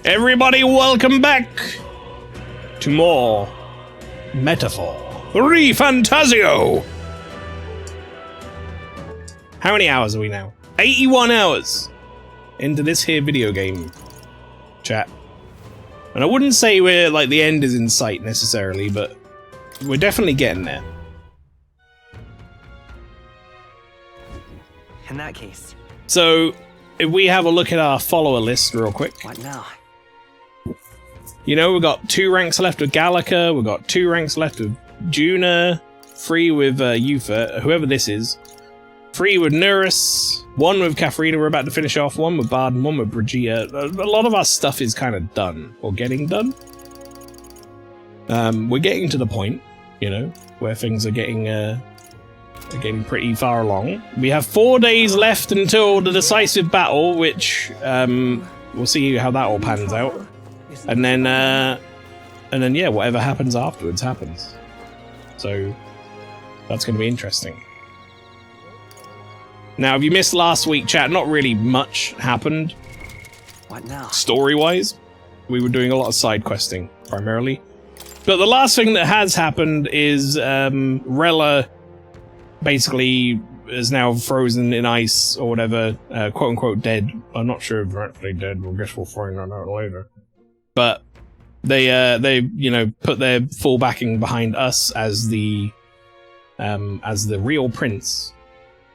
Everybody, welcome back to more Metaphor ReFantazio. How many hours are we now? 81 hours into this here video game, chat. And I wouldn't say we're like the end is in sight necessarily, but we're definitely getting there. In that case. So, if we have a look at our follower list real quick. What now? You know, we've got 2 ranks left with Gallica, we've got 2 ranks left with Juna, 3 with Yufa, whoever this is. 3 with Nurus, 1 with Katharina we're about to finish off, 1 with Bard, and 1 with Brigitte. A lot of our stuff is kind of done, or getting done. We're getting to the point, you know, where things are getting pretty far along. We have 4 days left until the decisive battle, which we'll see how that all pans out. And then yeah, whatever happens afterwards happens. So that's going to be interesting. Now, if you missed last week, chat, not really much happened. What now? Story-wise, we were doing a lot of side questing primarily. But the last thing that has happened is Rella basically is now frozen in ice or whatever, quote unquote dead. I'm not sure if they're actually dead. I guess we'll find that out later. But they you know, put their full backing behind us as the real prince,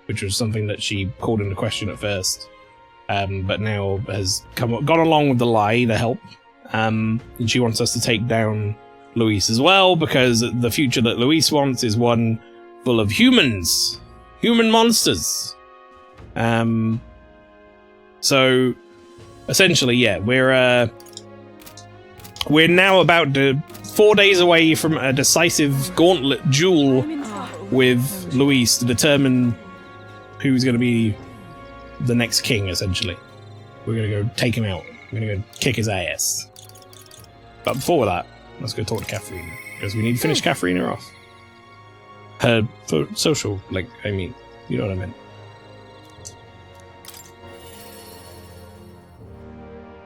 which was something that she called into question at first, but now has gone along with the lie to help. And she wants us to take down Luis as well, because the future that Luis wants is one full of humans, human monsters. So essentially, yeah, we're now about 4 days away from a decisive gauntlet duel with Luis to determine who's going to be the next king, essentially. We're going to go take him out. We're going to go kick his ass. But before that, let's go talk to Katharina, because we need to finish Katharina off. Her social, like, I mean, you know what I meant.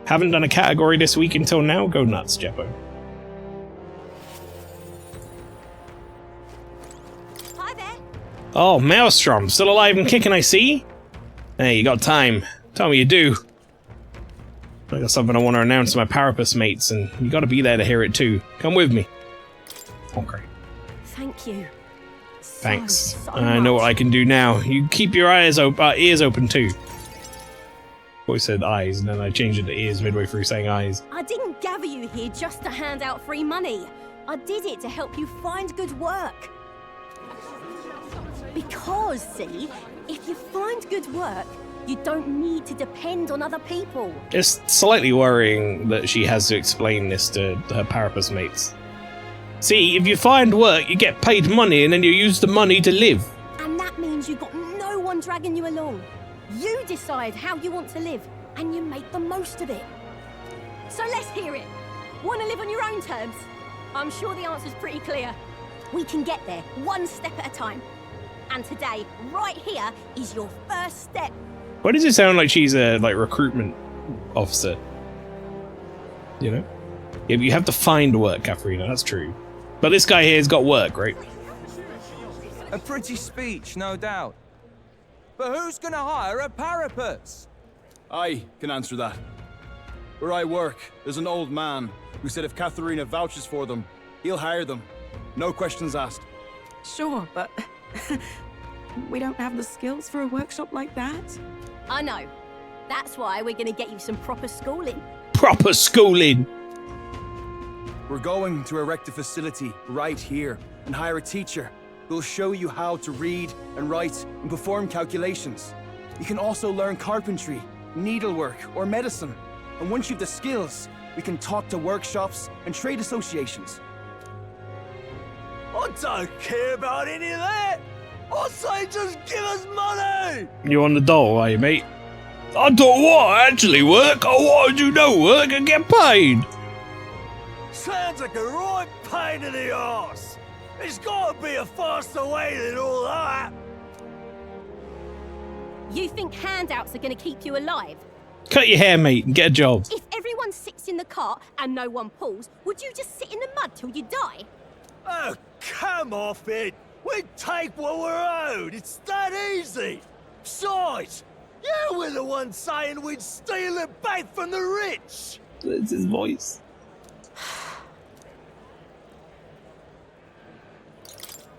Haven't done a category this week until now? Go nuts, Jeppo. Hi there. Oh, Maelstrom, still alive and kicking, I see. Hey, you got time. Tell me you do. I got something I want to announce to my Parapus mates, and you got to be there to hear it too. Come with me. Okay. Thank you. Thanks. So I know what I can do now. You keep your ears open too. I always said eyes, and then I changed it to ears midway through saying eyes. I didn't gather you here just to hand out free money. I did it to help you find good work. Because, see, if you find good work, you don't need to depend on other people. It's slightly worrying that she has to explain this to her Parapus mates. See, if you find work, you get paid money, and then you use the money to live. And that means you've got no one dragging you along. You decide how you want to live, and you make the most of it. So let's hear it. Want to live on your own terms? I'm sure the answer's pretty clear. We can get there, one step at a time. And today, right here, is your first step. Why does it sound like she's a recruitment officer? You know? Yeah, but you have to find work, Katharina, that's true. But this guy here's got work, right? A pretty speech, no doubt. But who's gonna hire a Parapus? I can answer that. Where I work, there's an old man who said if Katharina vouches for them, he'll hire them. No questions asked. Sure, but we don't have the skills for a workshop like that. I know. That's why we're going to get you some proper schooling. Proper schooling! We're going to erect a facility right here and hire a teacher who'll show you how to read and write and perform calculations. You can also learn carpentry, needlework, or medicine. And once you've the skills, we can talk to workshops and trade associations. I don't care about any of that. I say just give us money. You on the dole, are you, mate? I don't want to actually work. I want to do no work and get paid. Sounds like a right pain in the arse. There's got to be a faster way than all that. You think handouts are going to keep you alive? Cut your hair, mate, and get a job. If everyone sits in the the cart and no one pulls, would you just sit in the mud till you die? Oh, come off it! We take what we're owed! It's that easy! Besides, you were the one saying we'd steal it back from the rich! It's his voice.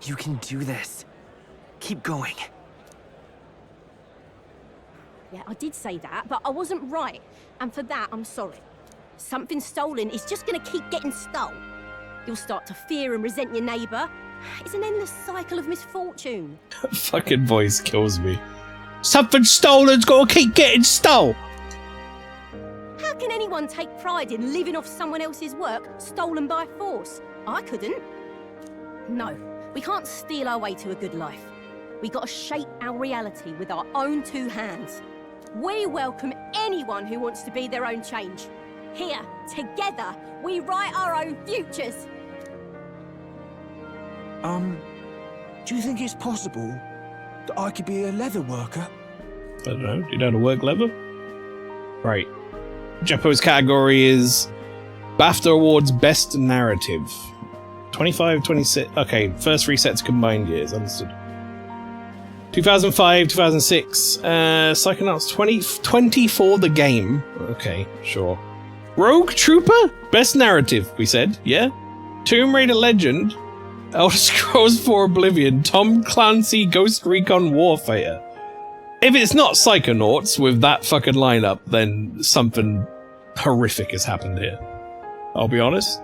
You can do this. Keep going. Yeah, I did say that, but I wasn't right. And for that, I'm sorry. Something stolen is just gonna keep getting stole. You'll start to fear and resent your neighbour. It's an endless cycle of misfortune. Fucking voice kills me. Something stolen's gotta keep getting stole. How can anyone take pride in living off someone else's work stolen by force? I couldn't. No, we can't steal our way to a good life. We gotta shape our reality with our own two hands. We welcome anyone who wants to be their own change. Here, together, we write our own futures. Do you think it's possible that I could be a leather worker? I don't know. Do you know how to work leather? Right. Jeppo's category is BAFTA Awards Best Narrative. 25, 26. Okay, first 3 sets combined years. Understood. 2005, 2006. Psychonauts 2024 the game. Okay, sure. Rogue Trooper? Best Narrative, we said. Yeah? Tomb Raider Legend. Elder Scrolls 4 Oblivion. Tom Clancy Ghost Recon Warfare. If it's not Psychonauts with that fucking lineup, then something horrific has happened here. I'll be honest.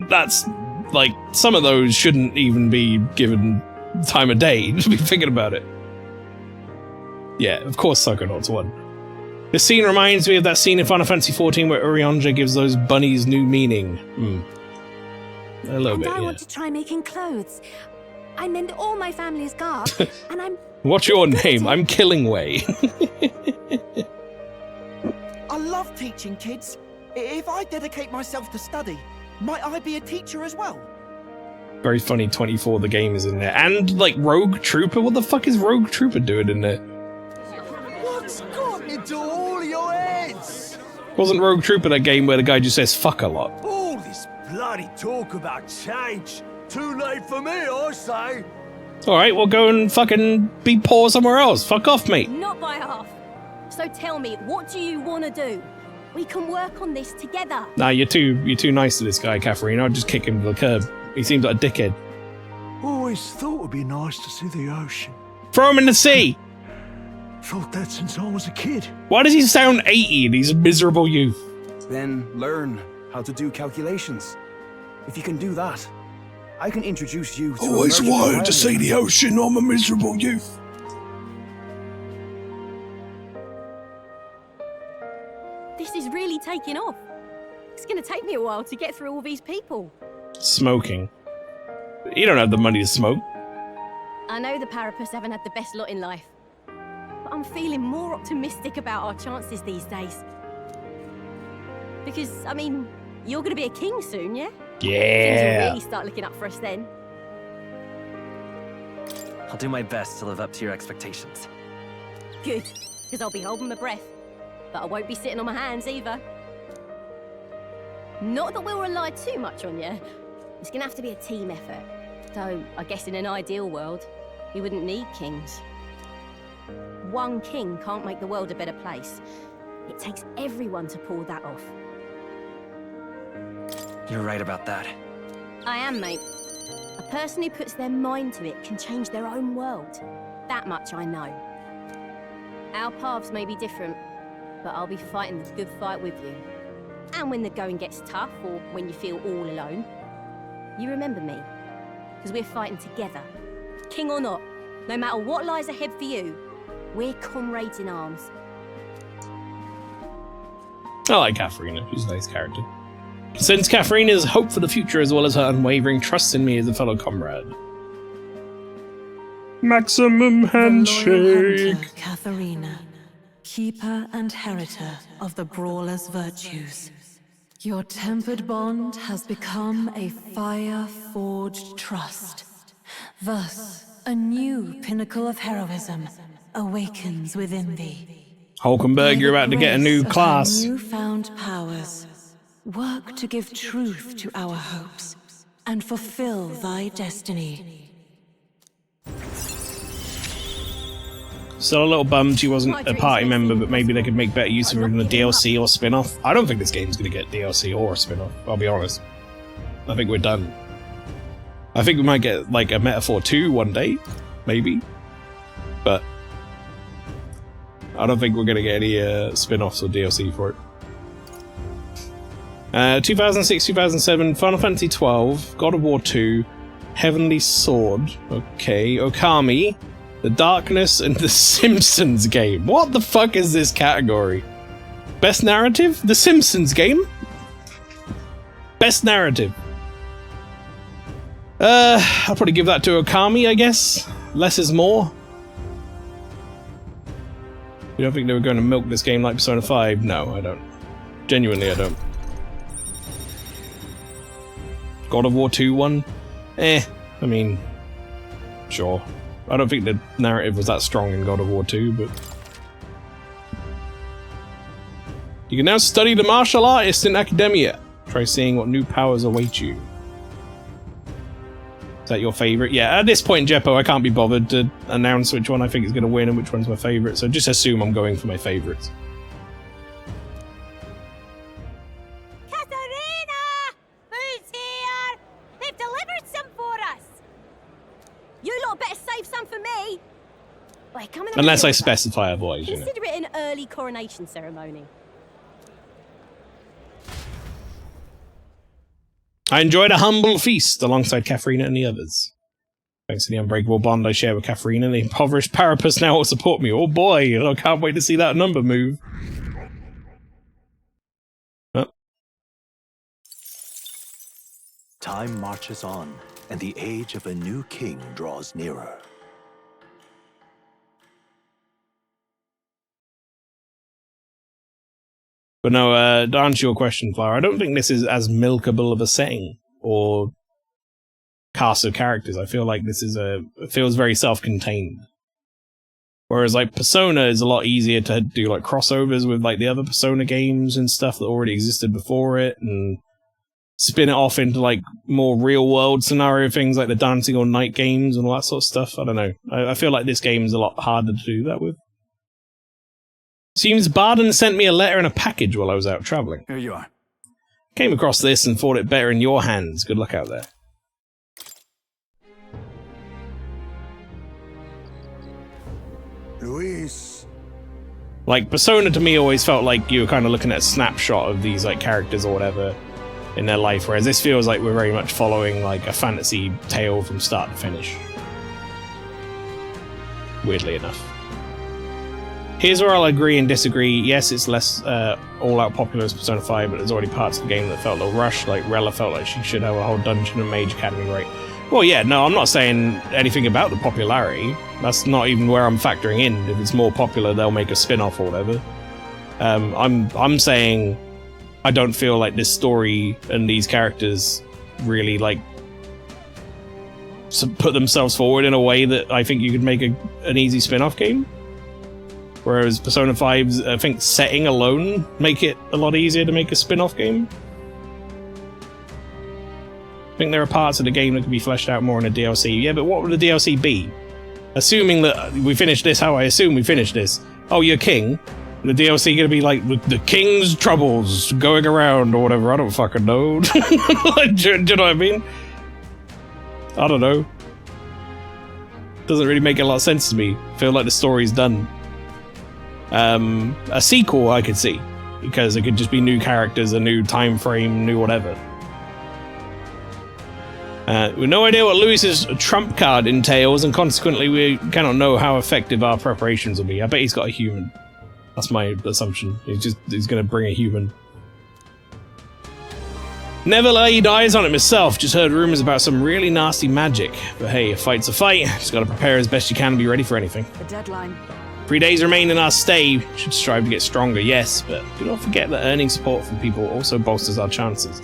That's, like, some of those shouldn't even be given time of day to be thinking about it. Yeah, of course Psychonauts won. This scene reminds me of that scene in Final Fantasy XIV where Urianger gives those bunnies new meaning. A little bit, I yeah. want to try making clothes. I mend all my family's garb, and I'm... What's your name? I'm Killingway. I love teaching kids. If I dedicate myself to study, might I be a teacher as well? Very funny 24 the game is in there. And, like, Rogue Trooper? What the fuck is Rogue Trooper doing in there? What's got into all your heads? Wasn't Rogue Trooper that game where the guy just says fuck a lot? All this bloody talk about change. Too late for me, I say. Alright, well go and fucking be poor somewhere else. Fuck off, mate. Not by half. So tell me, what do you want to do? We can work on this together. Nah, you're too nice to this guy, Catherine. I'll just kick him to the curb. He seems like a dickhead. Always thought it'd be nice to see the ocean. Throw him in the sea! Thought that since I was a kid. Why does he sound 80 and he's a miserable youth? Then learn how to do calculations. If you can do that, I can introduce you to Always wanted to see the ocean. I'm a miserable youth. This is really taking off. It's going to take me a while to get through all these people. Smoking. You don't have the money to smoke. I know the Parapus haven't had the best lot in life, but I'm feeling more optimistic about our chances these days. Because, I mean, you're going to be a king soon, yeah? Things will Yeah. really start looking up for us then. I'll do my best to live up to your expectations. Good, because I'll be holding my breath. But I won't be sitting on my hands either. Not that we'll rely too much on you. It's going to have to be a team effort. Though, I guess in an ideal world, we wouldn't need kings. One king can't make the world a better place. It takes everyone to pull that off. You're right about that. I am, mate. A person who puts their mind to it can change their own world. That much I know. Our paths may be different, but I'll be fighting the good fight with you. And when the going gets tough, or when you feel all alone, you remember me. Because we're fighting together. King or not, no matter what lies ahead for you, we're comrades in arms. I like Katharina. She's a nice character. Since Katharina has hope for the future as well as her unwavering trust in me as a fellow comrade. Maximum handshake. Katharina, keeper and heritor of the Brawler's virtues. Your tempered bond has become a fire-forged trust. Thus, a new pinnacle of heroism awakens within thee. Hulkenberg, you're about to get a new class. Newfound powers. Work to give truth to our hopes and fulfill thy destiny. Still a little bummed she wasn't a party member, but maybe they could make better use of her in the DLC or spin-off. I don't think this game's going to get DLC or a spin-off, I'll be honest. I think we're done. I think we might get, like, a Metaphor 2 one day. Maybe. But I don't think we're going to get any spin-offs or DLC for it. 2006, 2007, Final Fantasy 12, God of War 2, Heavenly Sword, okay, Okami, The Darkness, and The Simpsons game. What the fuck is this category? Best narrative? The Simpsons game? Best narrative. I'll probably give that to Okami, I guess. Less is more. You don't think they were going to milk this game like Persona 5? No, I don't. Genuinely, I don't. God of War 2 one? I mean, sure. I don't think the narrative was that strong in God of War 2, but... You can now study the martial artist in Academia. Try seeing what new powers await you. Is that your favourite? Yeah, at this point, Jeppo, I can't be bothered to announce which one I think is going to win and which one's my favourite, so just assume I'm going for my favourites. Katharina! Who's here? They've delivered some for us! You lot better save some for me! Wait, come in. Unless I specify otherwise, you know. Consider it an early coronation ceremony. I enjoyed a humble feast alongside Katharina and the others. Thanks to the unbreakable bond I share with Katharina, the impoverished Parapus now will support me. Oh boy, I can't wait to see that number move. Oh. Time marches on, and the age of a new king draws nearer. But no, to answer your question, Flower, I don't think this is as milkable of a setting or cast of characters. I feel like this is it feels very self-contained. Whereas like Persona is a lot easier to do like crossovers with like the other Persona games and stuff that already existed before it, and spin it off into like more real world scenario things like the Dancing All Night games and all that sort of stuff. I don't know. I feel like this game is a lot harder to do that with. Seems Barden sent me a letter and a package while I was out traveling. Here you are. Came across this and thought it better in your hands. Good luck out there. Luis. Like, Persona to me always felt like you were kind of looking at a snapshot of these like characters or whatever in their life, whereas this feels like we're very much following like a fantasy tale from start to finish. Weirdly enough. Here's where I'll agree and disagree. Yes, it's less all-out popular as Persona 5, but there's already parts of the game that felt a little rushed, like Rella felt like she should have a whole Dungeon and Mage Academy right. Well, yeah, no, I'm not saying anything about the popularity. That's not even where I'm factoring in. If it's more popular, they'll make a spin-off or whatever. I'm saying I don't feel like this story and these characters really, like, put themselves forward in a way that I think you could make an easy spin-off game. Whereas Persona 5's, I think, setting alone make it a lot easier to make a spin-off game. I think there are parts of the game that could be fleshed out more in a DLC. Yeah, but what would the DLC be? Assuming that we finish this how I assume we finish this. Oh, you're king. The DLC gonna be like the king's troubles going around or whatever. I don't fucking know. Do you know what I mean? I don't know. Doesn't really make a lot of sense to me. I feel like the story's done. A sequel I could see, because it could just be new characters, a new time frame, new whatever. With no idea what Luis's trump card entails, and consequently we cannot know how effective our preparations will be. I bet he's got a human. That's my assumption. He's gonna bring a human. Never laid eyes on it myself, just heard rumors about some really nasty magic. But hey, a fight's a fight. Just gotta prepare as best you can and be ready for anything. The deadline. 3 days remain in our stay. Should strive to get stronger, yes, but do not forget that earning support from people also bolsters our chances.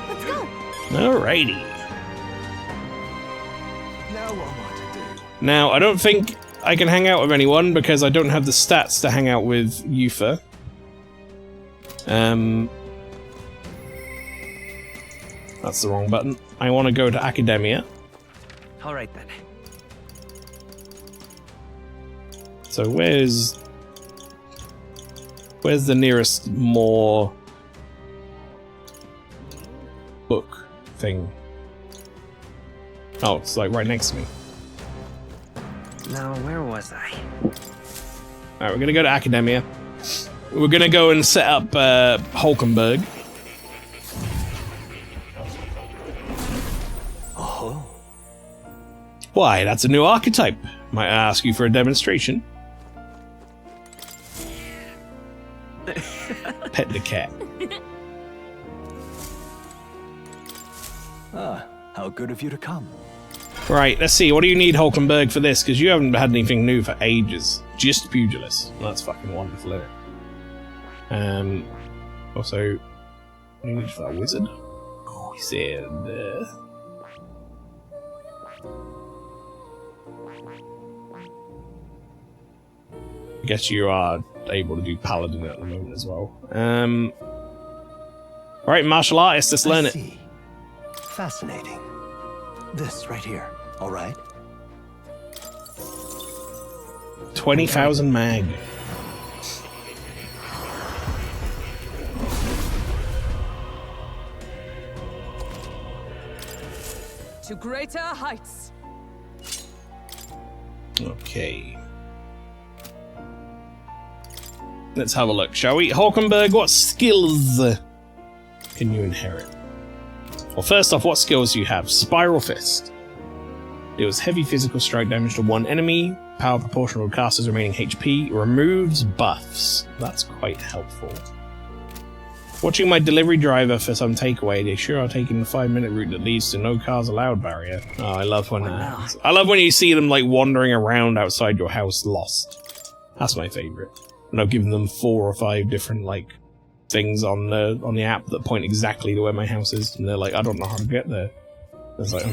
Let's go. Alrighty. Now what am I to do? Now, I don't think I can hang out with anyone because I don't have the stats to hang out with Yufa. That's the wrong button. I want to go to Academia. All right then. So where's the nearest more book thing? Oh, it's like right next to me. Now, where was I? Alright, we're gonna go to Academia. We're gonna go and set up Hulkenberg. Oh. Why, that's a new archetype. Might I ask you for a demonstration? Pet the cat. Ah, how good of you to come. Right, let's see. What do you need, Hulkenberg, for this? Because you haven't had anything new for ages. Just pugilist. Well, that's fucking wonderful, isn't it? Also, you need for that wizard. Wizard. I guess you are able to do paladin at the moment as well. Alright, martial artist, let's learn it. See. Fascinating. This right here, all right? 20,000 mag. To greater heights. Okay. Let's have a look, shall we? Hulkenberg, what skills can you inherit? Well, first off, what skills do you have? Spiral Fist. Deals heavy physical strike damage to one enemy. Power proportional to caster's remaining HP. Removes buffs. That's quite helpful. Watching my delivery driver for some takeaway, they sure are taking the 5-minute route that leads to no cars allowed barrier. Oh, I love when that happens. I love when you see them like wandering around outside your house lost. That's my favourite. And I've given them 4 or 5 different like things on the app that point exactly to where my house is, and they're like, I don't know how to get there. It's like,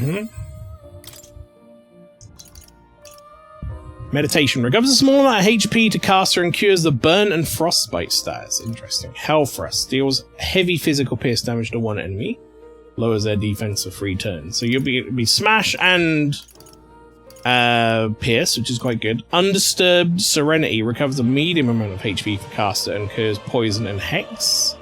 Meditation. Recovers a small amount of HP to caster and cures the burn and frostbite stats. Interesting. Hellthrust. Deals heavy physical pierce damage to one enemy. Lowers their defense for 3 turns. So you'll be smash and pierce, which is quite good. Undisturbed Serenity recovers a medium amount of HP for caster and cures poison and hex.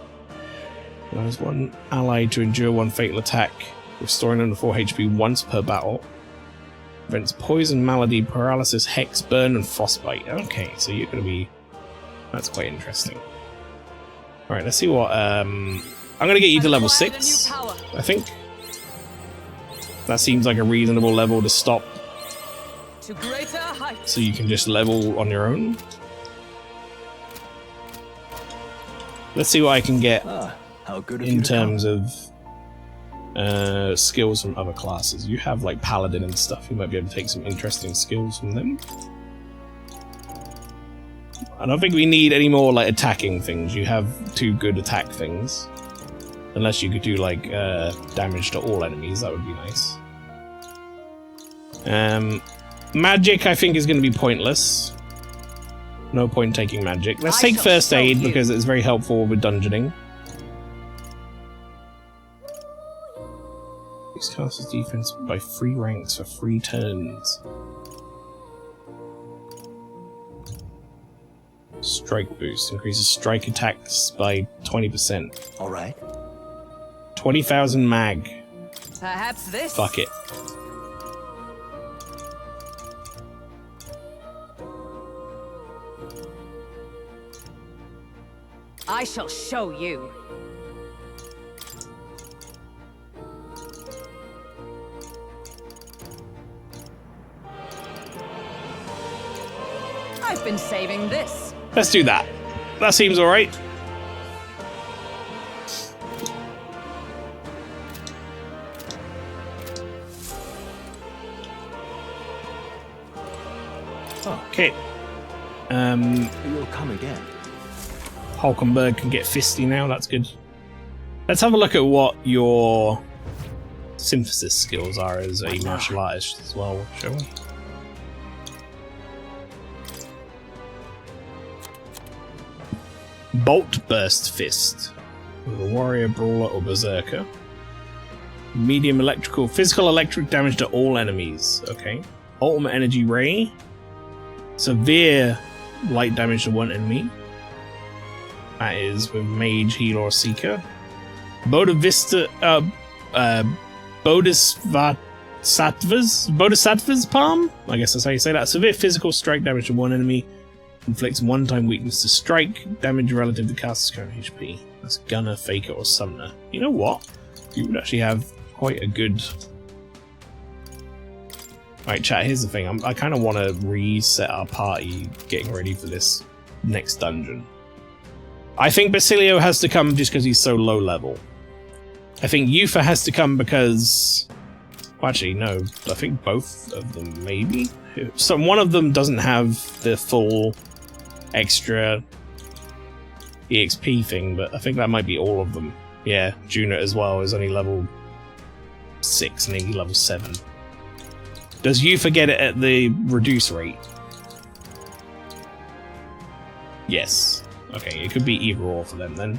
Allows one ally to endure 1 fatal attack, restoring them to 4 HP once per battle. Prevents poison, malady, paralysis, hex, burn, and frostbite. Okay, so you're gonna be... That's quite interesting. Alright, let's see what... I'm gonna get you to level 6, I think. That seems like a reasonable level to stop. To greater heights. So you can just level on your own. Let's see what I can get how good of in you to terms come. of skills from other classes. You have like paladin and stuff. You might be able to take some interesting skills from them. I don't think we need any more like attacking things. You have 2 good attack things. Unless you could do like damage to all enemies, that would be nice. Magic, I think, is going to be pointless. No point taking magic. Let's take first aid because it's very helpful with dungeoning. This caster's defense by 3 ranks for 3 turns. Strike boost increases strike attacks by 20%. All right. 20,000 mag. Perhaps this. Fuck it. I shall show you. I've been saving this. Let's do that. That seems alright. Okay. You'll come again. Hulkenberg can get fisty now, that's good. Let's have a look at what your synthesis skills are as a martial artist as well, shall we? Bolt Burst Fist. With a warrior, brawler, or berserker. Medium physical electric damage to all enemies. Okay. Ultimate energy ray. Severe light damage to one enemy. That is with mage, healer, or seeker. Bodhisattva's palm? I guess that's how you say that. Severe physical strike damage to one enemy. Inflicts one-time weakness to strike. Damage relative to caster's current HP. That's gunner, faker, or summoner. You know what? You would actually have quite a good... Alright, chat, here's the thing. I kind of want to reset our party getting ready for this next dungeon. I think Basilio has to come just because he's so low level. I think Yufa has to come because... Well, actually, no. I think both of them, maybe? So one of them doesn't have the full extra EXP thing, but I think that might be all of them. Yeah, Juna as well is only level 6 and he's level 7. Does Yufa get it at the reduce rate? Yes. Okay, it could be either or for them then.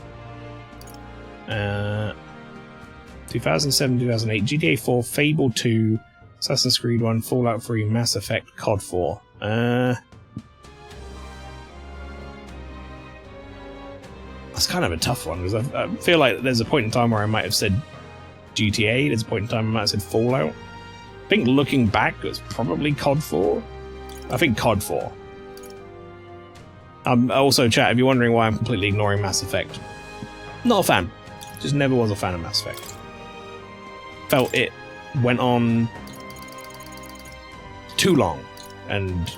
2007, 2008, GTA 4, Fable 2, Assassin's Creed 1, Fallout 3, Mass Effect, COD 4. That's kind of a tough one, because I feel like there's a point in time where I might have said GTA, there's a point in time I might have said Fallout. I think looking back, it was probably COD 4. I think COD 4. Also, chat, if you're wondering why I'm completely ignoring Mass Effect. Not a fan. Just never was a fan of Mass Effect. Felt it went on too long and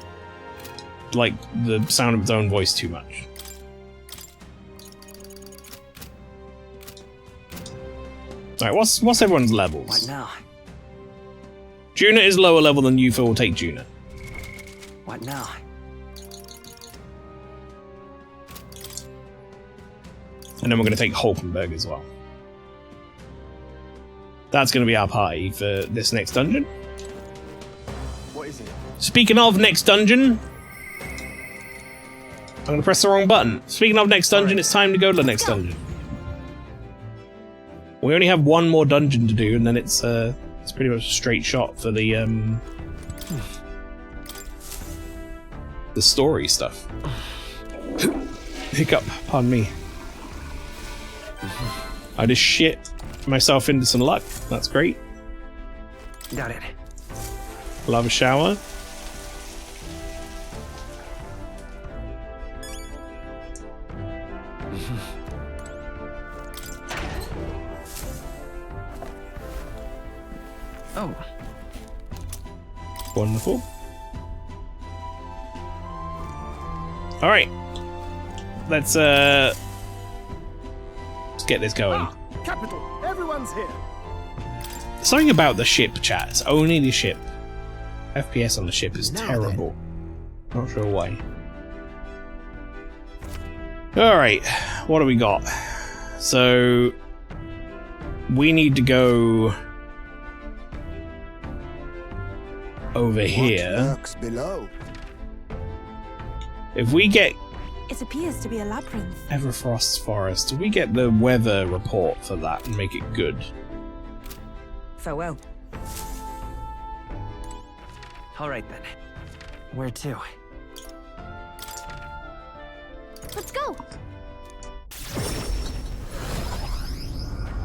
like the sound of its own voice too much. Alright, what's everyone's levels? What now? Juna is lower level than Yufa. Will take Juna. What now? And then we're going to take Hulkenberg as well. That's going to be our party for this next dungeon. What is it? Speaking of next dungeon... I'm going to press the wrong button. Speaking of next dungeon, it's time to go to the next dungeon. We only have one more dungeon to do, and then it's pretty much a straight shot for the story stuff. Hiccup, pardon me. I just shit myself into some luck. That's great. Got it. Love a shower. Oh. Wonderful. Alright. Let's get this going. Capital, everyone's here. Something about the ship, chat. It's only the ship. FPS on the ship is terrible. Not sure why. Alright, what do we got? So we need to go over here. Below? If we get It appears to be a labyrinth. Everfrost's Forest, do we get the weather report for that and make it good? Farewell. All right then. Where to? Let's go.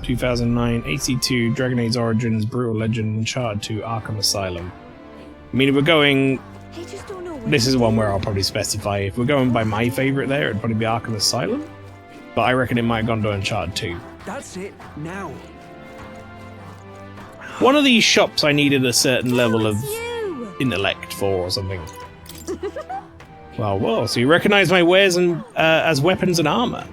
2009, AC2, Dragon Age Origins, Brutal Legend, Uncharted 2, Arkham Asylum. I mean, if we're going... I just don't know where This is one where I'll probably specify. If we're going by my favourite there, it'd probably be Arkham Asylum. But I reckon it might have gone to Uncharted 2. That's it. Now. One of these shops I needed a certain level of you. intellect for or something. Well, so you recognise my wares and as weapons and armour.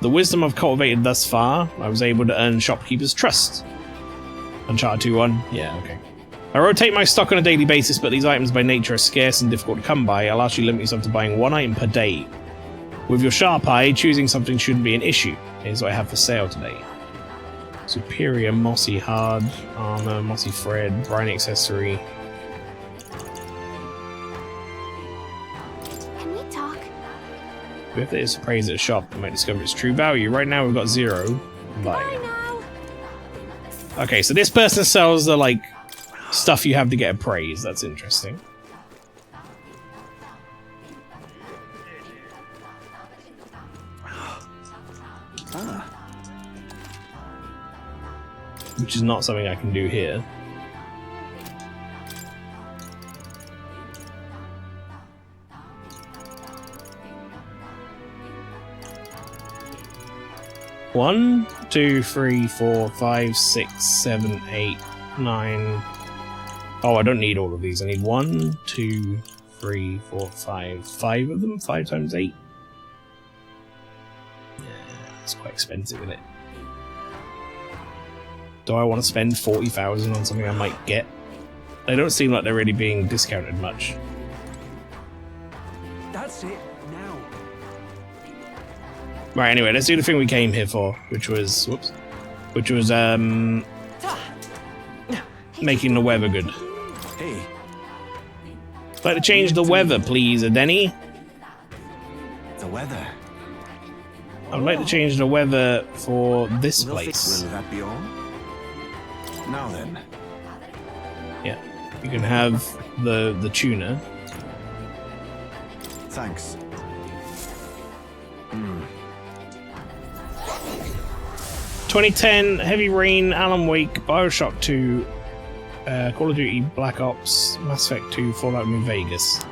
The wisdom I've cultivated thus far, I was able to earn shopkeepers' trust. Uncharted 2-1? Yeah, okay. I rotate my stock on a daily basis, but these items by nature are scarce and difficult to come by. I'll actually limit myself to buying one item per day. With your sharp eye, choosing something shouldn't be an issue. Here's what I have for sale today. Superior mossy hard armor, mossy thread, briny accessory. Can we talk? We have to appraise at a shop and might discover its true value. Right now we've got 0. Bye now. Okay, so this person sells the like stuff you have to get appraised. That's interesting. Which is not something I can do here. One, 2, 3, 4, 5, 6, 7, 8, 9. Oh, I don't need all of these. I need 1, 2, 3, 4, 5. 5 of them? 5 times 8? Yeah, it's quite expensive, isn't it? Do I want to spend 40,000 on something I might get? They don't seem like they're really being discounted much. That's it, now. Right, anyway, let's do the thing we came here for, which was, whoops, which was, making the weather good. Hey. I'd like to change the weather, please, Denny. The weather. I'd like to change the weather for this place. Will that be all? Now then. Yeah, you can have the tuna. Thanks. 2010, Heavy Rain, Alan Wake, Bioshock 2, Call of Duty, Black Ops, Mass Effect 2, Fallout New Vegas.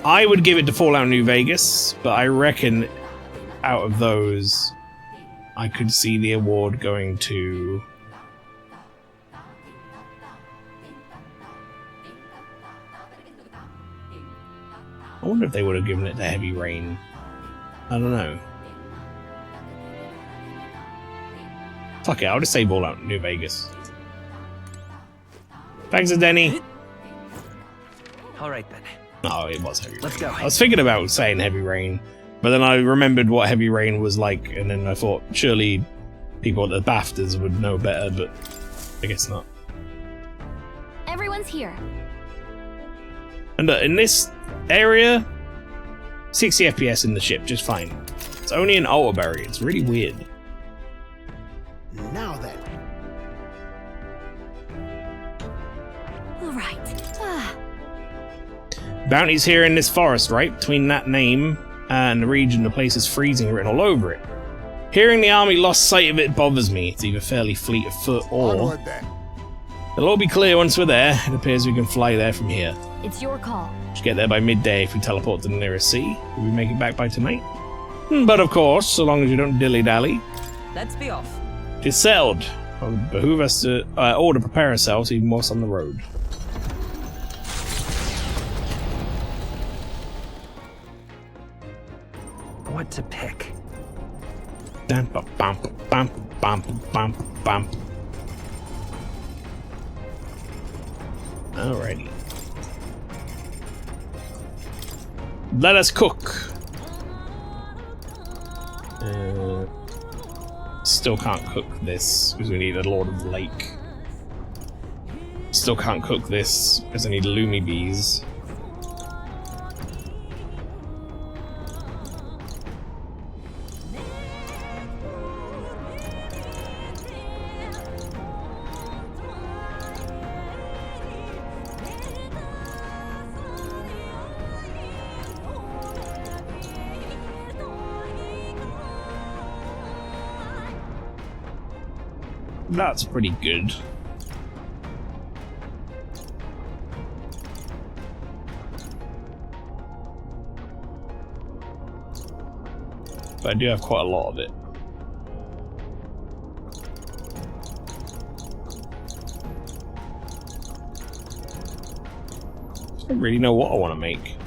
I would give it to Fallout New Vegas, but I reckon out of those, I could see the award going to... I wonder if they would have given it to Heavy Rain. I don't know. Fuck it, I'll just say Fallout New Vegas. Thanks, Denny. Alright then. Oh, it was Heavy Rain. Let's go. I was thinking about saying Heavy Rain, but then I remembered what Heavy Rain was like, and then I thought, surely people at the BAFTAs would know better, but I guess not. Everyone's here. And in this area, 60 FPS in the ship, just fine. It's only an Altaberry, it's really weird. Now then. All right. Bounty's here in this forest, right? Between that name and the region, the place is freezing written all over it. Hearing the army lost sight of it bothers me. It's either fairly fleet of foot or... Onward then. It'll all be clear once we're there. It appears we can fly there from here. It's your call. Should get there by midday if we teleport to the nearest sea. Will we make it back by tonight? But of course, so long as you don't dilly-dally. Let's be off. It's settled. It would behoove us to prepare ourselves even whilst on the road. What to pick? Alrighty. Let us cook. Still can't cook this because we need a Lord of the Lake. Still can't cook this because I need Loomy Bees. That's pretty good. But I do have quite a lot of it. I don't really know what I want to make.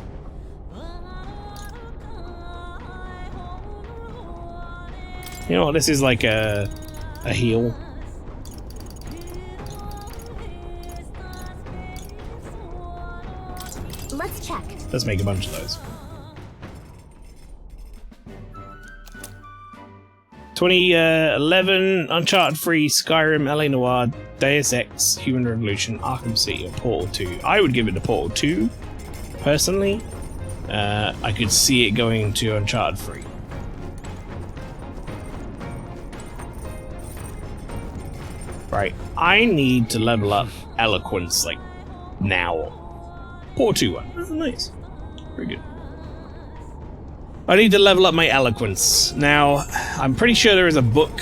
You know what, this is like a heal. Let's check. Let's make a bunch of those. 2011, Uncharted 3, Skyrim, LA Noire, Deus Ex, Human Revolution, Arkham City, or Portal 2. I would give it to Portal 2, personally. I could see it going to Uncharted 3. Right, I need to level up Eloquence, like, now. Portal 2 one. That's nice. Pretty good. I need to level up my Eloquence. Now, I'm pretty sure there is a book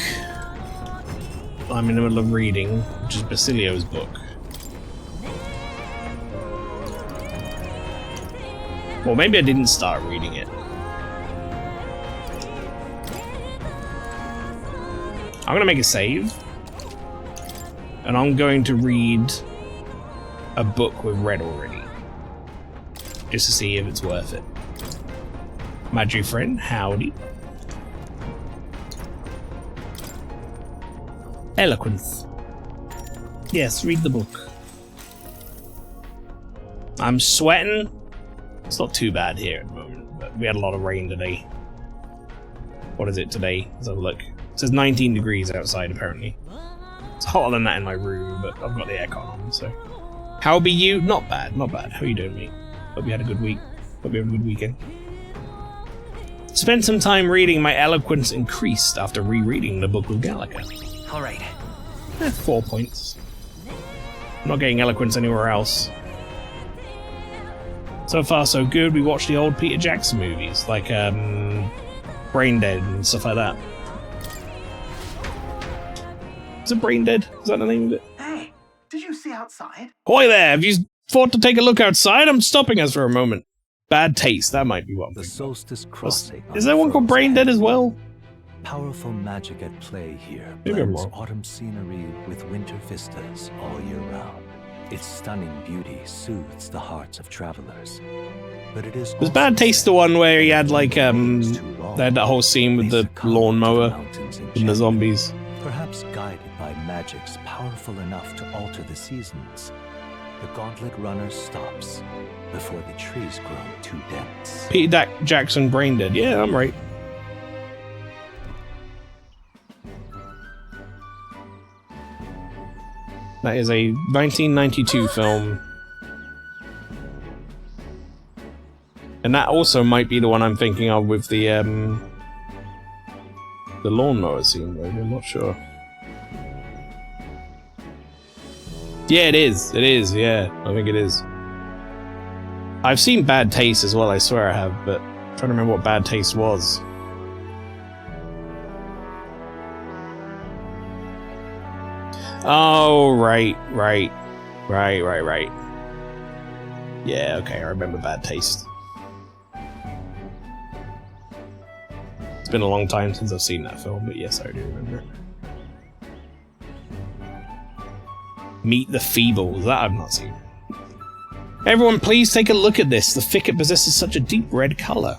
I'm in the middle of reading, which is Basilio's book. Well, maybe I didn't start reading it. I'm gonna make a save. And I'm going to read a book we've read already. Just to see if it's worth it. Magic friend, howdy. Eloquence. Yes, read the book. I'm sweating. It's not too bad here at the moment, but we had a lot of rain today. What is it today? Let's have a look. It says 19 degrees outside, apparently. It's hotter than that in my room, but I've got the aircon on, so. How be you? Not bad, not bad. How are you doing, mate? Hope you had a good week. Hope you had a good weekend. Spent some time reading. My eloquence increased after rereading the Book of Gallica. Alright. 4 points. I'm not getting eloquence anywhere else. So far, so good. We watched the old Peter Jackson movies, like Brain Dead and stuff like that. Is it Brain Dead? Is that the name of it? Hey, did you see outside? Hoy there! Have you thought to take a look outside? I'm stopping us for a moment. Bad taste, that might be one. The Solstice Crossing. Is there one called Brain Dead as well? Powerful magic at play here Maybe blends autumn scenery with winter vistas all year round. Its stunning beauty soothes the hearts of travelers. But it is Was Bad Taste the one where he had like they had that whole scene with the lawnmower and the zombies? Perhaps guided by magics powerful enough to alter the seasons, the Gauntlet Runner stops before the trees grow too dense. Peter Jackson, Brain Dead. Yeah, I'm right. That is a 1992 film. And that also might be the one I'm thinking of with the lawnmower scene, maybe, I'm not sure. Yeah, it is. It is, yeah. I think it is. I've seen Bad Taste as well, I swear I have, but I'm trying to remember what Bad Taste was. Oh, right. Yeah, okay, I remember Bad Taste. It's been a long time since I've seen that film, but yes, I do remember it. Meet the Feebles, that I've not seen. Everyone, please take a look at this. The thicket possesses such a deep red color.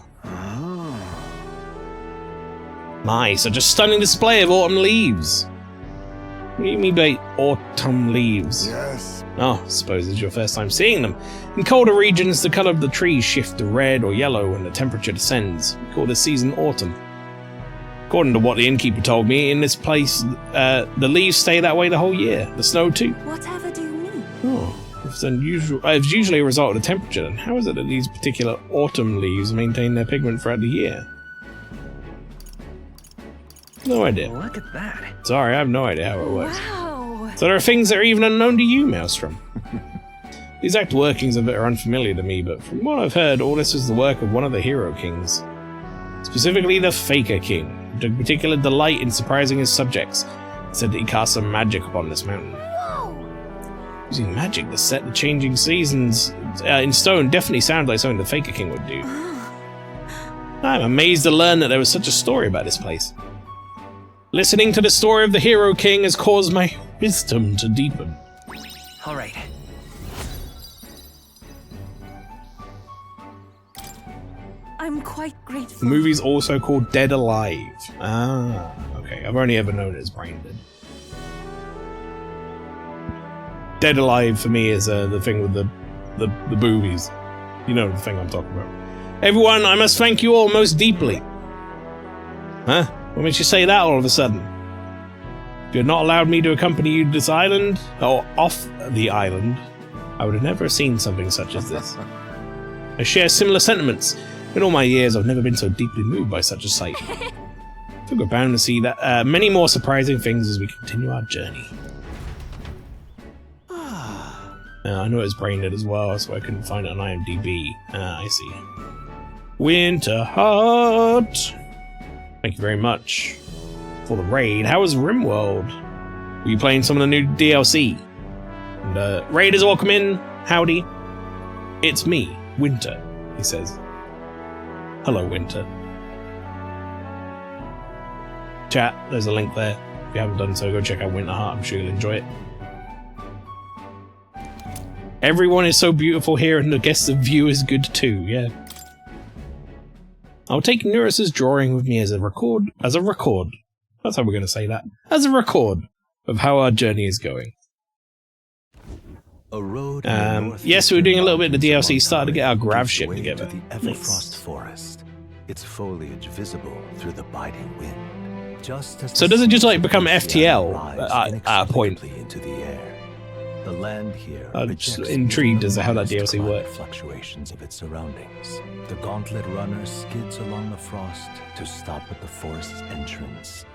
My, such a stunning display of autumn leaves. What do you mean by autumn leaves? Yes. Oh, I suppose it's your first time seeing them. In colder regions, the color of the trees shift to red or yellow when the temperature descends. We call this season autumn. According to what the innkeeper told me, in this place, the leaves stay that way the whole year. The snow too. Whatever do you mean? Oh, it's unusual. It's usually a result of the temperature. Then how is it that these particular autumn leaves maintain their pigment throughout the year? No idea. Look at that. Sorry, I have no idea how it works. Wow. So there are things that are even unknown to you, Maelstrom. The exact workings of it are unfamiliar to me, but from what I've heard, all this is the work of one of the hero kings. Specifically the Faker King, who took particular delight in surprising his subjects. He said that he cast some magic upon this mountain. Whoa. Using magic to set the changing seasons in stone definitely sounds like something the Faker King would do. I'm amazed to learn that there was such a story about this place. Listening to the story of the Hero King has caused my wisdom to deepen. All right. I'm quite grateful. The movie's also called Dead Alive. Ah, okay. I've only ever known it as Brain Dead. Dead Alive for me is the thing with the boobies. You know the thing I'm talking about. Everyone, I must thank you all most deeply. Huh? What makes you say that all of a sudden? If you had not allowed me to accompany you to this island, or off the island, I would have never seen something such as this. I share similar sentiments. In all my years, I've never been so deeply moved by such a sight. I think we're bound to see that many more surprising things as we continue our journey. I know it's brain dead as well, so I couldn't find it on IMDb. I see. Winterheart! Thank you very much for the raid. How was RimWorld? Were you playing some of the new DLC? And raiders, welcome in. Howdy. It's me, Winter, he says. Hello, Winter. Chat, there's a link there. If you haven't done so, go check out Winterheart. I'm sure you'll enjoy it. Everyone is so beautiful here, and I guess the view is good too, yeah. I'll take Neurus's drawing with me as a record. That's how we're going to say that. As a record of how our journey is going. A road yes, we were doing a little bit of the DLC, started to get our grav ship together. To the Everfrost Forest, its foliage visible through the biting wind. Just as so does it just like become FTL at a point? Into the air. The land here I'm just intrigued as to how that DLC works. Fluctuations of its surroundings. The Gauntlet Runner skids along the frost to stop at the forest's entrance.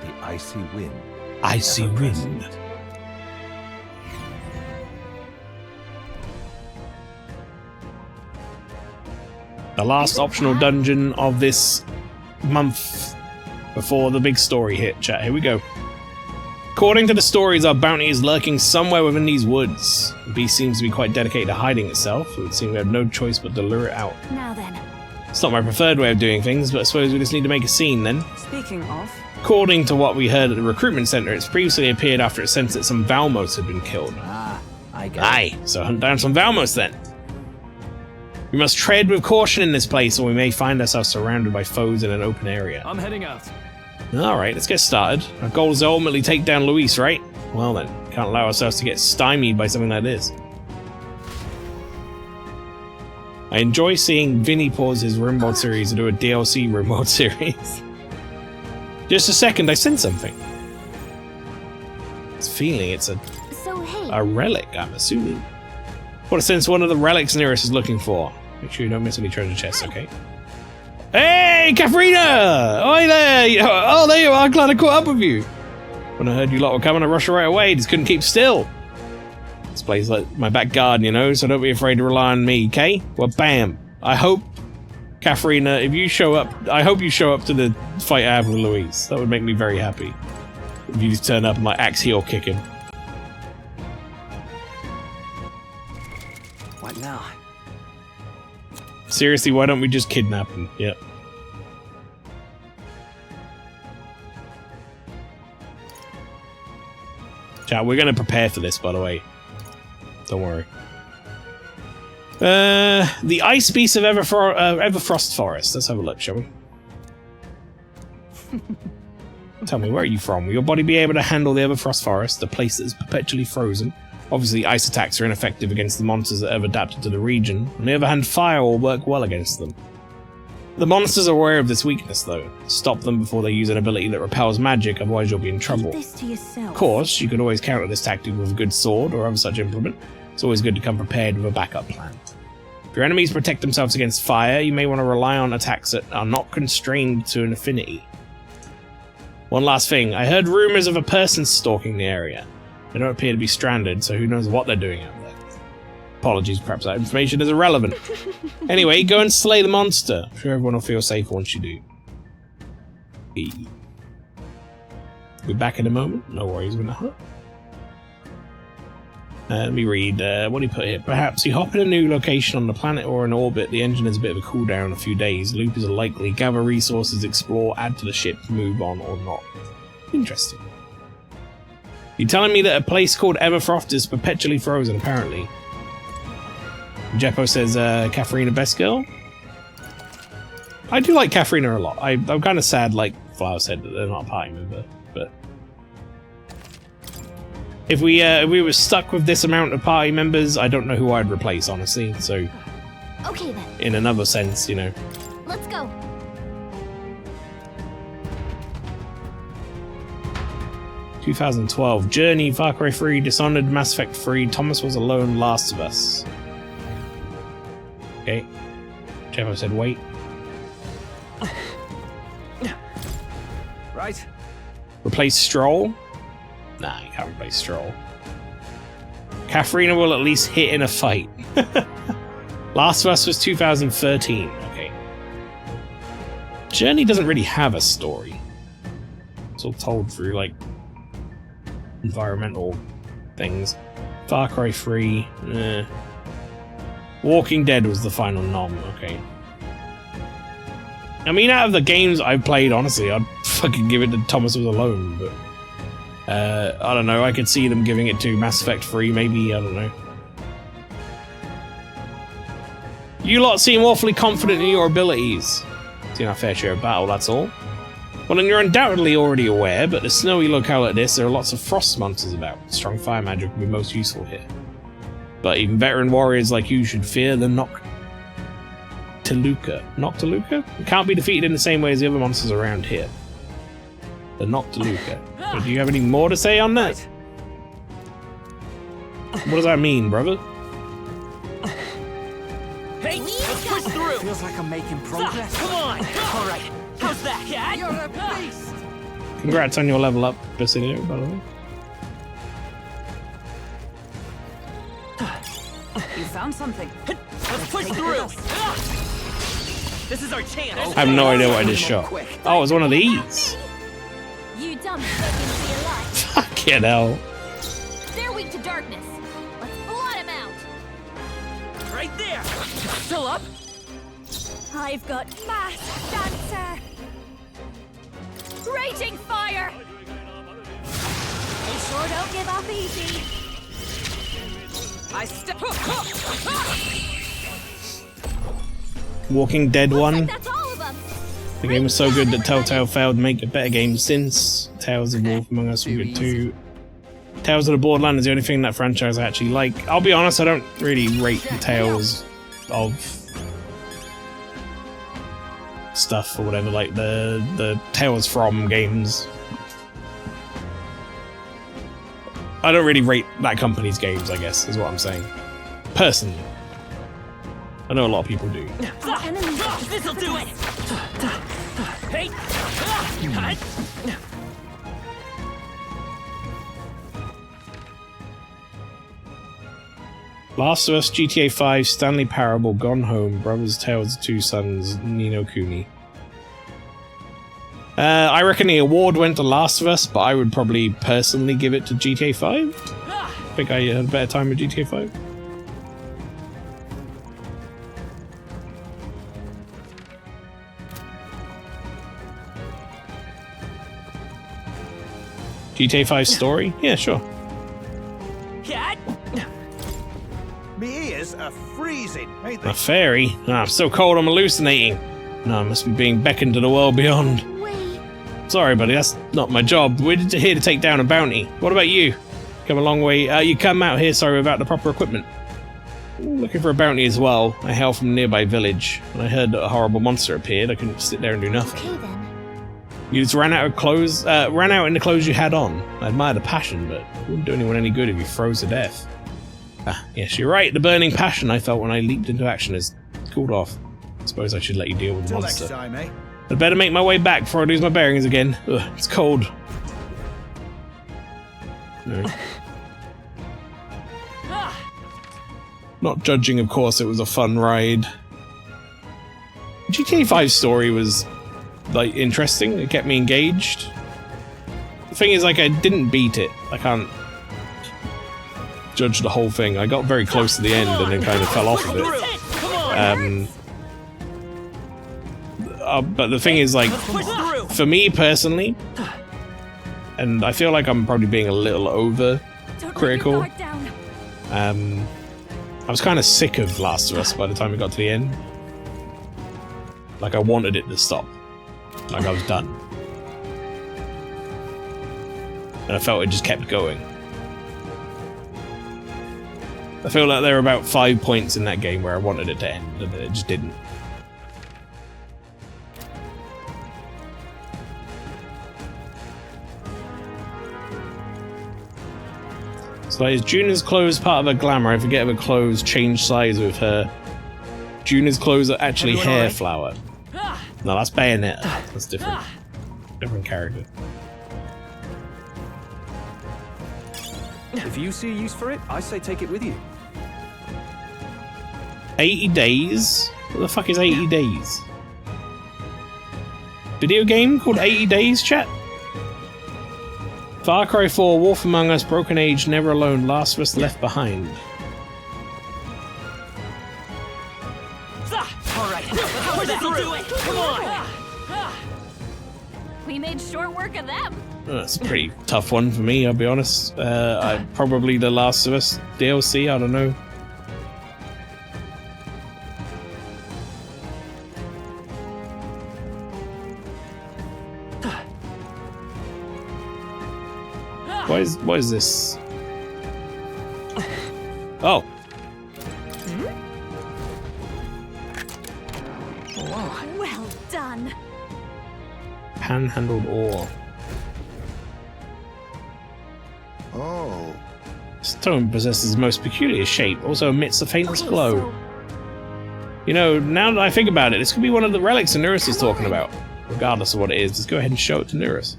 The icy wind. Icy wind. The last optional dungeon of this month before the big story hit. Chat, here we go. According to the stories, our bounty is lurking somewhere within these woods. The beast seems to be quite dedicated to hiding itself. It would seem we have no choice but to lure it out. Now then. It's not my preferred way of doing things, but I suppose we just need to make a scene then. Speaking of... According to what we heard at the recruitment center, it's previously appeared after it sensed that some Valmos had been killed. I get it. Aye, so hunt down some Valmos then. We must tread with caution in this place, or we may find ourselves surrounded by foes in an open area. I'm heading out. Alright, let's get started. Our goal is to ultimately take down Luis, right? Well then, can't allow ourselves to get stymied by something like this. I enjoy seeing Vinny pause his RimWorld series to do a DLC RimWorld series. Just a second, I sent something. It's feeling it's a relic, I'm assuming. What a sense one of the relics Nearest is looking for. Make sure you don't miss any treasure chests, okay? Hey, Katharina! Oi there! Oh, there you are. Glad I caught up with you. When I heard you lot were coming, I rushed right away. Just couldn't keep still. This place is like my back garden, you know, so don't be afraid to rely on me, okay? Well, bam. I hope, Katharina, if you show up, I hope you show up to the fight I have with Luis. That would make me very happy. If you just turn up and like axe heel kick him. What now? Seriously, why don't we just kidnap him? Yep. Chat, we're gonna prepare for this, by the way. Don't worry. The Ice Beast of Everfrost Forest. Let's have a look, shall we? Tell me, where are you from? Will your body be able to handle the Everfrost Forest, the place that is perpetually frozen? Obviously, ice attacks are ineffective against the monsters that have adapted to the region. On the other hand, fire will work well against them. The monsters are aware of this weakness, though. Stop them before they use an ability that repels magic, otherwise you'll be in trouble. Keep this to yourself. Of course, you could always counter this tactic with a good sword or other such implement. It's always good to come prepared with a backup plan. If your enemies protect themselves against fire, you may want to rely on attacks that are not constrained to an affinity. One last thing, I heard rumors of a person stalking the area. They don't appear to be stranded, so who knows what they're doing out there. Apologies, perhaps that information is irrelevant. Anyway, go and slay the monster. I'm sure everyone will feel safer once you do. Be back in a moment. No worries, we're not. Let me read. What do you put here? Perhaps you hop in a new location on the planet or in orbit. The engine has a bit of a cooldown in a few days. Loop is likely. Gather resources, explore, add to the ship, move on or not. Interesting. You're telling me that a place called Everfrost is perpetually frozen, apparently. Jeppo says, Katharina best girl? I do like Katharina a lot. I'm kind of sad, like Flower said, that they're not a party member, but... If we were stuck with this amount of party members, I don't know who I'd replace, honestly, so... Okay then. In another sense, you know. Let's go. 2012. Journey, Far Cry 3, Dishonored, Mass Effect 3, Thomas Was Alone, Last of Us. Okay. Jeff said wait. Right. Replace Stroll? Nah, you can't replace Stroll. Katharina will at least hit in a fight. Last of Us was 2013. Okay. Journey doesn't really have a story. It's all told through, like, environmental things. Far Cry 3. Walking Dead was the final nom. Okay. I mean, out of the games I've played, honestly, I'd fucking give it to Thomas Was Alone, but I don't know, I could see them giving it to Mass Effect 3, maybe, I don't know. You lot seem awfully confident in your abilities. Seen our fair share of battle, that's all. Well, and you're undoubtedly already aware, but the snowy locale like this, there are lots of frost monsters about. Strong fire magic would be most useful here. But even veteran warriors like you should fear the Noctiluca. Noctiluca? It can't be defeated in the same way as the other monsters around here. The Noctiluca. Do you have any more to say on that? What does that mean, brother? Hey, let's push through. Feels like I'm making progress. Come on. All right. How's that, cat? You're a beast. Congrats on your level up, Basilio, by the way. You found something. Let's push through. This is our chance. I have no idea what I just shot. Oh, it was one of these. You dumb chicken for your life. Fucking hell. They're weak to darkness. Let's blot them out. Right there. Still up? I've got mass dancer. Raging fire. They sure don't give up easy. I step. Walking Dead 1. That's all of them. The game was so good that Telltale failed to make a better game since. Tales of Wolf Among Us was good too. Tales of the Borderland is the only thing in that franchise I actually like. I'll be honest, I don't really rate the Tales of stuff or whatever, like the Tales from games. I don't really rate that company's games, I guess, is what I'm saying. Personally. I know a lot of people do. This'll do it. Hey. Last of Us, GTA 5, Stanley Parable, Gone Home, Brothers, Tales of Two Sons, Ni no Kuni. I reckon the award went to Last of Us, but I would probably personally give it to GTA 5. I think I had a better time with GTA 5. GTA 5 story? Yeah, sure. Cat. Me ears are freezing, ain't they? A fairy? Oh, I'm so cold I'm hallucinating. No, I must be being beckoned to the world beyond. Sorry, buddy, that's not my job. We're here to take down a bounty. What about you? Come a long way. You come out here, sorry, without the proper equipment. Looking for a bounty as well. I hail from a nearby village. When I heard that a horrible monster appeared, I couldn't sit there and do nothing. Okay then. You just ran out of clothes, ran out in the clothes you had on. I admire the passion, but it wouldn't do anyone any good if you froze to death. Ah, yes, you're right. The burning passion I felt when I leaped into action has cooled off. I suppose I should let you deal with the Till monster. next time, eh? I'd better make my way back before I lose my bearings again. Ugh, it's cold. No. Not judging, of course, it was a fun ride. GTA 5's story was, like, interesting. It kept me engaged. The thing is, like, I didn't beat it. I can't judge the whole thing. I got very close to the end and then kind of fell off of it. But the thing is, like, for me personally, and I feel like I'm probably being a little over critical, I was kind of sick of Last of Us by the time it got to the end. Like, I wanted it to stop. Like, I was done. And I felt it just kept going. I feel like there were about 5 points in that game where I wanted it to end, and it just didn't. So is Juna's clothes part of her glamour? I forget if her clothes change size with her. Juna's clothes are actually hair flower. No, that's Bayonetta. That's different. Different character. If you see a use for it, I say take it with you. 80 days? What the fuck is 80 days? Video game called 80 Days, chat? Far Cry 4, Wolf Among Us, Broken Age, Never Alone, Last of Us Left Behind. Alright, that'll do it! Come on! We made short work of them. That's a pretty tough one for me, I'll be honest. Probably The Last of Us DLC, I don't know. What is this? Oh. Whoa. Well done. Panhandled ore. Oh. Stone possesses the most peculiar shape, also emits the faintest glow. You know, now that I think about it, this could be one of the relics Nerus is talking about. Regardless of what it is, just go ahead and show it to Nerus.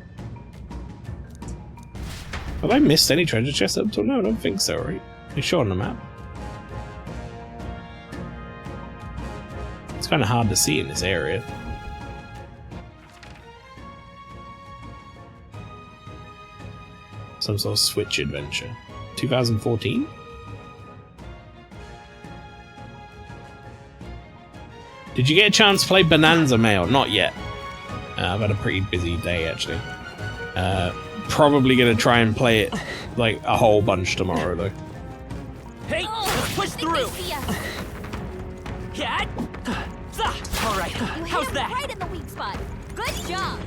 Have I missed any treasure chests up till now? I don't think so, right? It's shown on the map. It's kind of hard to see in this area. Some sort of Switch adventure. 2014? Did you get a chance to play Bonanza Mail? Not yet. I've had a pretty busy day, actually. Probably gonna try and play it like a whole bunch tomorrow, though. Hey, let's push through! Yeah. Alright, how's that? Right in the weak spot. Good job.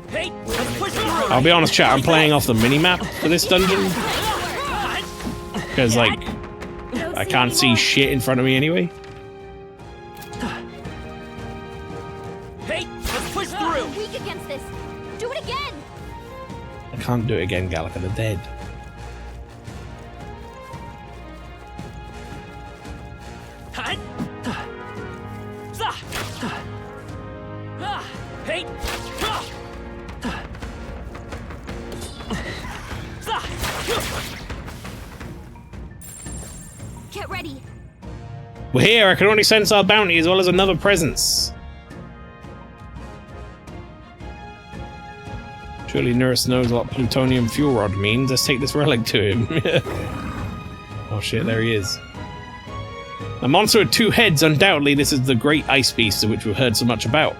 Hey, let's push through! I'll be honest, chat, I'm playing off the minimap for this dungeon. Because, like, I can't see shit in front of me anyway. Hey, let's push through! Weak against this. Do it again. I can't do it again, Gallica, they're dead. Hey! Get ready. We're here, I can already sense our bounty as well as another presence. Surely Nerus knows what plutonium fuel rod means. Let's take this relic to him. Oh shit, there he is. A monster with two heads, undoubtedly this is the great ice beast of which we've heard so much about.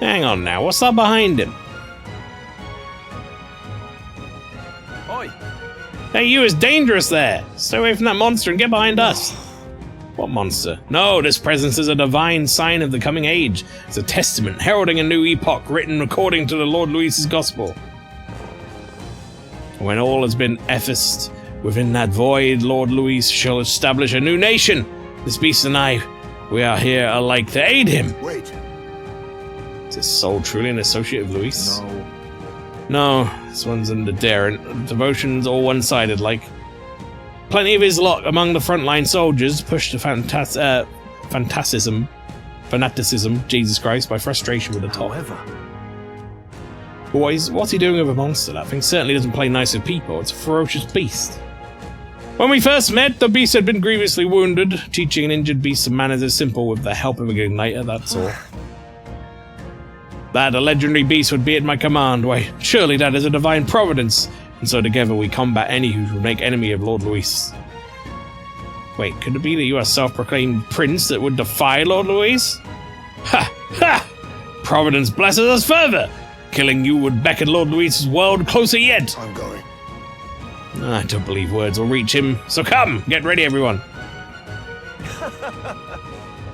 Hang on now, what's that behind him? Oi! Hey, you, is dangerous there! Stay away from that monster and get behind us! What monster? No, this presence is a divine sign of the coming age. It's a testament heralding a new epoch written according to the Lord Luis's gospel. When all has been effaced within that void, Lord Luis shall establish a new nation. This beast and I, we are here alike to aid him. Wait. Is this soul truly an associate of Luis? No, this one's under daring. Devotion's all one-sided, like. Plenty of his lot among the frontline soldiers pushed to fanaticism, Jesus Christ, by frustration with the top. However, Boys, what's he doing with a monster? That thing certainly doesn't play nice with people. It's a ferocious beast. When we first met, the beast had been grievously wounded. Teaching an injured beast some manners is simple with the help of a igniter, that's all. That a legendary beast would be at my command, why, surely that is a divine providence. And so together we combat any who would make enemy of Lord Luis. Wait, could it be that you are self-proclaimed prince that would defy Lord Luis? Ha! Ha! Providence blesses us further! Killing you would beckon Lord Luis's world closer yet! I'm going. I don't believe words will reach him, so come! Get ready, everyone!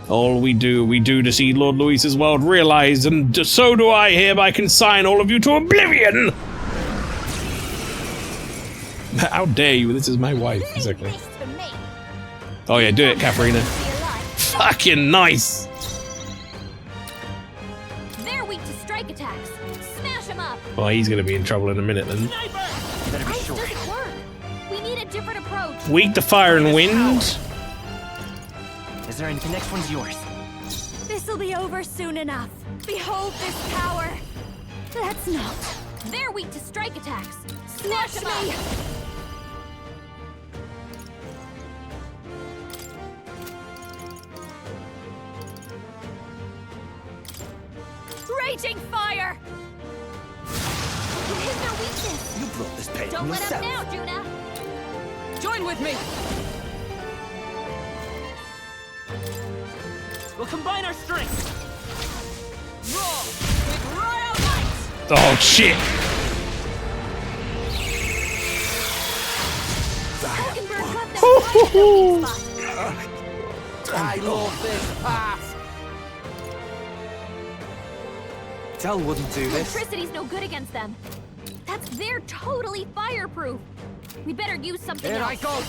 All we do to see Lord Luis's world realized, and so do I hereby consign all of you to oblivion! How dare you? This is my wife, exactly. Oh yeah, do it, Katharina. Fucking nice! They're weak to strike attacks. Smash them up. Well, he's gonna be in trouble in a minute then. Ice doesn't need a different approach. Weak to fire and wind. Is there any? The next one's yours. This'll be over soon enough. Behold this power. Let's not. They're weak to strike attacks. Watch me! Raging fire! You hit their weakness. You brought this pain Don't on let yourself. up now, Juna. Join with me! We'll combine our strength! Roar with royal might! Oh shit! Hulkenberg got that spot. I love this path. Tell wouldn't do this. Electricity's no good against them. They're totally fireproof. We better use something Here else. I go.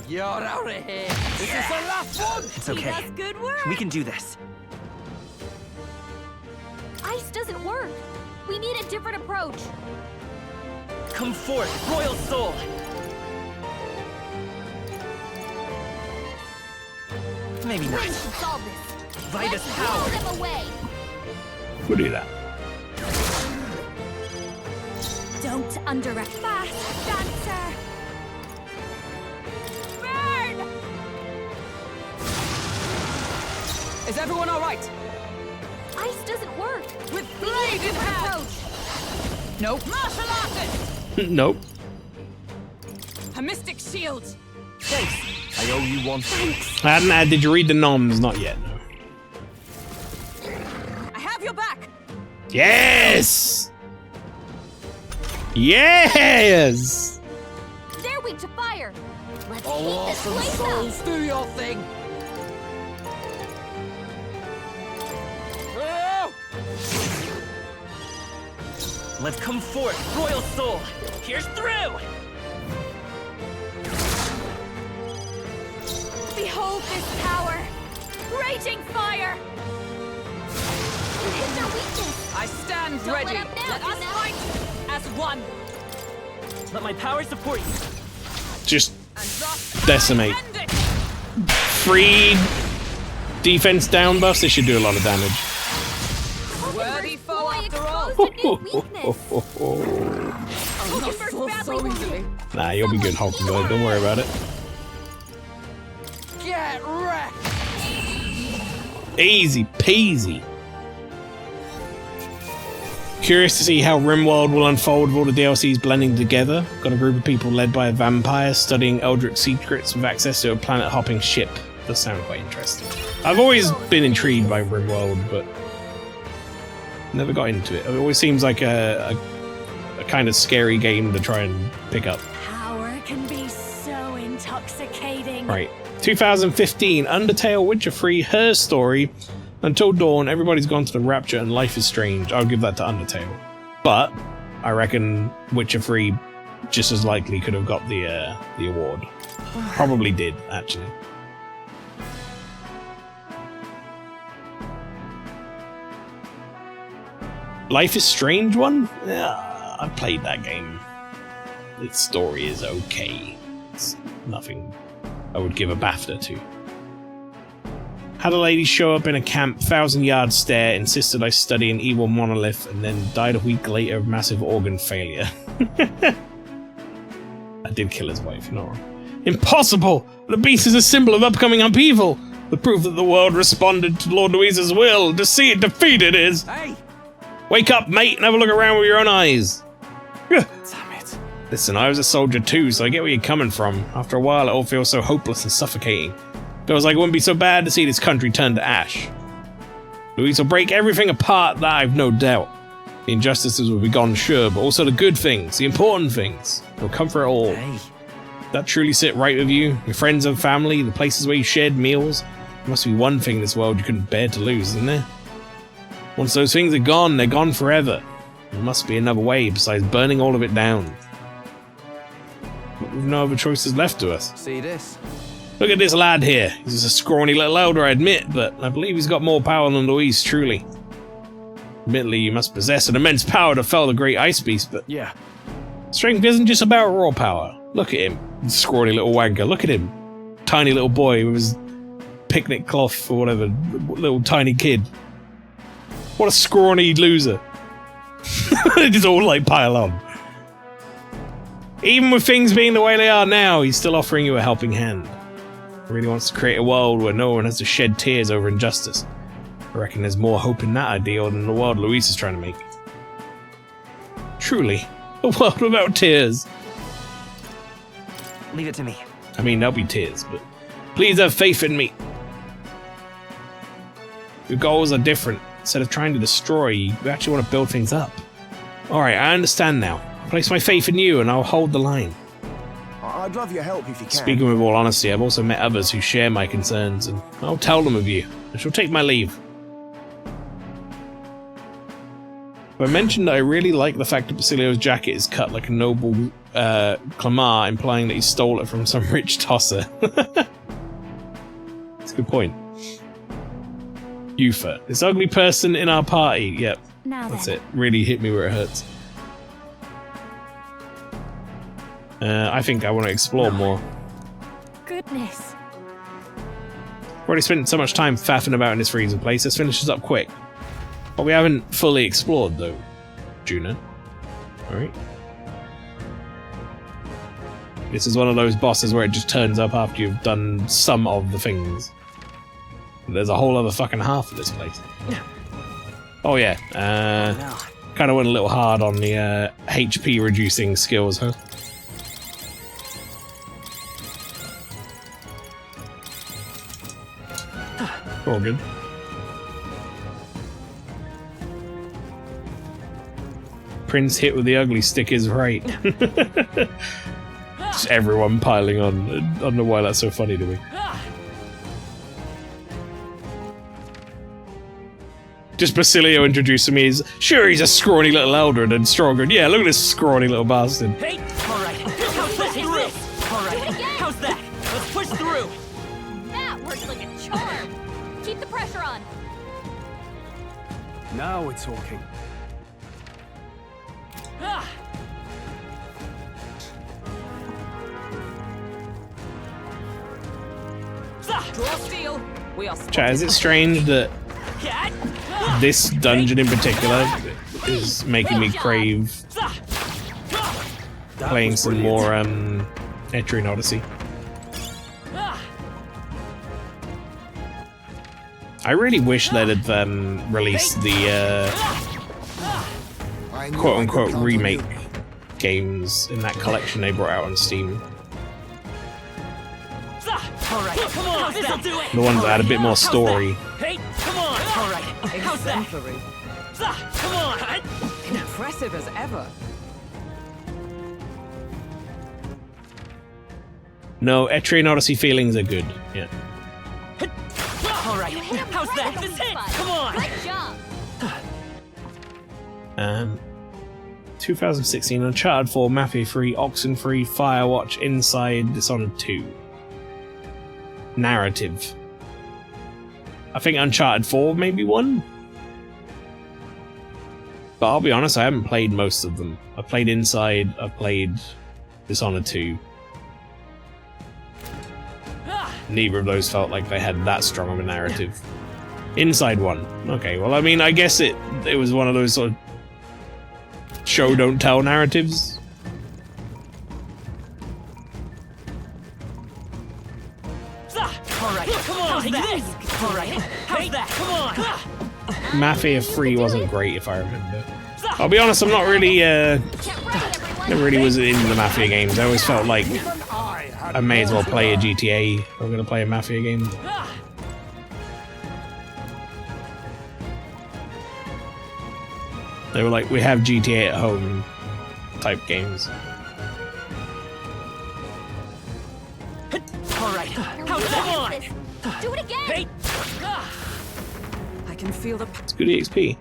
You're out of here. This is the last one. It's He okay. does good work. We can do this. Ice doesn't work. We need a different approach. Come forth, royal soul! Maybe We not. should solve this. Vitus Let's power! blow them away. We'll do that. Don't underestimate. Fast dancer. Burn! Is everyone alright? Ice doesn't work. With We need a blade in different hand! approach. Nope. Martial artist! Nope. A mystic shield! Thanks. I owe you one. I hadn't had. Did you read the noms? Not yet. No. I have your back! Yes. Yes. They're weak to fire. Let's Oh, heat this awesome place souls, up. do your thing. Oh! Let's come forth, royal soul! Pierce through! Behold this power. Raging fire. We hit their weakness. I stand Don't ready! let up now, Let us Juna. fight as one! Let my power support you, Just and thus decimate. I end it! Free defense down buffs. They should do a lot of damage. Worthy foe after all! Exposed a new weakness. I'll not Hulkenberg's fall badly so wounded. easily. Nah, you'll be good, Hulkenberg. Don't worry about it. Get wrecked. Easy peasy. Curious to see how RimWorld will unfold with all the DLCs blending together. Got a group of people led by a vampire studying Eldritch secrets with access to a planet-hopping ship. Does sound quite interesting. I've always been intrigued by RimWorld, but never got into it. It always seems like a kind of scary game to try and pick up. Power can be so intoxicating. Right. 2015, Undertale, Witcher 3, Her Story. Until Dawn, everybody's gone to the Rapture and Life is Strange. I'll give that to Undertale. But I reckon Witcher 3 just as likely could have got the award. Probably did, actually. Life is Strange one? Yeah, I played that game. Its story is okay. It's nothing I would give a BAFTA to. Had a lady show up in a camp, 1,000-yard stare, insisted I study an evil monolith, and then died a week later of massive organ failure. I did kill his wife, you're not wrong. Impossible! The beast is a symbol of upcoming upheaval! The proof that the world responded to Lord Louisa's will. To see it defeated is... Hey! Wake up, mate, and have a look around with your own eyes. Damn it. Listen, I was a soldier too, so I get where you're coming from. After a while, it all feels so hopeless and suffocating. Feels like it wouldn't be so bad to see this country turn to ash. Louise will break everything apart, that I've no doubt. The injustices will be gone, sure, but also the good things, the important things. They'll come for it all. Hey. That truly sit right with you? Your friends and family, the places where you shared meals? There must be one thing in this world you couldn't bear to lose, isn't there? Once those things are gone, they're gone forever. There must be another way besides burning all of it down. But we've no other choices left to us. See this? Look at this lad here. He's a scrawny little elder, I admit, but I believe he's got more power than Louise, truly. Admittedly, you must possess an immense power to fell the great ice beast, but Yeah. strength isn't just about raw power. Look at him, scrawny little wanker. Look at him, tiny little boy with his picnic cloth or whatever, little tiny kid. What a scrawny loser. They just all like pile on. Even with things being the way they are now, he's still offering you a helping hand. He really wants to create a world where no one has to shed tears over injustice. I reckon there's more hope in that ideal than the world Luis is trying to make. Truly, a world without tears. Leave it to me. I mean, there'll be tears, but please have faith in me. Your goals are different. Instead of trying to destroy, you actually want to build things up. Alright, I understand now. I place my faith in you and I'll hold the line. I'd love your help if you can. Speaking with all honesty, I've also met others who share my concerns, and I'll tell them of you. I shall take my leave. I mentioned that I really like the fact that Basilio's jacket is cut like a noble Clamar, implying that he stole it from some rich tosser. That's a good point. Yufa, this ugly person in our party. Yep, Now that's then. it. Really hit me where it hurts. I think I want to explore more. Goodness. I've already spent so much time faffing about in this freezing place. Let's finish this up quick. But we haven't fully explored, though, Juno. Alright. This is one of those bosses where it just turns up after you've done some of the things. There's a whole other fucking half of this place. Oh yeah, kind of went a little hard on the HP reducing skills, huh? All good. Prince hit with the ugly stick is right. Just everyone piling on. I don't know why that's so funny to me. Just Basilio introducing me as, sure, he's a scrawny little elder and stronger. Yeah, look at this scrawny little bastard. Hey! Alright, how's push through? Alright, how's that? Let's push through! That works like a charm. Keep the pressure on. Now we're talking. Ah! Draw steel! We are Chat, is it strange that this dungeon in particular is making me crave playing some more Etrian Odyssey? I really wish they'd have released the quote-unquote remake games in that collection they brought out on Steam. Alright, come on! This'll do it! The ones that had a bit more story. Hey, come on! Alright, how's that? Come on! Impressive as ever. No, Etrian Odyssey feelings are good. Yeah. Alright, how's that? This hit! Come on! Good job. 2016 Uncharted 4, Mafia 3, Oxenfree, Firewatch, Inside, Dishonored 2. Narrative. I think Uncharted 4 maybe one? But I'll be honest, I haven't played most of them. I've played Inside, I've played Dishonored 2. Neither of those felt like they had that strong of a narrative. Inside one. Okay, well I mean, I guess it was one of those sort of show don't tell narratives. Alright, come on! Take this! Alright, how's that? Come on! Mafia 3 wasn't great if I remember. I'll be honest, I'm not really never really was into the Mafia games. I always felt like I may as well play a GTA if I'm gonna play a Mafia game. They were like, we have GTA at home type games. Alright, how's that? Do it again. Hey! I can feel the It's good EXP.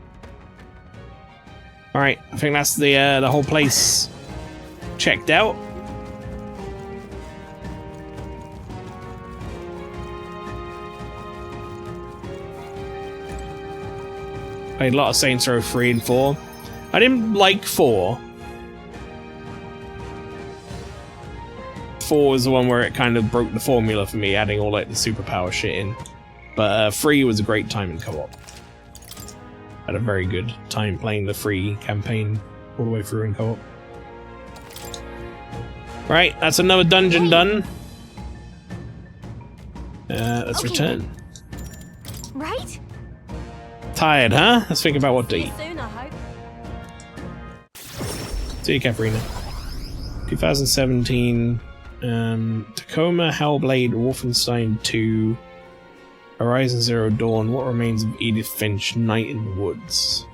Alright, I think that's the whole place checked out. Played a lot of Saints Row 3 and 4. I didn't like 4. 4 was the one where it kind of broke the formula for me, adding all like the superpower shit in. But 3 was a great time in co-op. Had a very good time playing the 3 campaign all the way through in co-op. Right, that's another dungeon done. Let's return. Right? Tired, huh? Let's think about what to eat. Soon, I hope. See you, Katharina. 2017. Tacoma, Hellblade, Wolfenstein 2, Horizon Zero Dawn, What Remains of Edith Finch, Night in the Woods.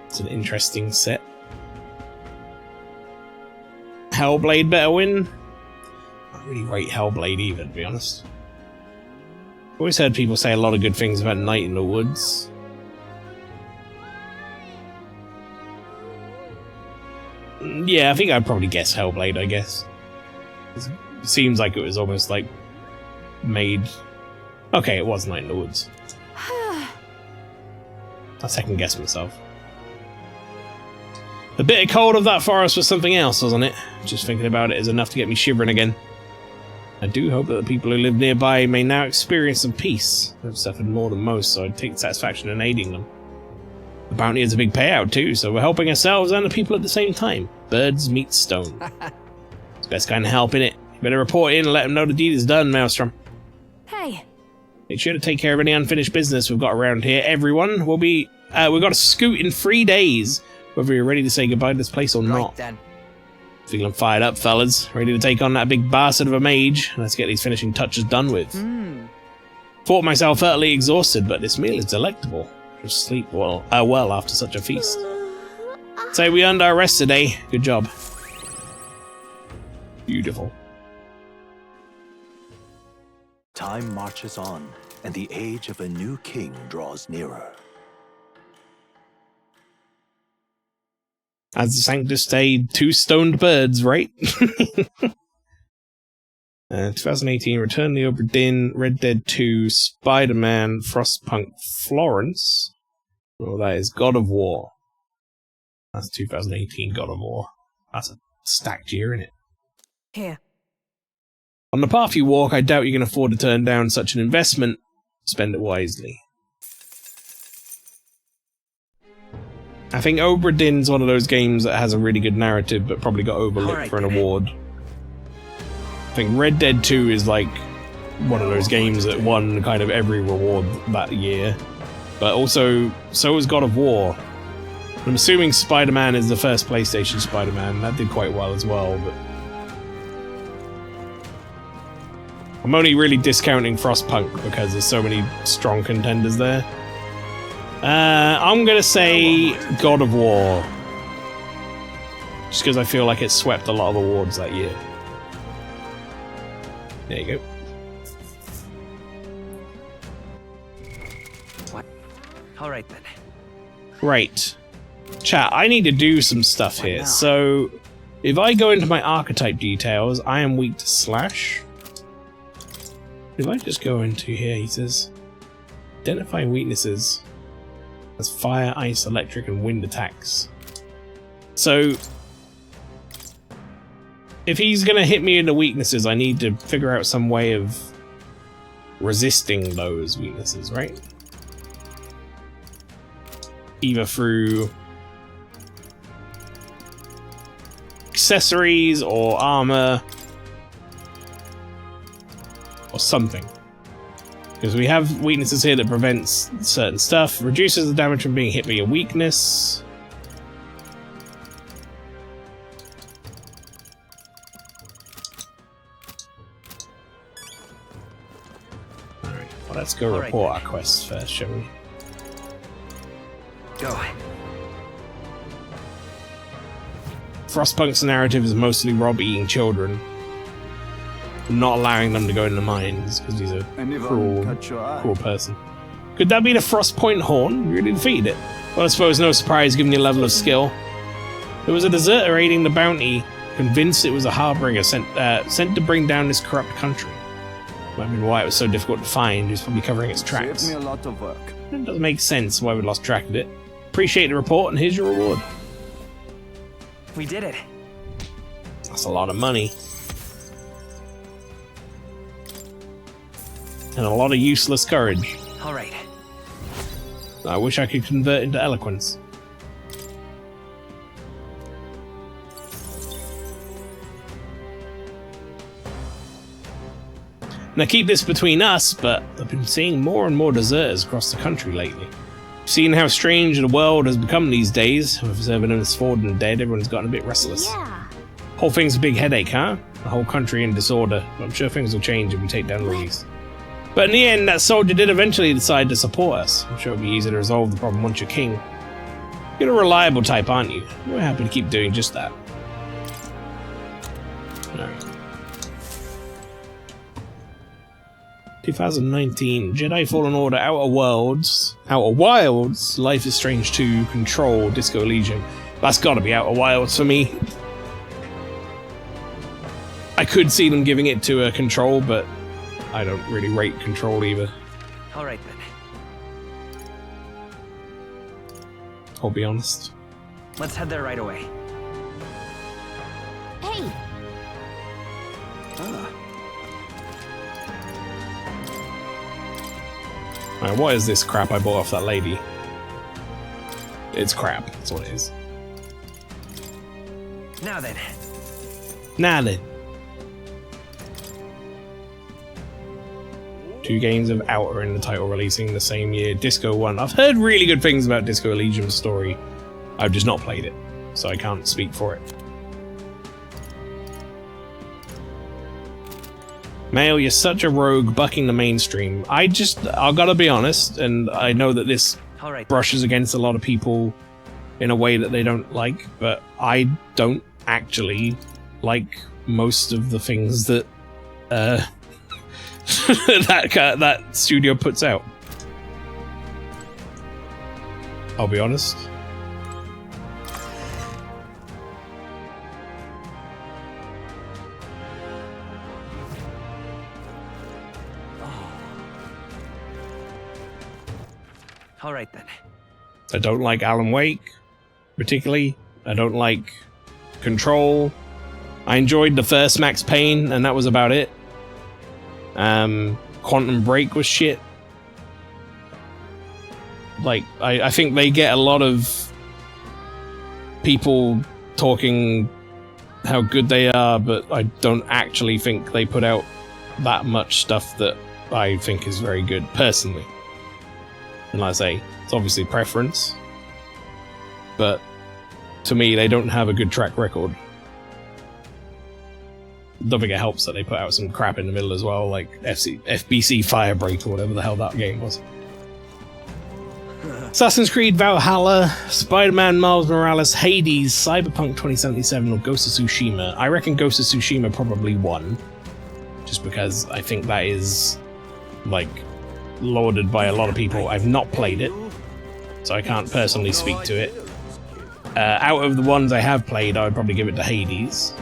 It's an interesting set. Hellblade better win? I don't really rate Hellblade either, to be honest. I've always heard people say a lot of good things about Night in the Woods. Yeah, I think I'd probably guess Hellblade, I guess. It seems like it was almost like made... Okay, it was Night in the Woods. I second guess myself. The bitter cold of that forest was something else, wasn't it? Just thinking about it is enough to get me shivering again. I do hope that the people who live nearby may now experience some peace. They've suffered more than most, so I'd take satisfaction in aiding them. The bounty is a big payout too, so we're helping ourselves and the people at the same time. Birds meet stone. It's the best kind of help, innit? You better report in and let them know the deed is done, Maelstrom. Hey. Make sure to take care of any unfinished business we've got around here. Everyone, we've got a scoot in 3 days, whether you're ready to say goodbye to this place or not. Then. Feeling fired up, fellas. Ready to take on that big bastard of a mage. Let's get these finishing touches done with. Thought myself utterly exhausted, but this meal is delectable. Just sleep well after such a feast. Say we earned our rest today. Good job. Beautiful. Time marches on, and the age of a new king draws nearer. As the Sanctus say, 2 stoned birds, right? 2018, Return the Obra Dinn, Red Dead 2, Spider-Man, Frostpunk, Florence. Well, that is God of War. That's 2018 God of War. That's a stacked year, isn't it? Here. On the path you walk, I doubt you can afford to turn down such an investment. Spend it wisely. I think Obra Dinn's one of those games that has a really good narrative, but probably got overlooked for an award. I think Red Dead 2 is like one of those games that won kind of every reward that year. But also, so was God of War. I'm assuming Spider-Man is the first PlayStation Spider-Man. That did quite well as well, but... I'm only really discounting Frostpunk because there's so many strong contenders there. I'm gonna say God of War. Just because I feel like it swept a lot of awards that year. There you go. What? Alright then. Right. Chat, I need to do some stuff here. So, if I go into my archetype details, I am weak to slash. If I just go into here, he says, identify weaknesses as fire, ice, electric, and wind attacks. So, if he's going to hit me in the weaknesses, I need to figure out some way of resisting those weaknesses, right? Either through accessories or armor or something. Because we have weaknesses here that prevents certain stuff, reduces the damage from being hit by a weakness. Alright, well, let's go report our quests first, shall we? Go. Frostpunk's narrative is mostly Rob eating children, not allowing them to go in the mines because he's a cruel person. Could that be the Frostpoint Horn? You really defeated it. Well, I suppose no surprise given your level of skill. There was a deserter aiding the bounty, convinced it was a harbinger sent to bring down this corrupt country. I mean, why it was so difficult to find. He was probably covering its tracks. Saved me a lot of work. It doesn't make sense why we lost track of it. Appreciate the report, and here's your reward. We did it. That's a lot of money. And a lot of useless courage. All right. I wish I could convert into eloquence. Now keep this between us, but I've been seeing more and more deserters across the country lately. Seeing how strange the world has become these days, with Zervanus fallen and dead, everyone's gotten a bit restless. Yeah. Whole thing's a big headache, huh? The whole country in disorder. I'm sure things will change if we take down Louise. But in the end, that soldier did eventually decide to support us. I'm sure it'll be easy to resolve the problem once you're king. You're a reliable type, aren't you? We're happy to keep doing just that. Alright. 2019, Jedi Fallen Order, Outer Wilds, Life is Strange 2, Control, Disco Elysium. That's gotta be Outer Wilds for me. I could see them giving it to a Control, but I don't really rate Control either. All right then. I'll be honest. Let's head there right away. Hey, Alright, what is this crap I bought off that lady? It's crap, that's what it is. Now then. Now then. 2 games of Outer in the title releasing the same year. Disco 1. I've heard really good things about Disco Elysium's story. I've just not played it, so I can't speak for it. Mael, you're such a rogue, bucking the mainstream. I gotta be honest, and I know that this All right. brushes against a lot of people in a way that they don't like, but I don't actually like most of the things that that studio puts out. I'll be honest. All right then. I don't like Alan Wake, particularly. I don't like Control. I enjoyed the first Max Payne, and that was about it. Quantum Break was shit. Like, I think they get a lot of people talking how good they are, but I don't actually think they put out that much stuff that I think is very good, personally. And like I say, it's obviously preference, but to me, they don't have a good track record. Don't think it helps that they put out some crap in the middle as well, like FBC Firebreak or whatever the hell that game was. Assassin's Creed Valhalla, Spider-Man Miles Morales, Hades, Cyberpunk 2077, or Ghost of Tsushima. I reckon Ghost of Tsushima probably won, just because I think that is, like, lauded by a lot of people. I've not played it, so I can't personally speak to it. Out of the ones I have played, I would probably give it to Hades.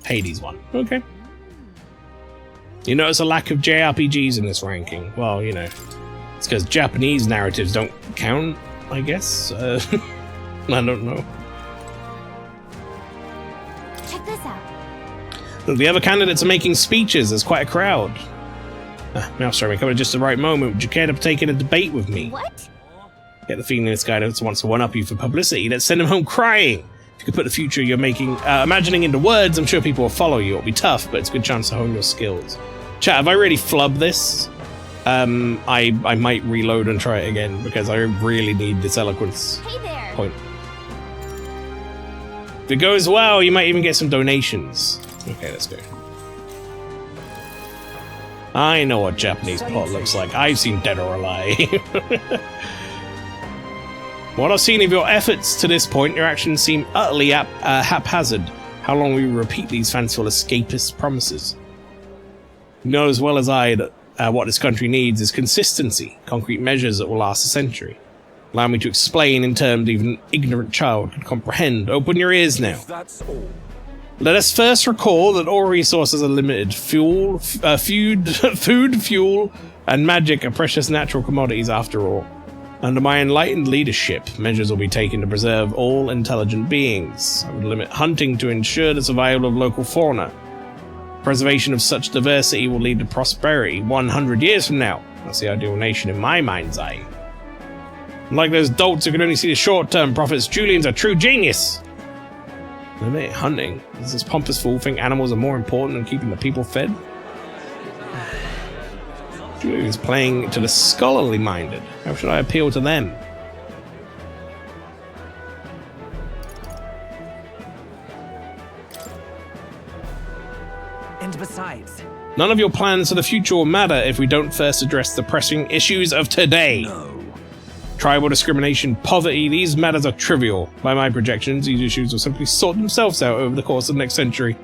Hades won. Okay. You notice a lack of JRPGs in this ranking. Well, you know, it's because Japanese narratives don't count, I guess. I don't know. check this out. Look, the other candidates are making speeches. There's quite a crowd. Maelstrom, you're coming at just the right moment. Would you care to take in a debate with me? What? Get the feeling this guy wants to one-up you for publicity. Let's send him home crying. If you could put the future you're imagining into words, I'm sure people will follow you. It'll be tough, but it's a good chance to hone your skills. Chat, have I really flubbed this? I might reload and try it again, because I really need this eloquence point. If it goes well, you might even get some donations. Okay, let's go. I know what Japanese plot looks like. I've seen Dead or Alive. What I've seen of your efforts to this point, your actions seem utterly haphazard. How long will you repeat these fanciful escapist promises? You know as well as I that what this country needs is consistency, concrete measures that will last a century. Allow me to explain in terms even an ignorant child could comprehend. Open your ears now. That's all. Let us first recall that all resources are limited. Food, fuel, and magic are precious natural commodities after all. Under my enlightened leadership, measures will be taken to preserve all intelligent beings. I would limit hunting to ensure the survival of local fauna. Preservation of such diversity will lead to prosperity 100 years from now. That's the ideal nation in my mind's eye. Unlike those dolts who can only see the short-term profits, Julian's a true genius. Limit hunting. Does this pompous fool think animals are more important than keeping the people fed? Julian's playing to the scholarly minded. How should I appeal to them? And besides, None of your plans for the future will matter if we don't first address the pressing issues of today. no. Tribal discrimination, poverty, these matters are trivial. By my projections, these issues will simply sort themselves out over the course of the next century.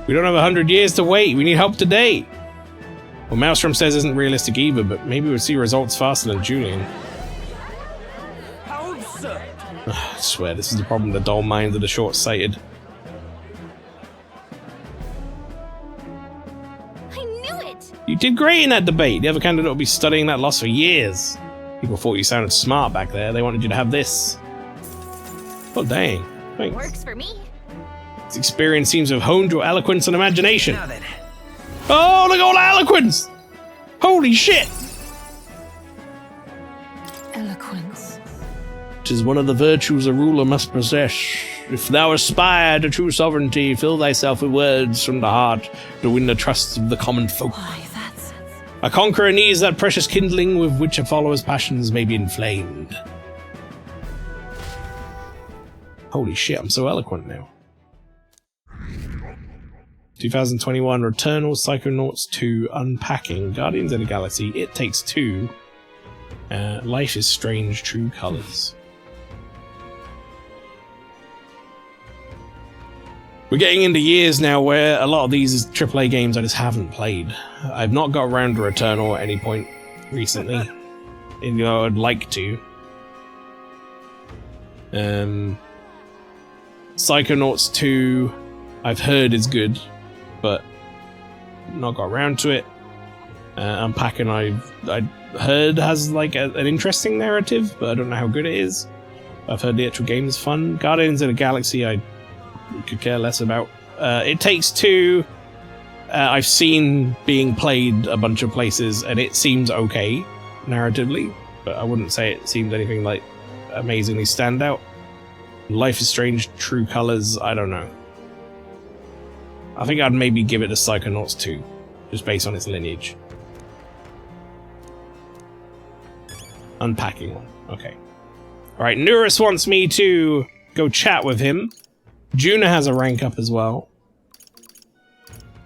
We don't have 100 years to wait. We need help today. Well, Maelstrom says isn't realistic either, but maybe we'll see results faster than Julian. How absurd! I swear, this is the problem with the dull minds of the short-sighted. I knew it! You did great in that debate. The other candidate will be studying that loss for years. People thought you sounded smart back there. They wanted you to have this. Oh, dang. Thanks. Works for me. This experience seems to have honed your eloquence and imagination. Now then, Oh, look at all the eloquence! Holy shit! Eloquence. It is one of the virtues a ruler must possess. If thou aspire to true sovereignty, fill thyself with words from the heart to win the trust of the common folk. Why, that's... A conqueror needs that precious kindling with which a follower's passions may be inflamed. Holy shit, I'm so eloquent now. 2021 Returnal, Psychonauts 2, Unpacking, Guardians of the Galaxy, It Takes Two, Life is Strange, True Colors. We're getting into years now where a lot of these AAA games I just haven't played. I've not got around to Returnal at any point recently. Even though I'd like to. Psychonauts 2, I've heard is good, but not got around to it. Unpacking, I heard has like an interesting narrative, but I don't know how good it is. I've heard the actual game is fun. Guardians of the Galaxy, I could care less about. It Takes Two, I've seen being played a bunch of places, and it seems okay narratively, but I wouldn't say it seems anything like amazingly standout. Life is Strange, True Colors, I don't know. I think I'd maybe give it to Psychonauts 2, just based on its lineage. Unpacking one, okay. Alright, Nurus wants me to go chat with him. Juna has a rank up as well.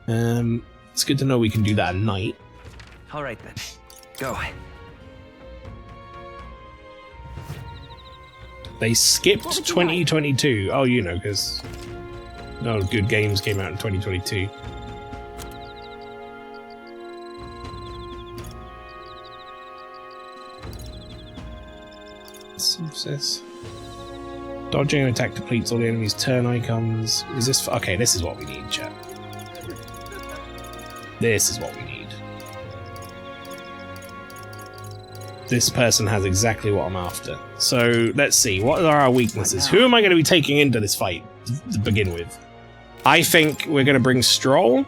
It's good to know we can do that at night. all right then, go. They skipped 2022. Oh, you know, because no good games came out in 2022. Success. Dodging an attack depletes all the enemy's turn icons. Is this... Okay, this is what we need, chat. This is what we need. This person has exactly what I'm after. So, let's see. What are our weaknesses? Who am I going to be taking into this fight to begin with? I think we're going to bring Stroll.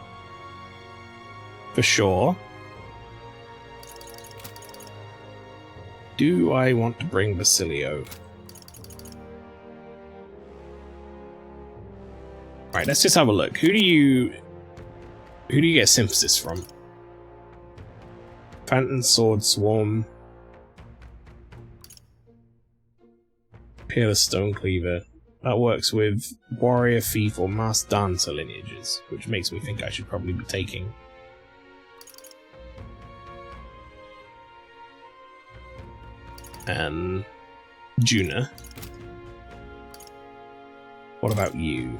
For sure. Do I want to bring Basilio? Alright, let's just have a look. Who do you get synthesis from? Phantom Sword Swarm. Peerless Stone Cleaver. That works with Warrior, Thief, or Masked Dancer lineages, which makes me think I should probably be taking Juna. What about you?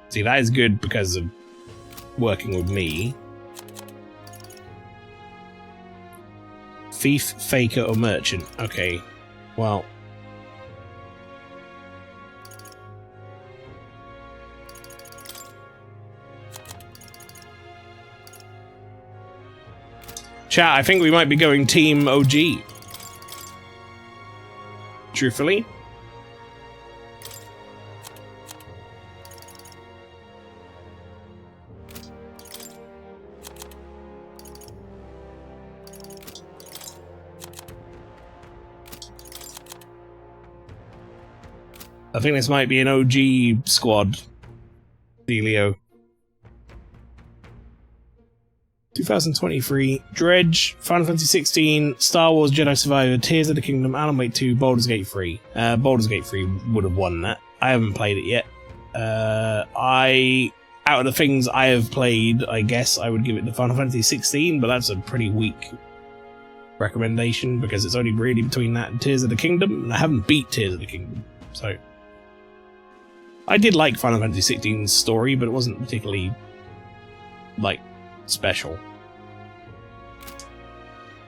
See, that is good because of working with me. Thief, faker, or merchant. Okay, well. Chat, I think we might be going Team OG. Truthfully. I think this might be an OG squad. Delio. 2023, Dredge, Final Fantasy 16, Star Wars Jedi Survivor, Tears of the Kingdom, Alan Wake 2, Baldur's Gate 3. Baldur's Gate 3 would have won that. I haven't played it yet. Out of the things I have played, I guess I would give it to Final Fantasy 16, but that's a pretty weak recommendation because it's only really between that and Tears of the Kingdom, and I haven't beat Tears of the Kingdom, so... I did like Final Fantasy 16's story, but it wasn't particularly, like, special.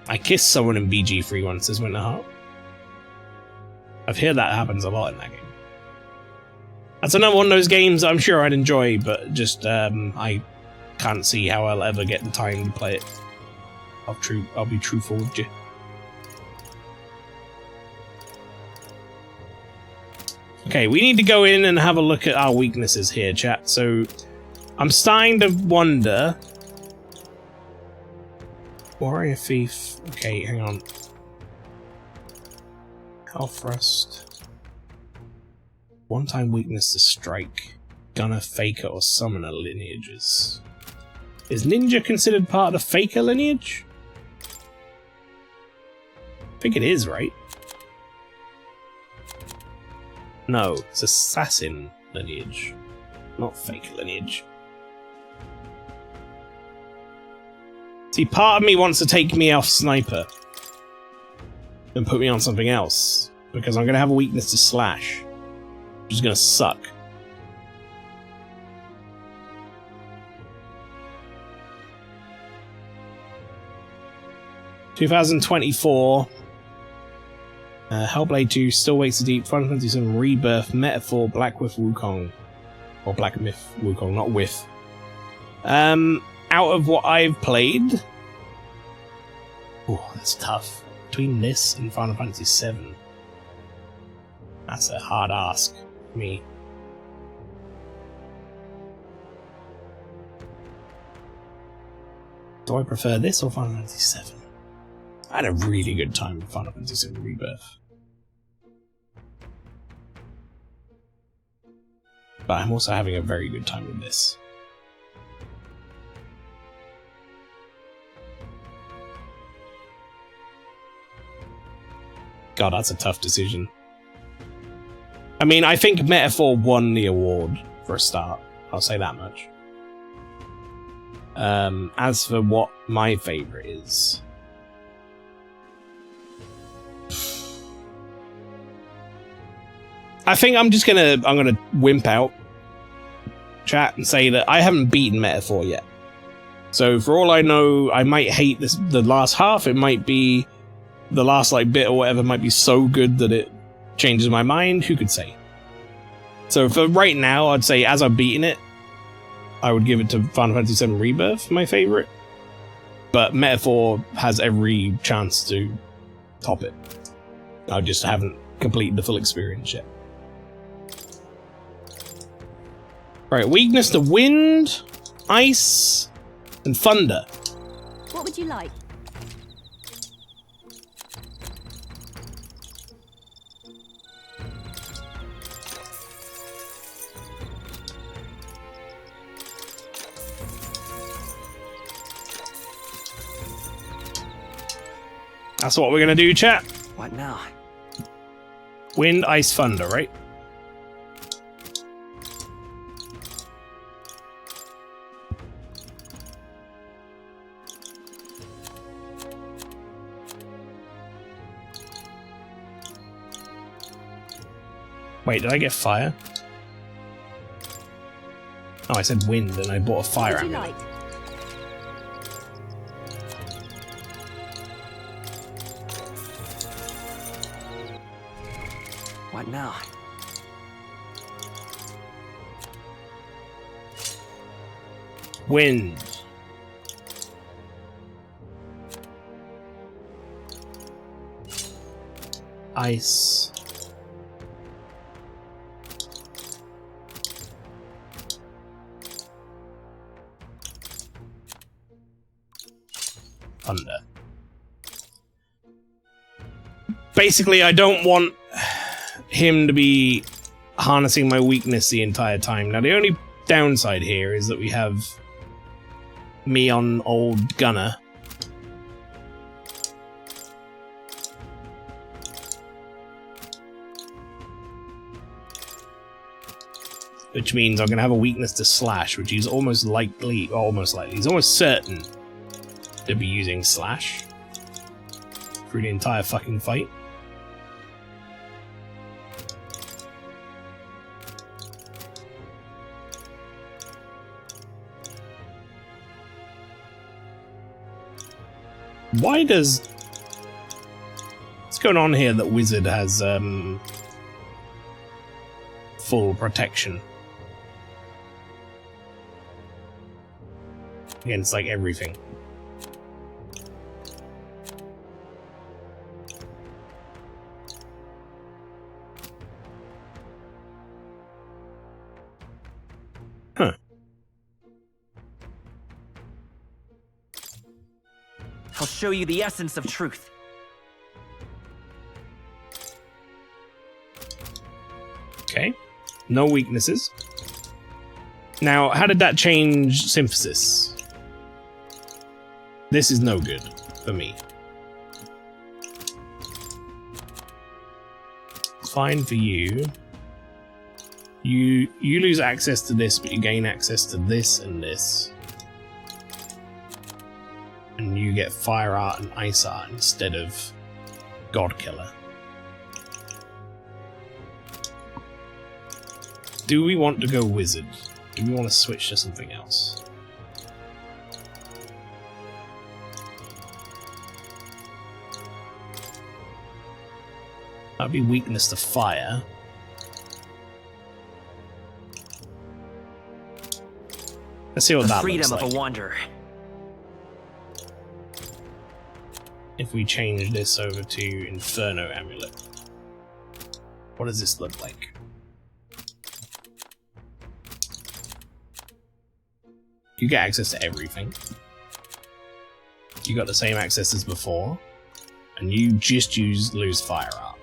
I kissed someone in BG3 once, says Winterheart. I've heard that happens a lot in that game. That's another one of those games I'm sure I'd enjoy, but just, I can't see how I'll ever get the time to play it. I'll be truthful with you. Okay, we need to go in and have a look at our weaknesses here, chat. So, I'm starting to wonder... Warrior Thief... Okay, hang on. Hellthrust. One-time weakness to strike. Gunner, Faker, or Summoner lineages. Is Ninja considered part of the Faker lineage? I think it is, right? No, it's Assassin lineage, not Faker lineage. See, part of me wants to take me off Sniper and put me on something else, because I'm going to have a weakness to Slash, which is going to suck. (2024) Hellblade 2, Still Waits the Deep, Final Fantasy VII Rebirth, Metaphor, Black Myth Wukong. Or Black Myth Wukong, not With. Out of what I've played... Oh, that's tough. Between this and Final Fantasy VII. That's a hard ask for me. Do I prefer this or Final Fantasy VII? I had a really good time with Final Fantasy VII Rebirth. But I'm also having a very good time with this. God, that's a tough decision. I mean, I think Metaphor won the award for a start. I'll say that much. As for what my favourite is... I think I'm gonna wimp out, chat, and say that I haven't beaten Metaphor yet. So for all I know, I might hate the last half. It might be the last bit or whatever might be so good that it changes my mind. Who could say? So for right now, I'd say as I've beaten it, I would give it to Final Fantasy VII Rebirth, my favorite. But Metaphor has every chance to top it. I just haven't completed the full experience yet. Right, weakness to wind, ice, and thunder. What would you like? That's what we're gonna do, chat. What now? Wind, ice, thunder, right? Wait, did I get fire? Oh, I said wind and I bought a fire amulet. What now? Wind. Ice. Thunder. Basically, I don't want him to be harnessing my weakness the entire time. Now, the only downside here is that we have me on old Gunner. Which means I'm going to have a weakness to Slash, which he's almost likely, he's almost certain to be using Slash through the entire fucking fight. Why does... What's going on here that Wizard has full protection against like everything? Huh. I'll show you the essence of truth. Okay. No weaknesses. Now, how did that change Synthesis? This is no good for me. Fine for you. You lose access to this, but you gain access to this and this. And you get Fire Art and Ice Art instead of God Killer. Do we want to go Wizard? Do we want to switch to something else? That'd be weakness to fire. Let's see what that looks like. Freedom of a wanderer. If we change this over to Inferno Amulet, what does this look like? You get access to everything. You got the same access as before, and you just lose Fire Art.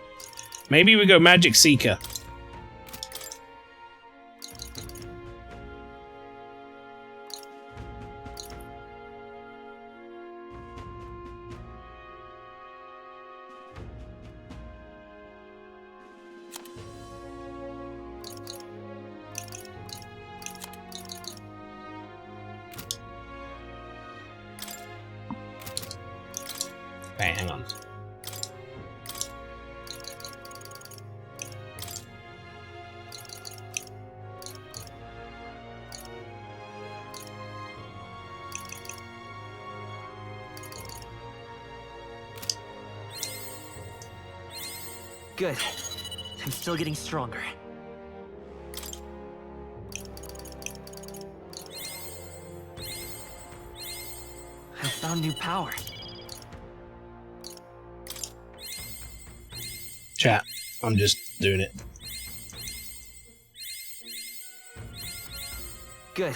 Maybe we go Magic Seeker. Okay, hang on. Good. I'm still getting stronger. I found new power. Chat, I'm just doing it. Good.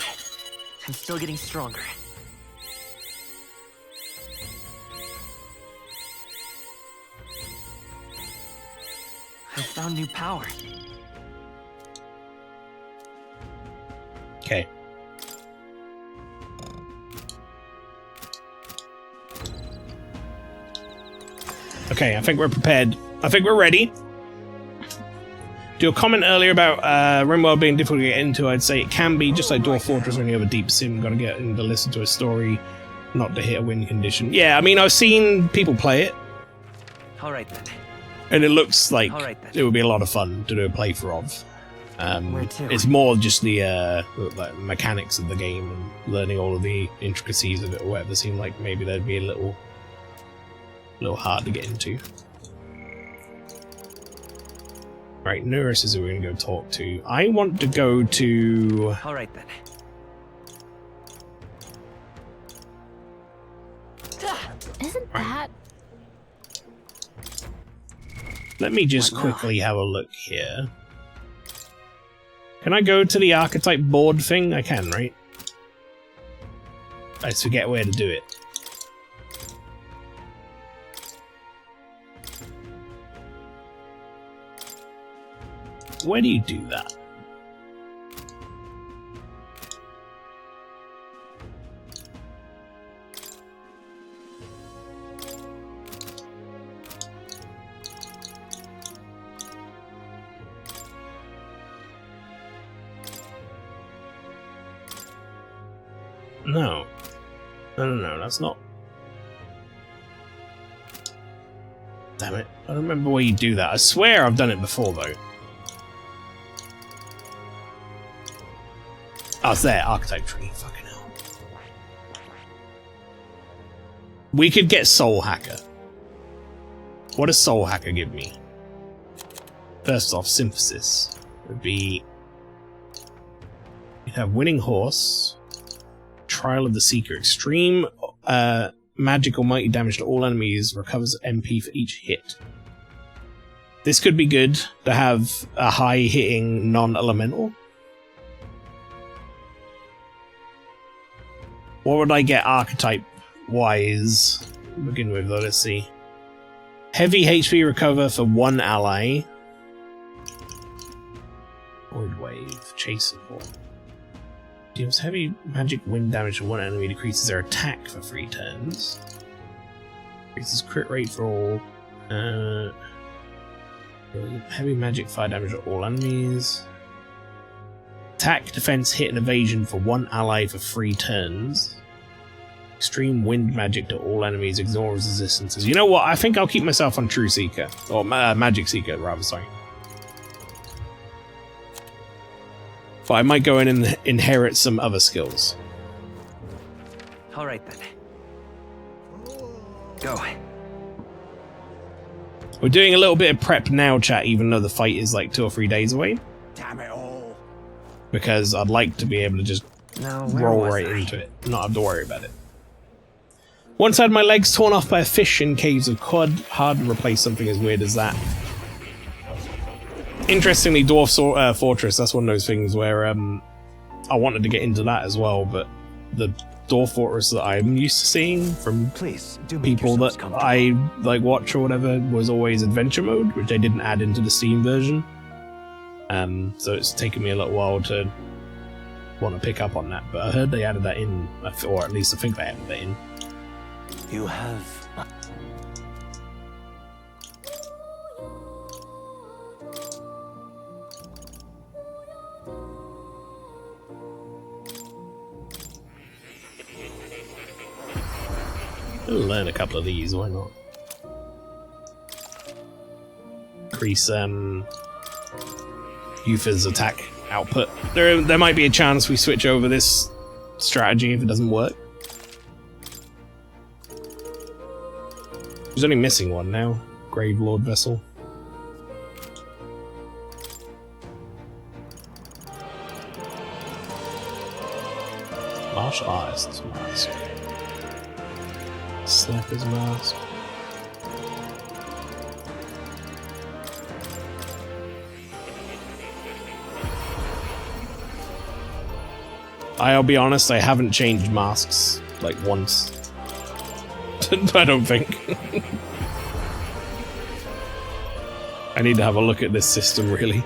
I'm still getting stronger. I found new power. Okay. Okay, I think we're prepared. I think we're ready. Do a comment earlier about RimWorld being difficult to get into. I'd say it can be, just like Dwarf Fortress or any other deep sim. Gotta get in to listen to a story, not to hit a win condition. Yeah, I mean, I've seen people play it. Alright then. And it looks like Alright, it would be a lot of fun to do a playthrough of. Where to? It's more just the like, mechanics of the game and learning all of the intricacies of it or whatever. Seemed like maybe that'd be a little hard to get into. Right, Nurse is who we're going to go talk to. I want to go to... Alright then. Isn't that... Let me just quickly have a look here. Can I go to the archetype board thing? I can, right? I just forget where to do it. Where do you do that? No. No, that's not... Damn it. I don't remember where you do that. I swear I've done it before, though. Oh, it's there. Archetype tree. Fucking hell. We could get Soul Hacker. What does Soul Hacker give me? First off, Synthesis would be... You'd have Winning Horse... Trial of the Seeker. Extreme magic or mighty damage to all enemies. Recovers MP for each hit. This could be good to have a high-hitting non-elemental. What would I get archetype-wise? To begin with, though, let's see. Heavy HP recover for one ally. Void Wave. Chase support. Deals heavy magic wind damage to one enemy, decreases their attack for 3 turns. Increases crit rate for all. Heavy magic fire damage to all enemies. Attack, defense, hit, and evasion for one ally for 3 turns. Extreme wind magic to all enemies, ignores resistances. You know what? I think I'll keep myself on True Seeker. Or Magic Seeker, rather, sorry. But I might go in and inherit some other skills. Alright then. Go. We're doing a little bit of prep now, chat, even though the fight is like 2 or 3 days away. Damn it all. Because I'd like to be able to just roll right into it, not have to worry about it. Once I had my legs torn off by a fish in Caves of Quad, hard to replace something as weird as that. Interestingly, Dwarf Fortress, that's one of those things where I wanted to get into that as well, but the Dwarf Fortress that I'm used to seeing from people that I like watch or whatever was always Adventure Mode, which they didn't add into the Steam version. So it's taken me a little while to want to pick up on that, but I heard they added that in, or at least I think they added that in. You have... I'll learn a couple of these, why not? Increase Yufa's attack output. There might be a chance we switch over this strategy if it doesn't work. There's only missing one now. Grave Lord Vessel. Martial Artist's Mask. Sniper's Mask. I'll be honest, I haven't changed masks like once. I don't think. I need to have a look at this system, really.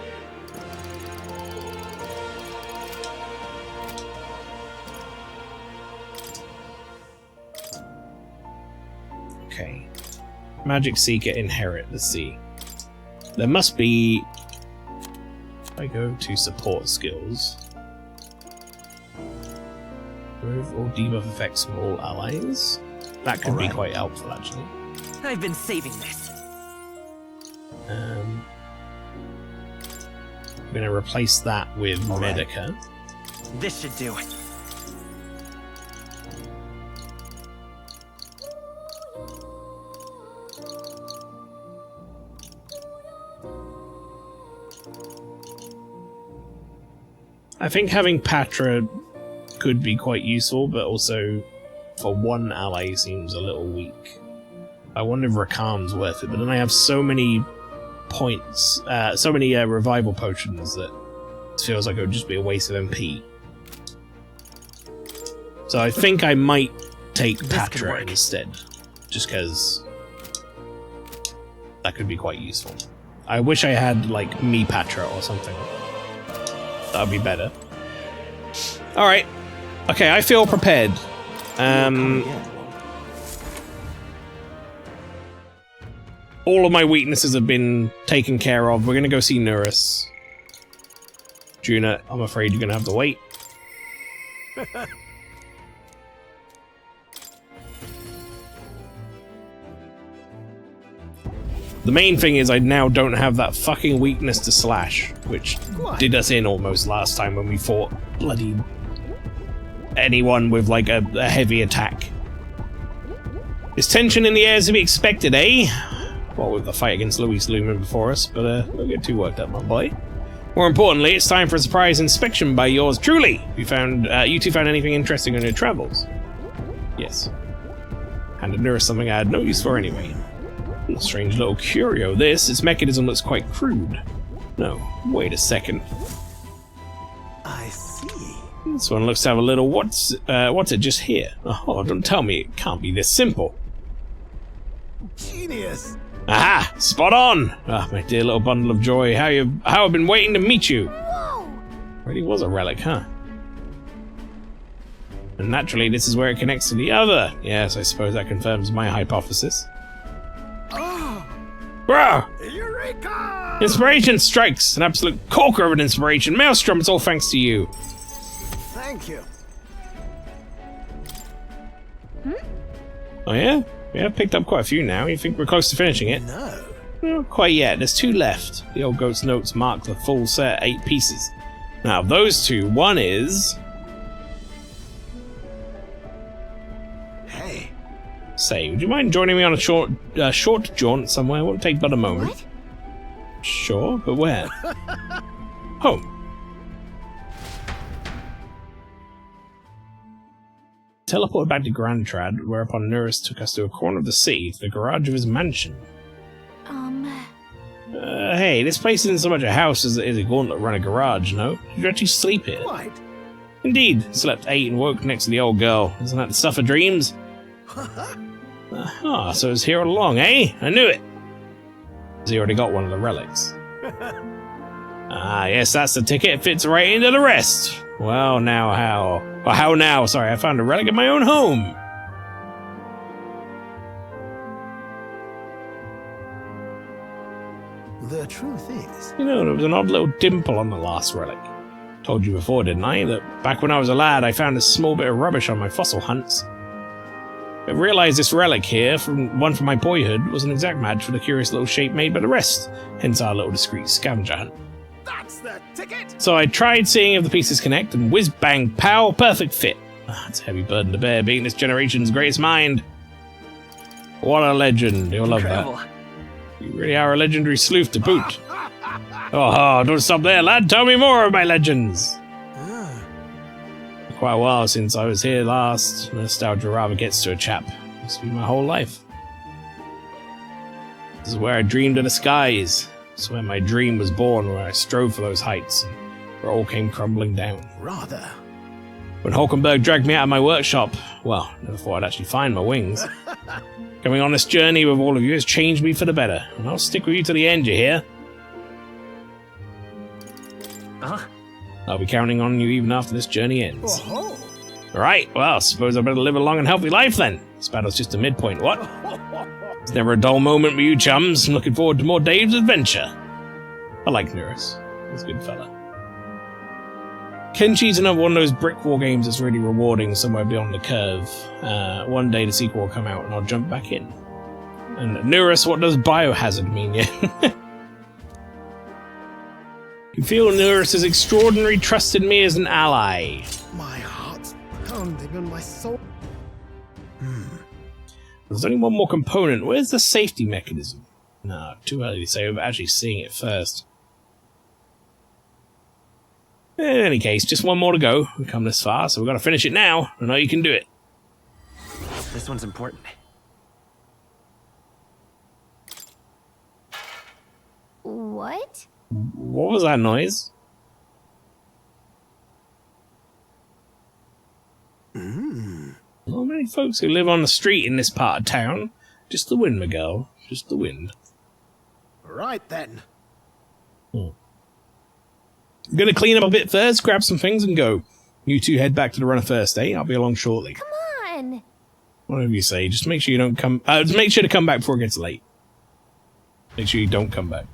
Okay. Magic Seeker Inherit, let's see. There must be... If I go to Support Skills... Remove or debuff effects from all allies. That could be quite helpful, actually. I've been saving this. I'm going to replace that with Medica. This should do it. I think having Patra could be quite useful, but also for one ally seems a little weak. I wonder if Rakam's worth it, but then I have so many points, so many revival potions that it feels like it would just be a waste of MP. So I think I might take Patra instead, just because that could be quite useful. I wish I had, like, me Patra or something. That would be better. Alright. Okay, I feel prepared. All of my weaknesses have been taken care of. We're gonna go see Nurus. Juna, I'm afraid you're gonna have to wait. The main thing is I now don't have that fucking weakness to slash, which did us in almost last time when we fought bloody anyone with like a heavy attack. Is tension in the air to be expected, eh? Well, with the fight against Luis looming before us, but don't get too worked up, my boy. More importantly, it's time for a surprise inspection by yours truly. You two found anything interesting on your travels? Yes. Handed Nurse something I had no use for anyway. A strange little curio this. Its mechanism looks quite crude. No, wait a second. I see. This one looks to have a little what's it just here? Oh, don't tell me it can't be this simple. Genius. Aha! Spot on! Ah, my dear little bundle of joy. How I've been waiting to meet you. Whoa! Really was a relic, huh? And naturally, this is where it connects to the other. Yes, I suppose that confirms my hypothesis. Bro! Eureka! Inspiration strikes! An absolute corker of an inspiration. Maelstrom, it's all thanks to you. Thank you. Oh yeah? Yeah, I've picked up quite a few now. You think we're close to finishing it? No. Not quite yet. There's 2 left. The old goat's notes mark the full set, 8 pieces. Now, those 2, one is... Hey. Say, would you mind joining me on a short jaunt somewhere? It won't take but a moment. What? Sure, but where? Home. Teleported back to Grand Trad, whereupon Nurus took us to a corner of the city, to the garage of his mansion. Hey, this place isn't so much a house as it is a gauntlet run a garage, no? Did you actually sleep here? What? Indeed. Slept 8 and woke next to the old girl. Isn't that the stuff of dreams? Ah, so it's here all along, eh? I knew it! Has he already got one of the relics? Ah, yes, that's the ticket. It fits right into the rest. Well, now how? Well, how now? Sorry, I found a relic in my own home. The truth is... You know, there was an odd little dimple on the last relic. Told you before, didn't I? That back when I was a lad, I found a small bit of rubbish on my fossil hunts. I realized this relic here, one from my boyhood, was an exact match for the curious little shape made by the rest, hence our little discreet scavenger hunt. That's the ticket! So I tried seeing if the pieces connect, and whiz bang pow, perfect fit. It's a heavy burden to bear, being this generation's greatest mind. What a legend, you'll love that. You really are a legendary sleuth to boot. Oh, don't stop there, lad, tell me more of my legends. Quite a while since I was here last. Nostalgia rather gets to a chap. Must be my whole life. This is where I dreamed of the skies. This is where my dream was born, where I strove for those heights, and where it all came crumbling down. Rather. When Hulkenberg dragged me out of my workshop, well, never thought I'd actually find my wings. Coming on this journey with all of you has changed me for the better, and I'll stick with you to the end, you hear? I'll be counting on you even after this journey ends. Alright, well, I suppose I better live a long and healthy life then. This battle's just a midpoint, what? It's never a dull moment with you chums. I'm looking forward to more Dave's adventure. I like Nurus. He's a good fella. Kenchi's another one of those brick wall games that's really rewarding somewhere beyond the curve. One day the sequel will come out and I'll jump back in. And Nurus, what does biohazard mean? Yeah. You feel Nurus has extraordinarily trusted me as an ally. My heart's pounding on my soul. There's only one more component. Where's the safety mechanism? No, too early to say. We're actually seeing it first. In any case, just one more to go. We've come this far, so we've got to finish it now. I know you can do it. This one's important. What? What was that noise? Not many folks who live on the street in this part of town. Just the wind, Miguel. Just the wind. Right then. I'm gonna clean up a bit first, grab some things, and go. You two head back to the runner first, eh? I'll be along shortly. Come on. Whatever you say. Just make sure you don't come. Just make sure to come back before it gets late. Make sure you don't come back.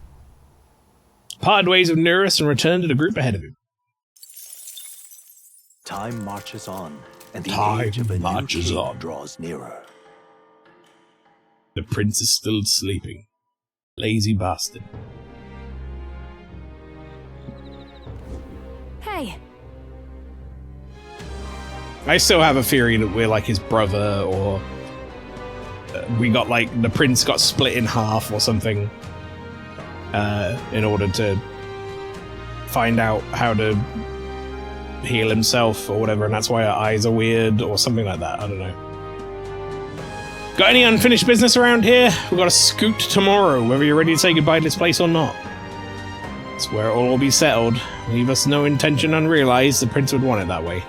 Parted ways with Neurus and return to the group ahead of him. Time marches on, and the Time age of a new marches king on. draws nearer. The prince is still sleeping. Lazy bastard. Hey, I still have a theory that we're like his brother, or we got like the prince got split in half or something in order to find out how to heal himself or whatever, and that's why our eyes are weird or something like that. I don't know. Got any unfinished business around here? We've got to scoot tomorrow, whether you're ready to say goodbye to this place or not. It's where it will all be settled. Leave us no intention unrealized. The prince would want it that way.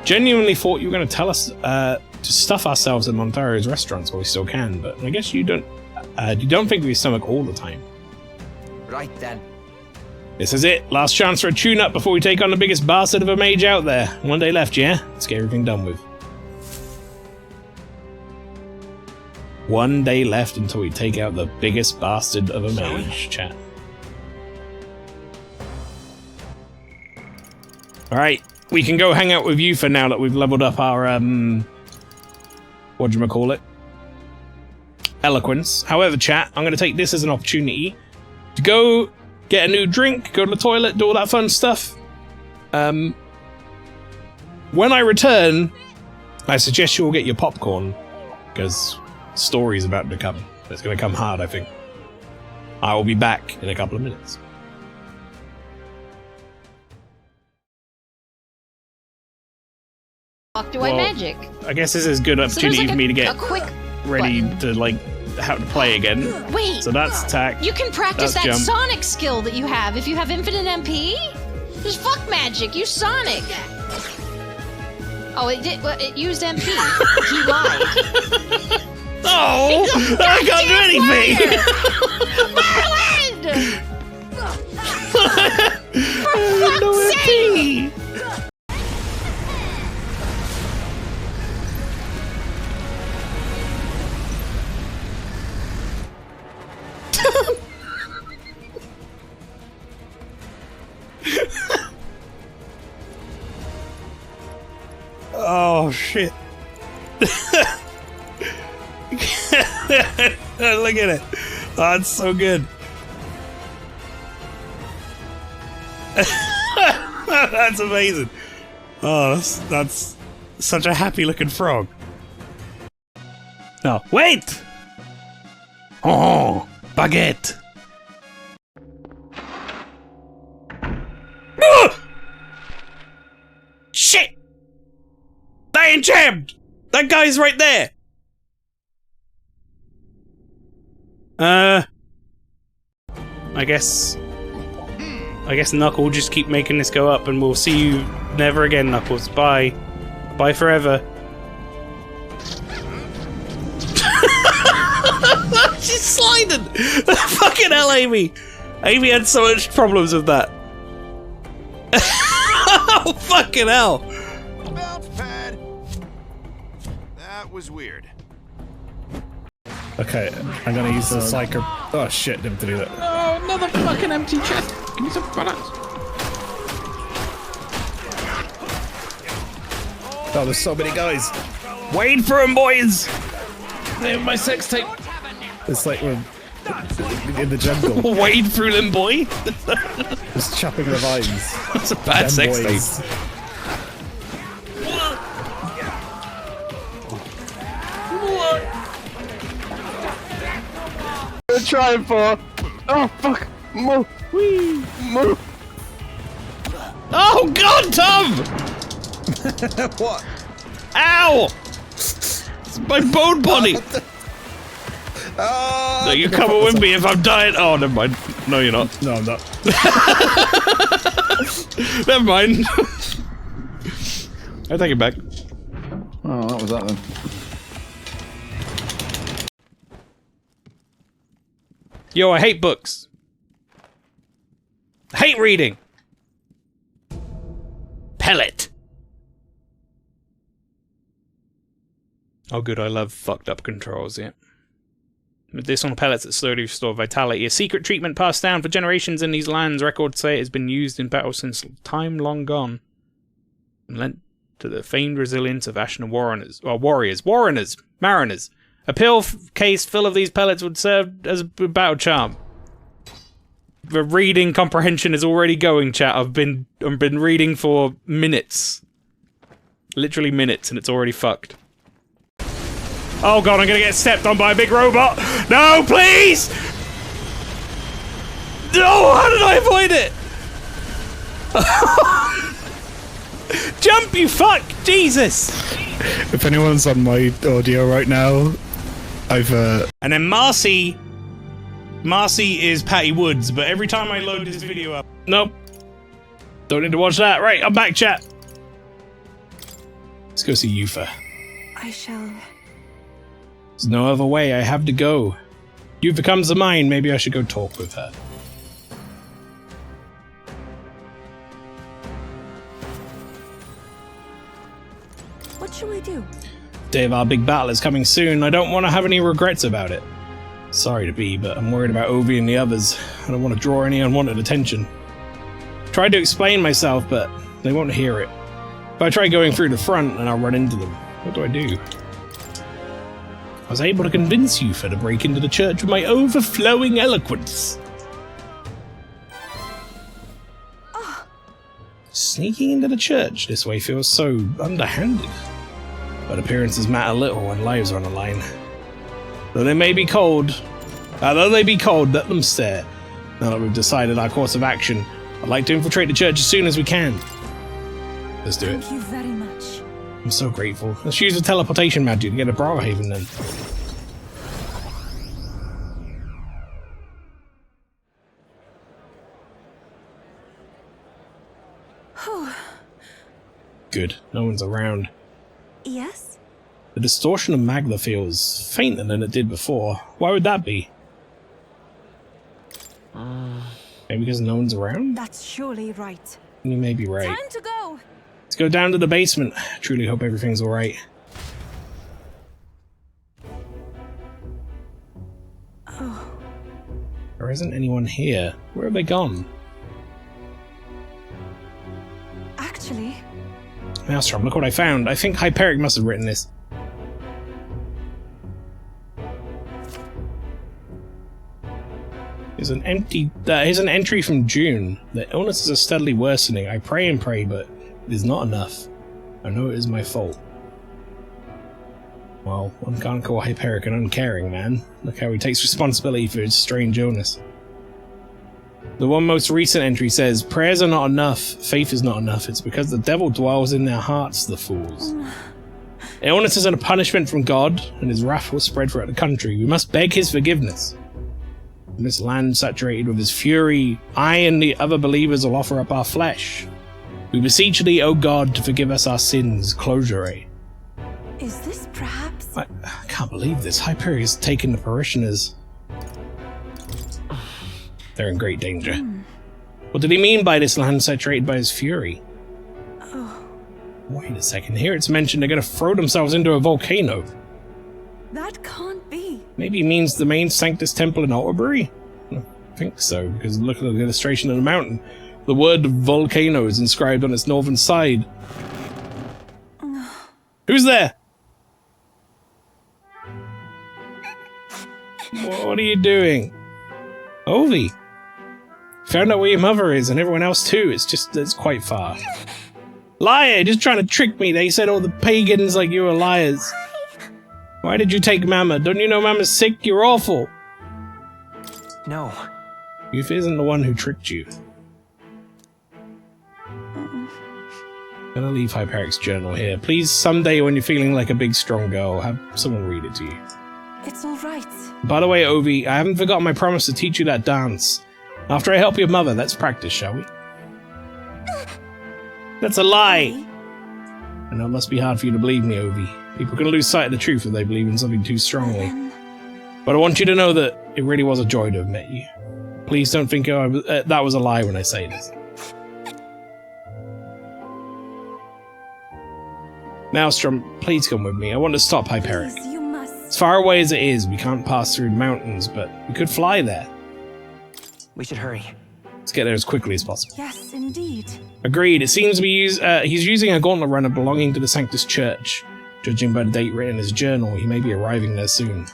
Genuinely thought you were going to tell us to stuff ourselves at Montaro's restaurants while we still can, but I guess you don't think we stomach all the time. Right then. This is it. Last chance for a tune-up before we take on the biggest bastard of a mage out there. One day left, yeah? Let's get everything done with. One day left until we take out the biggest bastard of a mage, chat. Alright, we can go hang out with you for now that we've leveled up our, whatchamacallit? Eloquence. However, chat, I'm going to take this as an opportunity to go get a new drink, go to the toilet, do all that fun stuff. When I return, I suggest you all get your popcorn, because story's about to come. It's going to come hard, I think. I will be back in a couple of minutes. Do I magic? I guess this is a good opportunity for me to get a quick ready button. to, like, how to play again. Wait. So that's attack. You can practice That's that jump. Sonic skill that you have if you have infinite MP. Just fuck magic. Use Sonic. Oh, it did. Well, it used MP. He lied. Oh! I can't do anything! Marlon! For fuck's sake! Oh shit. Look at it. Oh, it's so good. That's amazing. Oh, that's such a happy looking frog. No, wait! Oh, baguette. Ah! Shit! They ain't jammed! That guy's right there! I guess Knuckle will just keep making this go up and we'll see you never again, Knuckles. Bye. Bye forever. She's sliding! Fucking hell, Amy! Amy had so much problems with that. Oh, fucking hell! Bounce pad. That was weird. Okay, I'm gonna use the psycho. Oh shit, didn't do that. Oh, another fucking empty chest. Give me some products. Oh, there's so many guys. Wait for him, boys! They have my sex tape. It's like we're in the jungle. Wade through them, boy! Just chopping the vines. That's a bad Them sex boys. tape. I'm trying for. Oh fuck! Move! Wee! Move! Oh God, Tom! What? Ow! It's my bone body! No, you're coming with me if I'm dying. Oh, never mind. No, you're not. No, I'm not. Never mind. I take it back. Oh, that was that then. Yo, I hate books. I hate reading. Pellet. Oh good, I love fucked up controls, yeah. With this on pellets that slowly restore vitality. A secret treatment passed down for generations in these lands. Records say it has been used in battle since time long gone. And lent to the famed resilience of Ashen Warriors. Mariners. A pill case full of these pellets would serve as a battle charm. The reading comprehension is already going, chat. I've been reading for minutes. Literally minutes, and it's already fucked. Oh god, I'm gonna get stepped on by a big robot! No, please! No, how did I avoid it? Jump, you fuck! Jesus! If anyone's on my audio right now, I've And then Marcy is Patty Woods, but every time I load this video up... Nope. Don't need to watch that. Right, I'm back, chat. Let's go see Yufa. I shall... There's no other way, I have to go. Yufa comes to mind, maybe I should go talk with her. What shall we do? Day of our big battle is coming soon. I don't want to have any regrets about it. Sorry to be, but I'm worried about Ovi and the others. I don't want to draw any unwanted attention. Tried to explain myself, but they won't hear it. If I try going through the front, and I'll run into them. What do I do? I was able to convince Yufa to break into the church with my overflowing eloquence. Oh. Sneaking into the church this way feels so underhanded. But appearances matter little when lives are on the line. Though they may be cold, let them stare. Now that we've decided our course of action, I'd like to infiltrate the church as soon as we can. Let's do it. Thank you very much. I'm so grateful. Let's use the teleportation magic to get to Braverhaven then. Good, no one's around. Yes? The distortion of Magla feels fainter than it did before. Why would that be? Maybe because no one's around? That's surely right. You may be right. Time to go. Let's go down to the basement. I truly hope everything's alright. Oh. There isn't anyone here. Where have they gone? Actually... Maelstrom, look what I found. I think Hyperic must have written this. Here's an entry from June. The illnesses are steadily worsening. I pray and pray, but it is not enough. I know it is my fault. Well, one can't call Hyperic an uncaring man. Look how he takes responsibility for his strange illness. The one most recent entry says, prayers are not enough, faith is not enough. It's because the devil dwells in their hearts, the fools. Illness is a punishment from God, and his wrath will spread throughout the country. We must beg his forgiveness. In this land saturated with his fury, I and the other believers will offer up our flesh. We beseech thee, O God, to forgive us our sins. Closure. Is this perhaps... I can't believe this. Hyperic has taken the parishioners. They're in great danger. What did he mean by this land saturated by his fury? Oh. Wait a second. Here it's mentioned they're going to throw themselves into a volcano. That can't be. Maybe he means the main Sanctus Temple in Alderbury? I think so, because look at the illustration of the mountain. The word volcano is inscribed on its northern side. Who's there? What are you doing? Ovi! Found out where your mother is, and everyone else too. It's quite far. Liar! Just trying to trick me. They said all the pagans like you were liars. Why did you take Mama? Don't you know Mama's sick? You're awful. No. Youth isn't the one who tricked you. gonna leave Hyperic's journal here. Please, someday when you're feeling like a big, strong girl, have someone read it to you. It's all right. By the way, Ovi, I haven't forgotten my promise to teach you that dance. After I help your mother, let's practice, shall we? That's a lie! I know it must be hard for you to believe me, Ovi. People can lose sight of the truth if they believe in something too strongly. But I want you to know that it really was a joy to have met you. Please don't think that was a lie when I say this. Maelstrom, please come with me. I want to stop Hyperic. You must. As far away as it is, we can't pass through the mountains, but we could fly there. We should hurry. Let's get there as quickly as possible. Yes, indeed. Agreed. It seems to be he's using a gauntlet runner belonging to the Sanctus Church. Judging by the date written in his journal, he may be arriving there soon.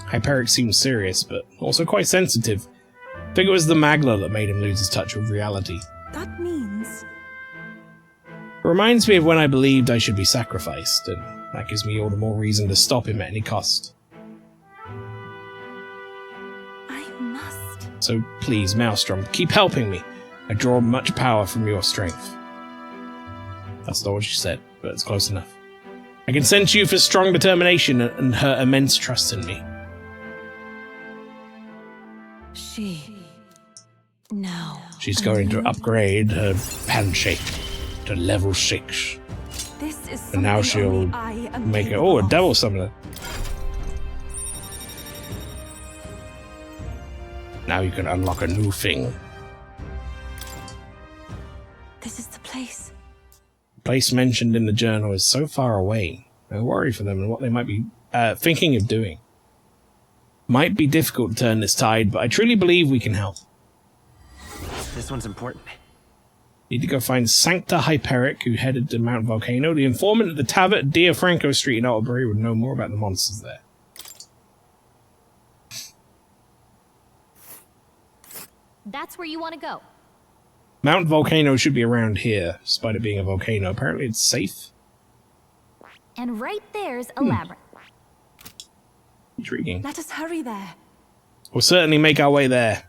Hyperic seems serious, but also quite sensitive. I think it was the Magla that made him lose his touch with reality. That means... It reminds me of when I believed I should be sacrificed, and that gives me all the more reason to stop him at any cost. I must. So please, Maelstrom, keep helping me. I draw much power from your strength. That's not what she said, but it's close enough. I can sense you for strong determination and her immense trust in me. She's going to upgrade her handshake to level 6. This is and now she'll make it. Oh, a devil summoner. Now you can unlock a new thing. This is the place. The place mentioned in the journal is so far away. I worry for them and what they might be thinking of doing. Might be difficult to turn this tide, but I truly believe we can help. This one's important. Need to go find Sancta Hyperic, who headed to Mount Volcano. The informant at the tavern at Dia Franco Street in Albury would know more about the monsters there. That's where you want to go. Mount Volcano should be around here, despite it being a volcano. Apparently it's safe. And right there's a labyrinth. Intriguing. Let us hurry there. We'll certainly make our way there.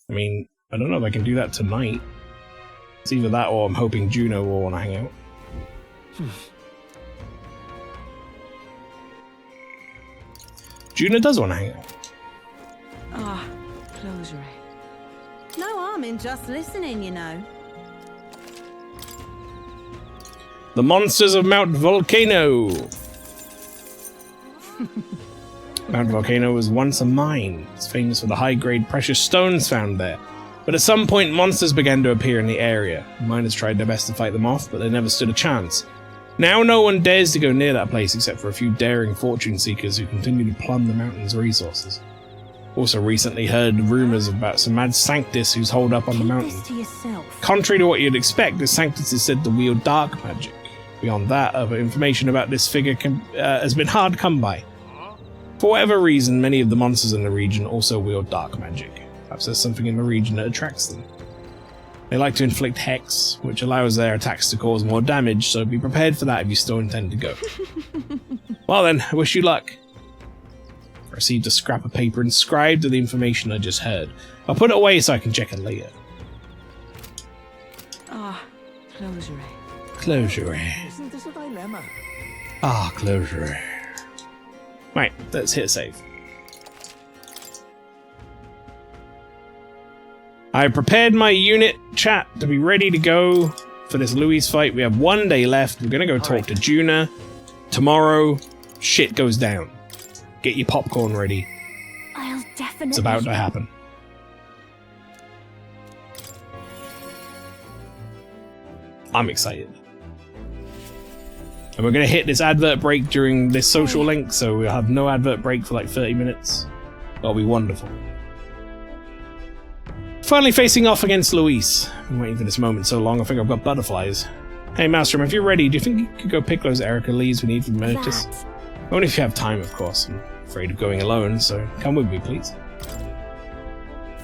I mean, I don't know if I can do that tonight. It's either that or I'm hoping Juno will want to hang out. Juno does want to hang out. Ah, close your eye. No harm in just listening, you know. The monsters of Mount Volcano! Mount Volcano was once a mine. It's famous for the high-grade precious stones found there. But at some point, monsters began to appear in the area. Miners tried their best to fight them off, but they never stood a chance. Now no one dares to go near that place except for a few daring fortune-seekers who continue to plumb the mountain's resources. Also recently heard rumours about some mad Sanctus who's holed up on the mountain. Keep this to yourself. Contrary to what you'd expect, the Sanctus is said to wield dark magic. Beyond that, other information about this figure has been hard to come by. For whatever reason, many of the monsters in the region also wield dark magic. Perhaps there's something in the region that attracts them. They like to inflict hex, which allows their attacks to cause more damage, so be prepared for that if you still intend to go. Well then, I wish you luck. I received a scrap of paper inscribed with the information I just heard. I'll put it away so I can check it later. Ah, close your eye. Close your eye. Isn't this a dilemma? Ah, close your eye. Right, let's hit save. I prepared my unit chat to be ready to go for this Louis fight. We have 1 day left. We're gonna go talk to Juna. Tomorrow, shit goes down. Get your popcorn ready. I'll definitely. It's about to happen. I'm excited. And we're going to hit this advert break during this social link, so we'll have no advert break for like 30 minutes. That'll be wonderful. Finally facing off against Luis. I've been waiting for this moment so long, I think I've got butterflies. Hey Maelstrom, if you're ready, do you think you could go pick those Erica leads we need for Meritus? Only if you have time, of course. I'm afraid of going alone, so come with me, please.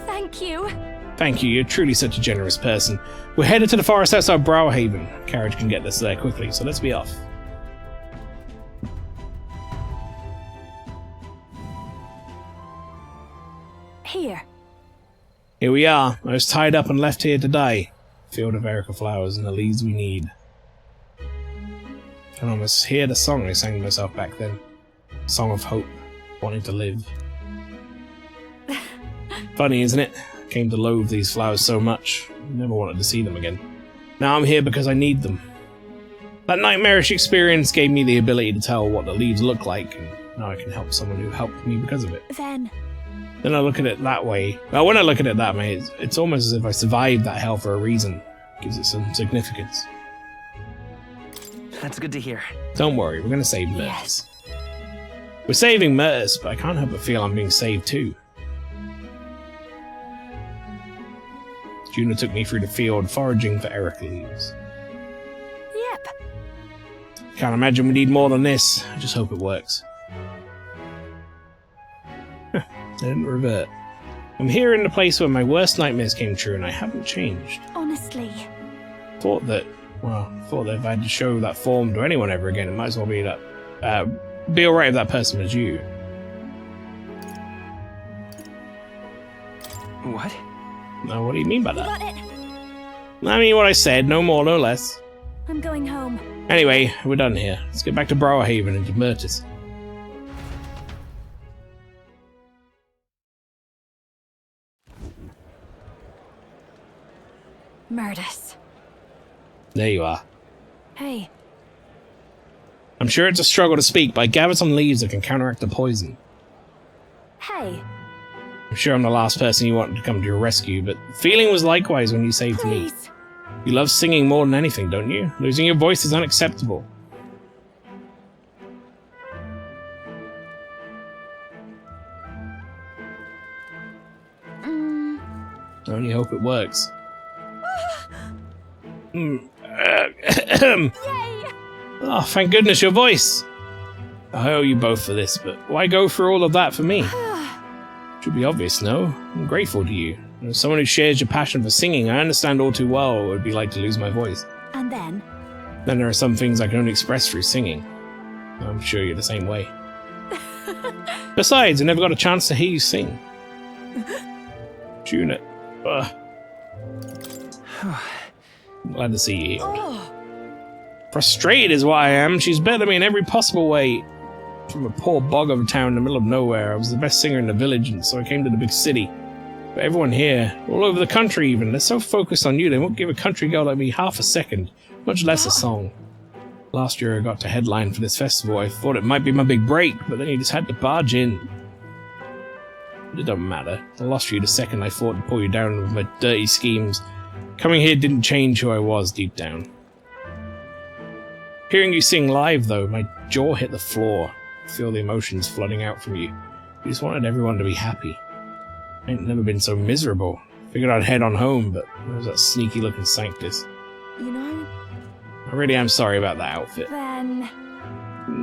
Thank you. Thank you, you're truly such a generous person. We're headed to the forest outside Browhaven. Carriage can get us there quickly, so let's be off. Here, Here we are. I was tied up and left here to die. Field of Erica flowers and the leaves we need. I can almost hear the song I sang to myself back then. Song of hope, wanting to live. Funny, isn't it? I came to loathe these flowers so much. Never wanted to see them again. Now I'm here because I need them. That nightmarish experience gave me the ability to tell what the leaves look like, and now I can help someone who helped me because of it. Then I look at it that way. Well, when I look at it that way, it's almost as if I survived that hell for a reason. Gives it some significance. That's good to hear. Don't worry, we're gonna save Myrtis. We're saving Myrtis, but I can't help but feel I'm being saved too. Juno took me through the field foraging for Erica leaves. Yep. Can't imagine we need more than this. I just hope it works. I didn't revert. I'm here in the place where my worst nightmares came true, and I haven't changed. Honestly. Thought that if I had to show that form to anyone ever again, it might as well be that. Be alright if that person was you. What? No, what do you mean by You that? got it. I mean what I said, no more, no less. I'm going home. Anyway, we're done here. Let's get back to Browerhaven and to Myrtis. Myrtis. There you are. Hey. I'm sure it's a struggle to speak, but I gathered some leaves that can counteract the poison. Hey. I'm sure I'm the last person you wanted to come to your rescue, but the feeling was likewise when you saved me. You love singing more than anything, don't you? Losing your voice is unacceptable. I only hope it works. Oh, thank goodness, your voice! I owe you both for this, but why go through all of that for me? Should be obvious, no? I'm grateful to you. As someone who shares your passion for singing, I understand all too well what it would be like to lose my voice. And then? Then there are some things I can only express through singing. I'm sure you're the same way. Besides, I never got a chance to hear you sing. Tune it. Glad to see you healed. Frustrated is what I am. She's better than me in every possible way. From a poor bog of a town in the middle of nowhere, I was the best singer in the village, and so I came to the big city. But everyone here, all over the country even, they're so focused on you, they won't give a country girl like me half a second, much less a song. Last year I got to headline for this festival. I thought it might be my big break, but then you just had to barge in. But it doesn't matter. I lost you the second I fought to pull you down with my dirty schemes. Coming here didn't change who I was deep down. Hearing you sing live, though, my jaw hit the floor. I feel the emotions flooding out from you. You just wanted everyone to be happy. I ain't never been so miserable. Figured I'd head on home, but there was that sneaky-looking Sanctus. You know? I really am sorry about that outfit. Then...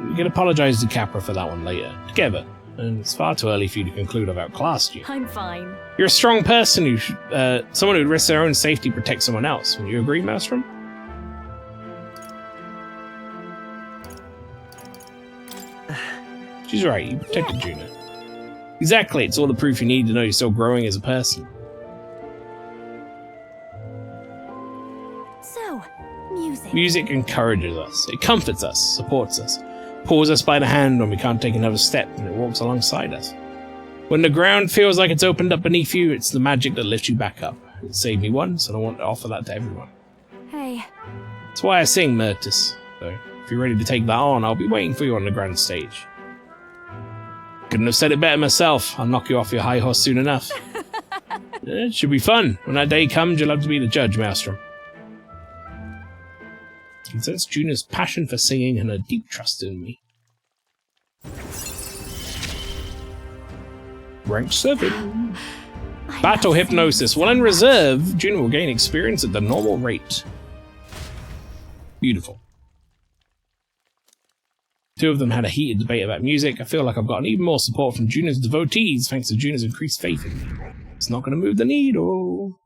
We can apologise to Capra for that one later, together. And it's far too early for you to conclude I've outclassed you. I'm fine. You're a strong person who someone who'd risk their own safety to protect someone else. Would you agree, Maelstrom? She's right, you protected Juno. Exactly, it's all the proof you need to know you're still growing as a person. So, music. Music encourages us, it comforts us, supports us, pulls us by the hand when we can't take another step, and it walks alongside us. When the ground feels like it's opened up beneath you, it's the magic that lifts you back up. It saved me once, and I want to offer that to everyone. Hey. That's why I sing, Myrtis. So, if you're ready to take that on, I'll be waiting for you on the grand stage. Couldn't have said it better myself. I'll knock you off your high horse soon enough. It should be fun. When that day comes, you'll have to be the judge, Maelstrom. I can sense Juno's passion for singing and her deep trust in me. Rank 7. Battle Hypnosis. While in reserve, Juno will gain experience at the normal rate. Beautiful. Two of them had a heated debate about music. I feel like I've gotten even more support from Juno's devotees thanks to Juno's increased faith in me. It's not going to move the needle.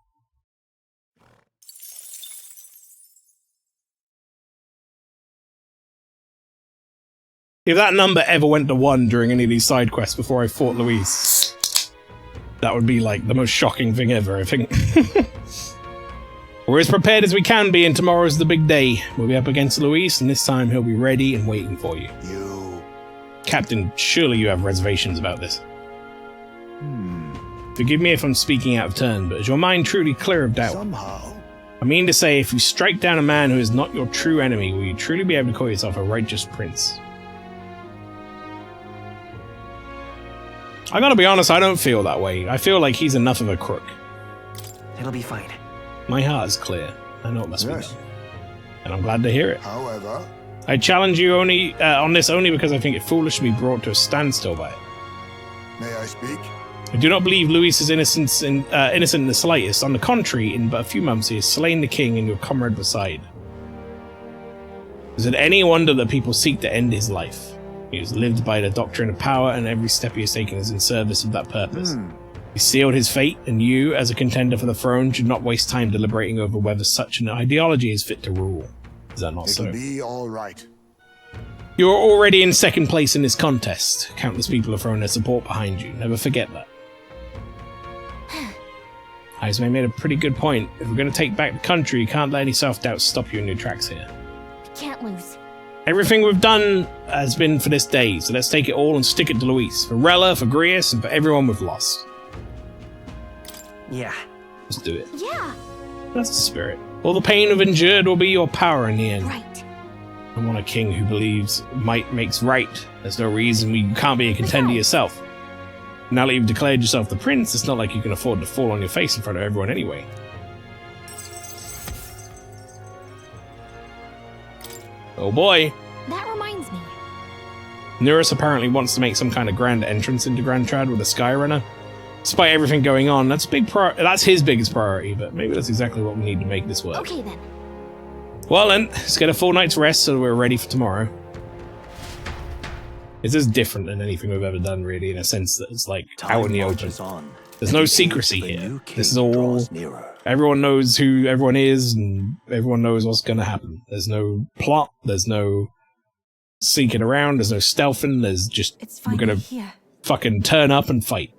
If that number ever went to 1 during any of these side quests before I fought Louise, That would be like the most shocking thing ever, I think. We're as prepared as we can be, and tomorrow's the big day. We'll be up against Luis, and this time he'll be ready and waiting for you. Captain, surely you have reservations about this. Forgive me if I'm speaking out of turn, but is your mind truly clear of doubt? Somehow. I mean to say, if you strike down a man who is not your true enemy, will you truly be able to call yourself a righteous prince? I gotta be honest, I don't feel that way. I feel like he's enough of a crook. It'll be fine. My heart is clear. I know it must be done. And I'm glad to hear it. However, I challenge you only on this only because I think it foolish to be brought to a standstill by it. may I speak? I do not believe Luis is innocent in the slightest. On the contrary, in but a few months he has slain the king and your comrade beside. Is it any wonder that people seek to end his life? He has lived by the doctrine of power, and every step he has taken is in service of that purpose. He sealed his fate, and you, as a contender for the throne, should not waste time deliberating over whether such an ideology is fit to rule. Is that not so? It'll be all right. You are already in second place in this contest. Countless people have thrown their support behind you. Never forget that. Heisman made a pretty good point. If we're going to take back the country, you can't let any self-doubt stop you in your tracks here. We can't lose. Everything we've done has been for this day, so let's take it all and stick it to Luis. For Rella, for Grius, and for everyone we've lost. Yeah. Let's do it. Yeah. That's the spirit. All the pain we've endured will be your power in the end. Right. I want a king who believes might makes right. There's no reason you can't be a contender yourself. Now that you've declared yourself the prince, it's not like you can afford to fall on your face in front of everyone anyway. Oh boy. That reminds me. Neurus apparently wants to make some kind of grand entrance into Grand Trad with a Skyrunner. Despite everything going on, that's his biggest priority, but maybe that's exactly what we need to make this work. Okay then. Well then, let's get a full night's rest so we're ready for tomorrow. This is different than anything we've ever done, really, in a sense that it's like out in the open. There's no secrecy here. This is all... Everyone knows who everyone is, and everyone knows what's going to happen. There's no plot, there's no sneaking around, there's no stealthing, there's just... We're going to fucking turn up and fight.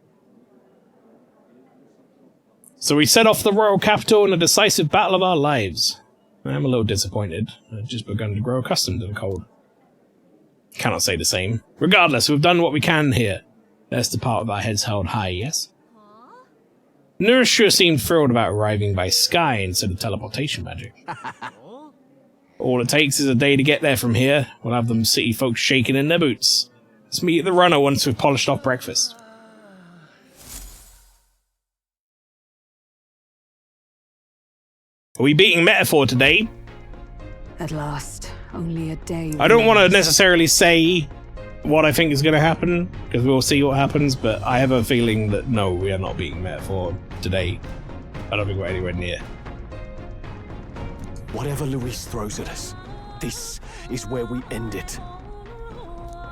So we set off the royal capital in a decisive battle of our lives. I'm a little disappointed. I've just begun to grow accustomed to the cold. Cannot say the same. Regardless, we've done what we can here. Let's depart with our heads held high, yes? Nurse sure seemed thrilled about arriving by sky instead of teleportation magic. All it takes is a day to get there from here. We'll have them city folks shaking in their boots. Let's meet at the runner once we've polished off breakfast. Are we beating metaphor today? At last, only a day. I don't want to necessarily say what I think is going to happen, because we'll see what happens, but I have a feeling that no, we are not beating metaphor today. I don't think we're anywhere near. Whatever Luis throws at us, this is where we end it.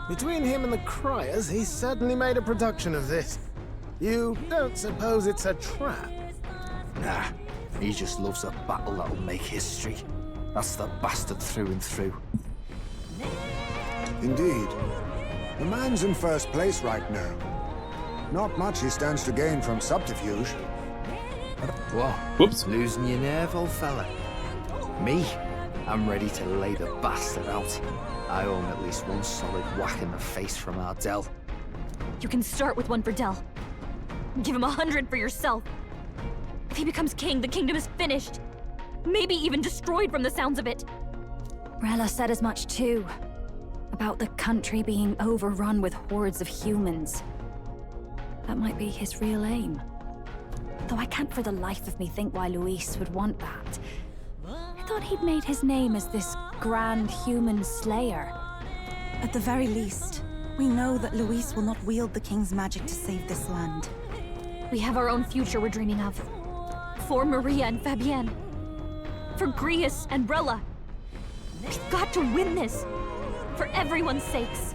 Between him and the Criers, he's certainly made a production of this. You don't suppose it's a trap? Nah. He just loves a battle that'll make history. That's the bastard through and through. Indeed. The man's in first place right now. Not much he stands to gain from subterfuge. What? Whoops. Losing your nerve, old fella? Me? I'm ready to lay the bastard out. I owe him at least one solid whack in the face from Ardell. You can start with one for Dell. Give him 100 for yourself. If he becomes king, the kingdom is finished. Maybe even destroyed from the sounds of it. Rella said as much too. About the country being overrun with hordes of humans. That might be his real aim. Though I can't for the life of me think why Luis would want that. I thought he'd made his name as this grand human slayer. At the very least, we know that Luis will not wield the king's magic to save this land. We have our own future we're dreaming of. For Maria and Fabienne. For Grius and Rella. We've got to win this. For everyone's sakes.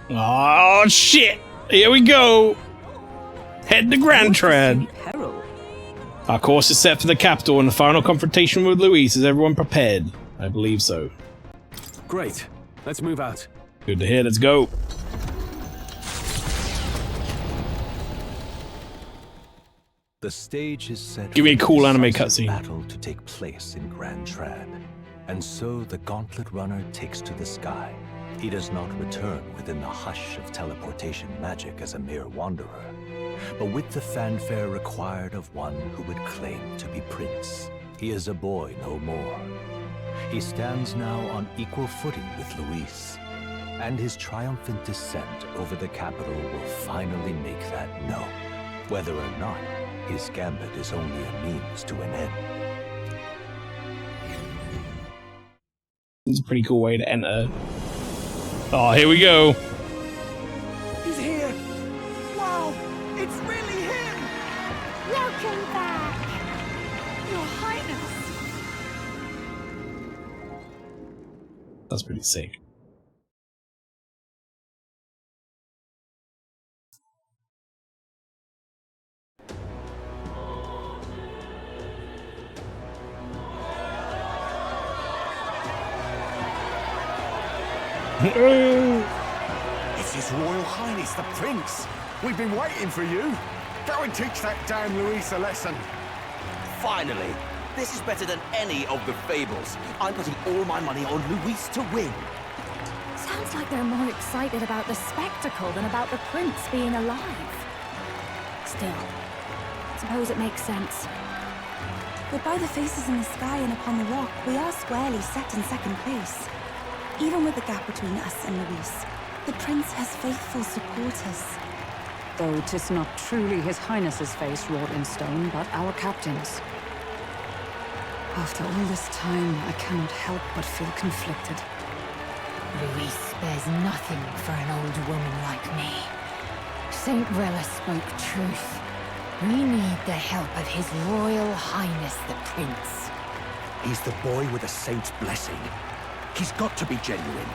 Oh shit! Here we go! Head to Grand Trad. Our course is set for the capital and the final confrontation with Luis. Is everyone prepared? I believe so. Great. Let's move out. Good to hear. Let's go. The stage is set. Give me a cool anime decisive cutscene. Battle to take place in Grand Trad, and so the Gauntlet Runner takes to the sky. He does not return within the hush of teleportation magic as a mere wanderer, but with the fanfare required of one who would claim to be prince. He is a boy no more. He stands now on equal footing with Luis, and his triumphant descent over the capital will finally make that known, whether or not his gambit is only a means to an end. It's a pretty cool way to enter. Oh, here we go. He's here! Wow! It's really him! Welcome back! Your Highness! That's pretty sick. It's His Royal Highness the Prince. We've been waiting for you. Go and teach that damn Luis a lesson. Finally! This is better than any of the fables. I'm putting all my money on Luis to win. Sounds like they're more excited about the spectacle than about the prince being alive. Still, suppose it makes sense. But by the faces in the sky and upon the rock, we are squarely set in second place. Even with the gap between us and Luis, the prince has faithful supporters. Though 'tis not truly His Highness's face wrought in stone, but our captain's. After all this time, I cannot help but feel conflicted. Luis spares nothing for an old woman like me. Saint Rella spoke truth. We need the help of His Royal Highness the Prince. He's the boy with a saint's blessing. He's got to be genuine.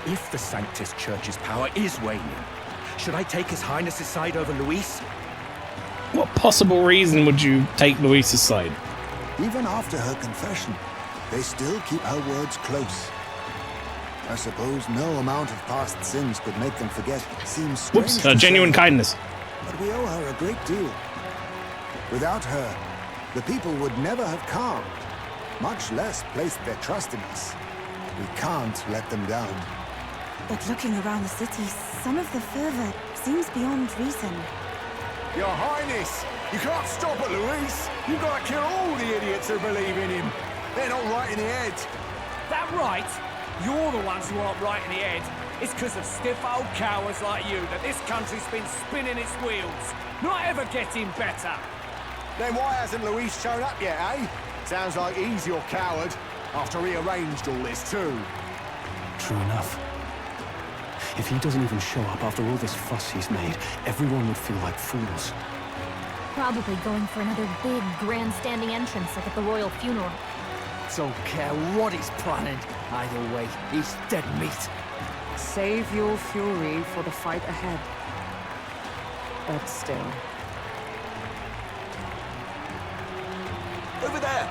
If the Sanctus Church's power is waning, should I take His Highness's side over Luis? What possible reason would you take Luis's side? Even after her confession, they still keep her words close. I suppose no amount of past sins could make them forget. Seems strange. Whoops, to genuine say, kindness. but we owe her a great deal. Without her, the people would never have calmed, much less placed their trust in us. We can't let them down. But looking around the city, some of the fervor seems beyond reason. Your Highness, you can't stop at Luis. You've got to kill all the idiots who believe in him. They're not right in the head. That right? You're the ones who aren't right in the head. It's because of stiff old cowards like you that this country's been spinning its wheels. Not ever getting better. Then why hasn't Luis shown up yet, eh? Sounds like he's your coward, after he arranged all this too. True enough. If he doesn't even show up after all this fuss he's made, everyone would feel like fools. Probably going for another big, grandstanding entrance like at the royal funeral. Don't care what he's planning. Either way, he's dead meat. Save your fury for the fight ahead. But still. Over there!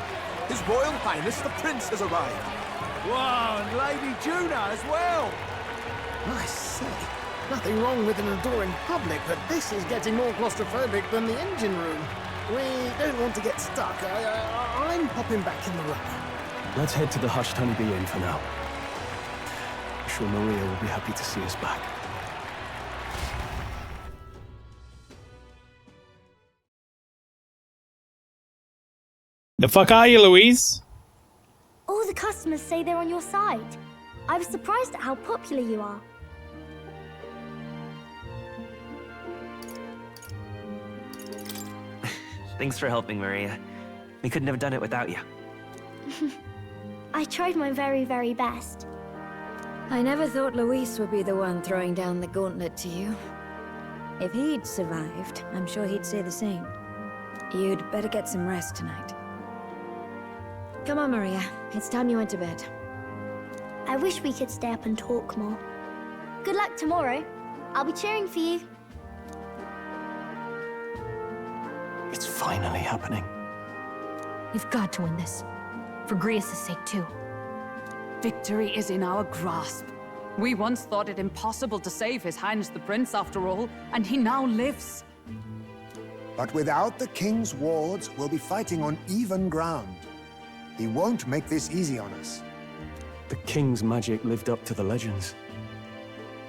His Royal Highness the Prince has arrived. Whoa, and Lady Juna as well. I say, nothing wrong with an adoring public, but this is getting more claustrophobic than the engine room. We don't want to get stuck. I'm popping back in the room. Let's head to the Hushed Honeybee Inn for now. I'm sure Maria will be happy to see us back. The fuck are you, Louise? All the customers say they're on your side. I was surprised at how popular you are. Thanks for helping, Maria. We couldn't have done it without you. I tried my very, very best. I never thought Luis would be the one throwing down the gauntlet to you. If he'd survived, I'm sure he'd say the same. You'd better get some rest tonight. Come on, Maria. It's time you went to bed. I wish we could stay up and talk more. Good luck tomorrow. I'll be cheering for you. It's finally happening. We've got to win this. For Grius' sake, too. Victory is in our grasp. We once thought it impossible to save His Highness the Prince, after all, and he now lives. But without the king's wards, we'll be fighting on even ground. He won't make this easy on us. The king's magic lived up to the legends.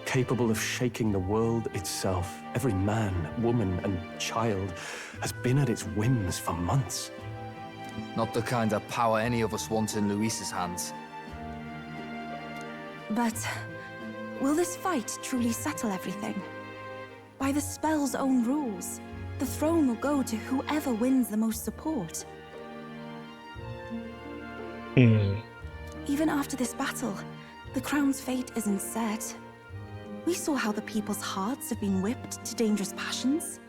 Capable of shaking the world itself. Every man, woman, and child has been at its whims for months. Not the kind of power any of us want in Luis's hands. But will this fight truly settle everything? By the spell's own rules, the throne will go to whoever wins the most support. Even after this battle, the crown's fate isn't set. We saw how the people's hearts have been whipped to dangerous passions.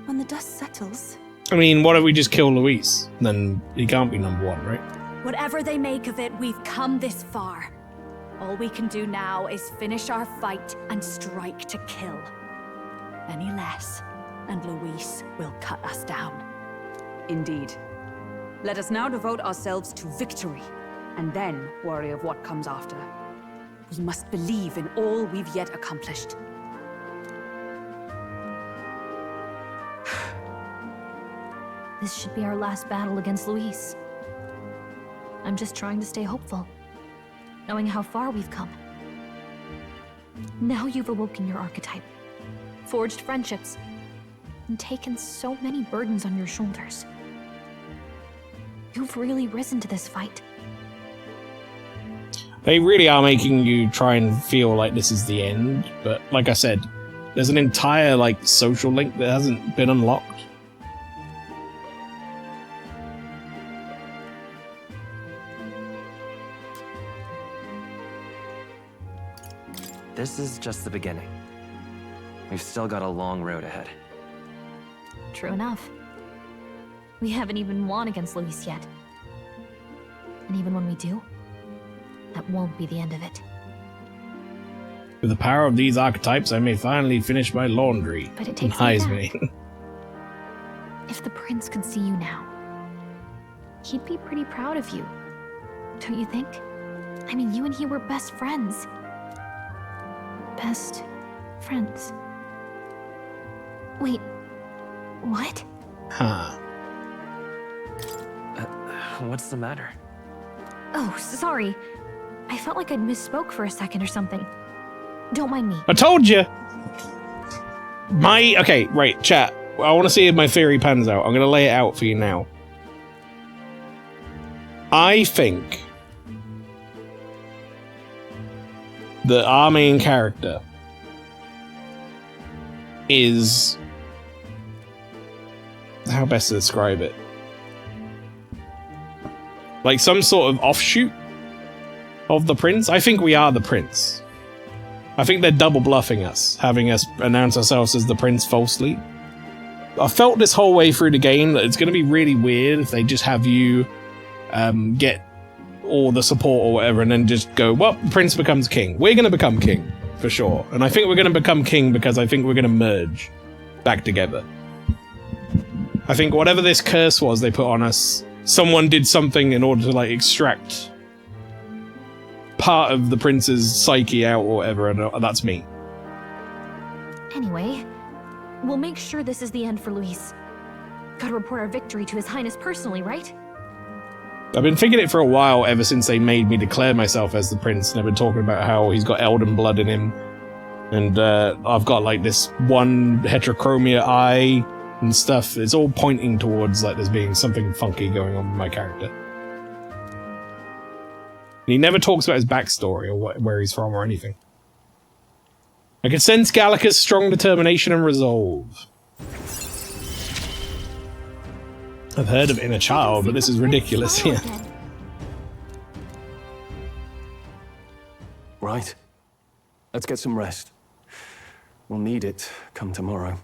When the dust settles... I mean, what if we just kill Luis? Then he can't be number one, right? Whatever they make of it, we've come this far. All we can do now is finish our fight and strike to kill. Any less, and Luis will cut us down. Indeed. Let us now devote ourselves to victory, and then worry of what comes after. We must believe in all we've yet accomplished. This should be our last battle against Luis. I'm just trying to stay hopeful, knowing how far we've come. Now you've awoken your archetype, forged friendships, and taken so many burdens on your shoulders. You've really risen to this fight. They really are making you try and feel like this is the end, but like I said, there's an entire like social link that hasn't been unlocked. This is just the beginning. We've still got a long road ahead. True enough. We haven't even won against Luis yet. And even when we do, that won't be the end of it. With the power of these archetypes, I may finally finish my laundry. But it takes me. If the prince could see you now, he'd be pretty proud of you. Don't you think? I mean, you and he were best friends. Best friends. Wait, what? Huh. What's the matter? Oh, sorry. I felt like I'd misspoke for a second or something. Don't mind me. I told you! Okay, right, chat. I want to see if my theory pans out. I'm going to lay it out for you now. I think that our main character is... how best to describe it? Like some sort of offshoot of the prince? I think we are the prince. I think they're double bluffing us, having us announce ourselves as the prince falsely. I felt this whole way through the game that it's going to be really weird if they just have you get all the support or whatever and then just go, well, the prince becomes king. We're going to become king, for sure. And I think we're going to become king because I think we're going to merge back together. I think whatever this curse was they put on us, someone did something in order to, like, extract part of the prince's psyche out or whatever, and that's me. Anyway, we'll make sure this is the end for Luis. Gotta report our victory to His Highness personally, right? I've been thinking it for a while, ever since they made me declare myself as the prince, and I've been talking about how he's got elden blood in him, and I've got, like, this one heterochromia eye and stuff. It's all pointing towards, like, there's being something funky going on with my character. He never talks about his backstory or where he's from or anything. I can sense Gallica's strong determination and resolve. I've heard of Inner Child, but this is ridiculous. Yeah. Right. Let's get some rest. We'll need it come tomorrow.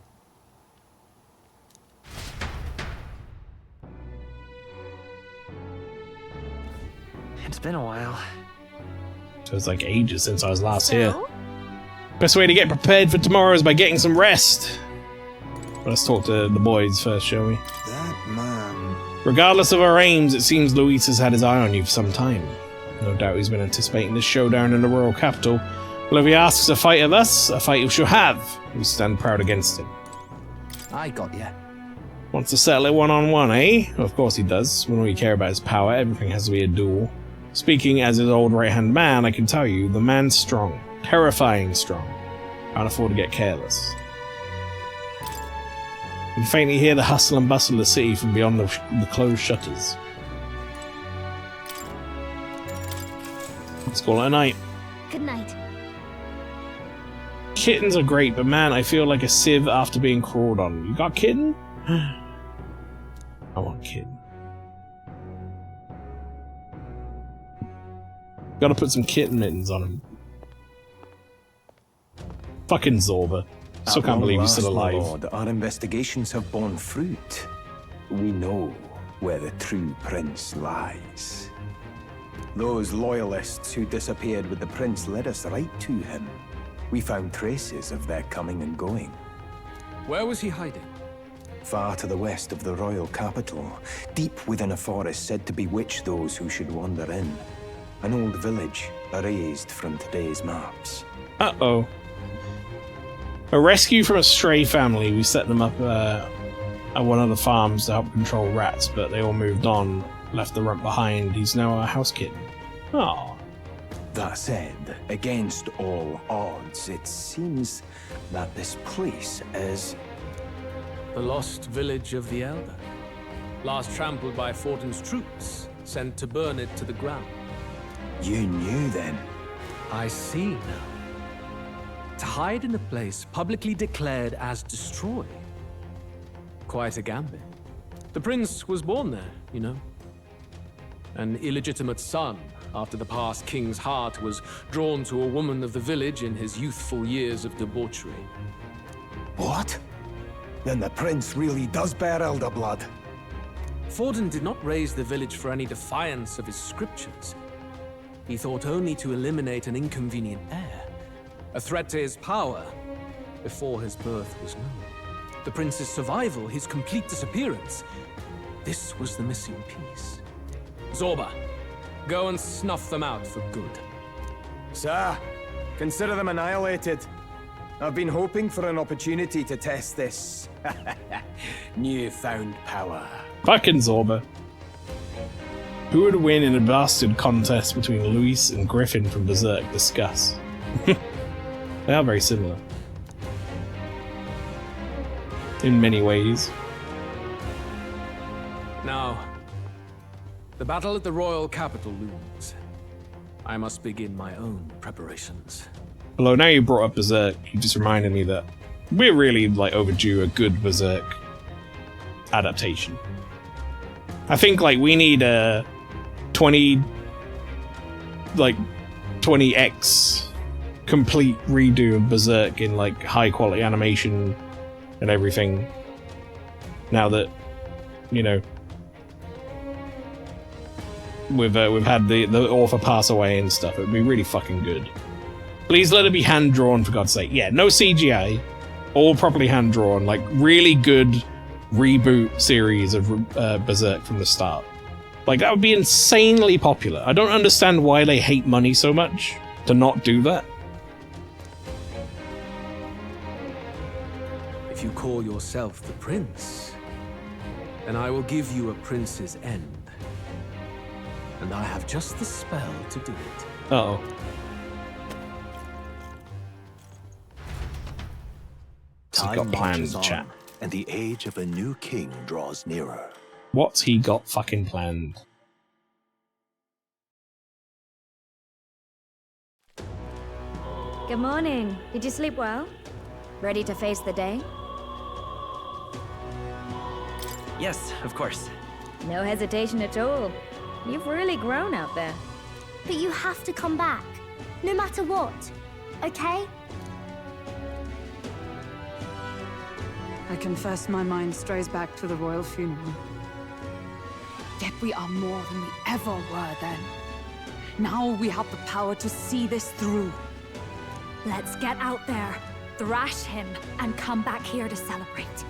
It's been a while. So it's like ages since I was last here. Best way to get prepared for tomorrow is by getting some rest. Let's talk to the boys first, shall we? That man. Regardless of our aims, it seems Luis has had his eye on you for some time. No doubt he's been anticipating this showdown in the royal capital Well, if he asks a fight of us, a fight we shall have. We stand proud against him. I got ya. Wants to settle it one-on-one, eh? Well, of course he does. When we care about his power, everything has to be a duel. Speaking as his old right-hand man, I can tell you, the man's strong. Terrifying strong. Can't afford to get careless. You can faintly hear the hustle and bustle of the city from beyond the closed shutters. Let's call it a night. Good night. Kittens are great, but man, I feel like a sieve after being crawled on. You got kitten? I want kitten. Gotta put some kitten mittens on him. Fucking Zorba. Still can't believe he's still alive. Lord, our investigations have borne fruit. We know where the true prince lies. Those loyalists who disappeared with the prince led us right to him. We found traces of their coming and going. Where was he hiding? Far to the west of the royal capital, deep within a forest said to bewitch those who should wander in. An old village, erased from today's maps. Uh-oh. A rescue from a stray family. We set them up at one of the farms to help control rats, but they all moved on, left the runt behind. He's now a house kitten. Oh. That said, against all odds, it seems that this place is... The lost village of the Elder. Last trampled by Fortin's troops, sent to burn it to the ground. You knew then? I see now. To hide in a place publicly declared as destroyed. Quite a gambit. The prince was born there, you know. An illegitimate son, after the past king's heart was drawn to a woman of the village in his youthful years of debauchery. What? Then the prince really does bear elder blood. Fortin did not raise the village for any defiance of his scriptures. He thought only to eliminate an inconvenient heir, a threat to his power, before his birth was known. The prince's survival, his complete disappearance, this was the missing piece. Zorba, go and snuff them out for good. Sir, consider them annihilated. I've been hoping for an opportunity to test this newfound power. Fucking Zorba. Who would win in a bastard contest between Luis and Griffin from Berserk? Discuss. They are very similar. In many ways. Now, the battle at the royal capital looms. I must begin my own preparations. Although now you brought up Berserk, you just reminded me that we're really like overdue a good Berserk adaptation. I think like we need a 20x complete redo of Berserk in like high quality animation and everything. Now that, you know, we've had the author pass away and stuff, it'd be really fucking good. Please let it be hand drawn, for God's sake. Yeah, no CGI, all properly hand drawn, like really good reboot series of Berserk from the start. Like that would be insanely popular. I don't understand why they hate money so much to not do that. If you call yourself the prince, then I will give you a prince's end. And I have just the spell to do it. Uh-oh. He's got plans, chat. And the age of a new king draws nearer. What's he got fucking planned? Good morning. Did you sleep well? Ready to face the day? Yes, of course. No hesitation at all. You've really grown out there. But you have to come back, no matter what, okay? I confess my mind strays back to the royal funeral. Yet we are more than we ever were then. Now we have the power to see this through. Let's get out there, thrash him, and come back here to celebrate.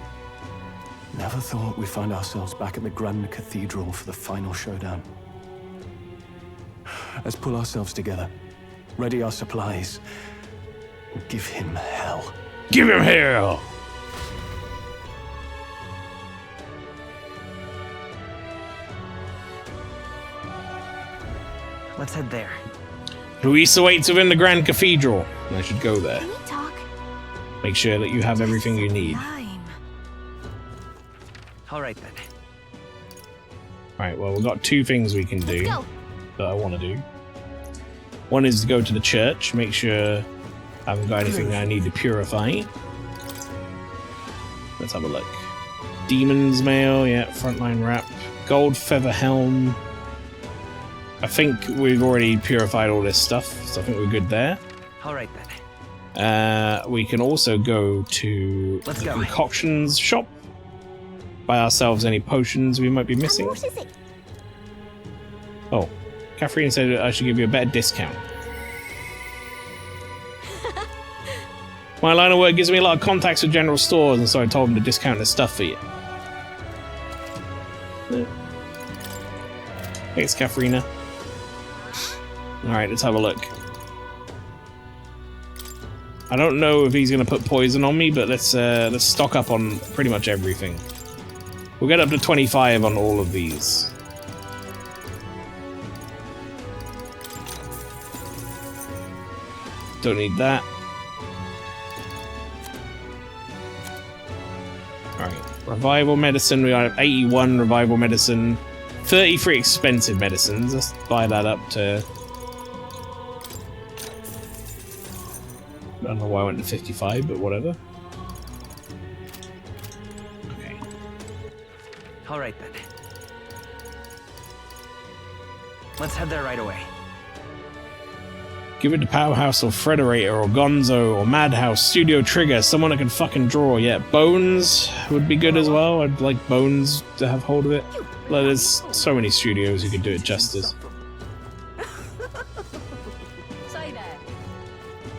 Never thought we'd find ourselves back at the Grand Cathedral for the final showdown. Let's pull ourselves together, ready our supplies, Give him hell. Give him hell! Let's head there. Luis awaits within the Grand Cathedral. I should go there. Can we talk? Make sure that you have everything you need. All right then. Right, well, we've got two things we can do that I want to do. One is to go to the church, make sure I haven't got anything I need to purify. Let's have a look. Demon's Mail, yeah, frontline wrap. Gold feather helm. I think we've already purified all this stuff, so I think we're good there. All right then. We can also go to the concoctions shop. Buy ourselves any potions we might be missing. What is it? Oh, Catherine said I should give you a better discount. My line of work gives me a lot of contacts with general stores, and so I told them to discount the stuff for you. Thanks, Katharina. Alright, let's have a look. I don't know if he's going to put poison on me, but let's stock up on pretty much everything. We'll get up to 25 on all of these. Don't need that. Alright, revival medicine. We got 81 revival medicine. 33 expensive medicines. Let's buy that up to... I don't know why I went to 55, but whatever. Okay. All right then. Let's head there right away. Give it to Powerhouse or Frederator or Gonzo or Madhouse, Studio Trigger, someone that can fucking draw. Yeah, Bones would be good as well. I'd like Bones to have hold of it. Like, there's so many studios who could do it justice.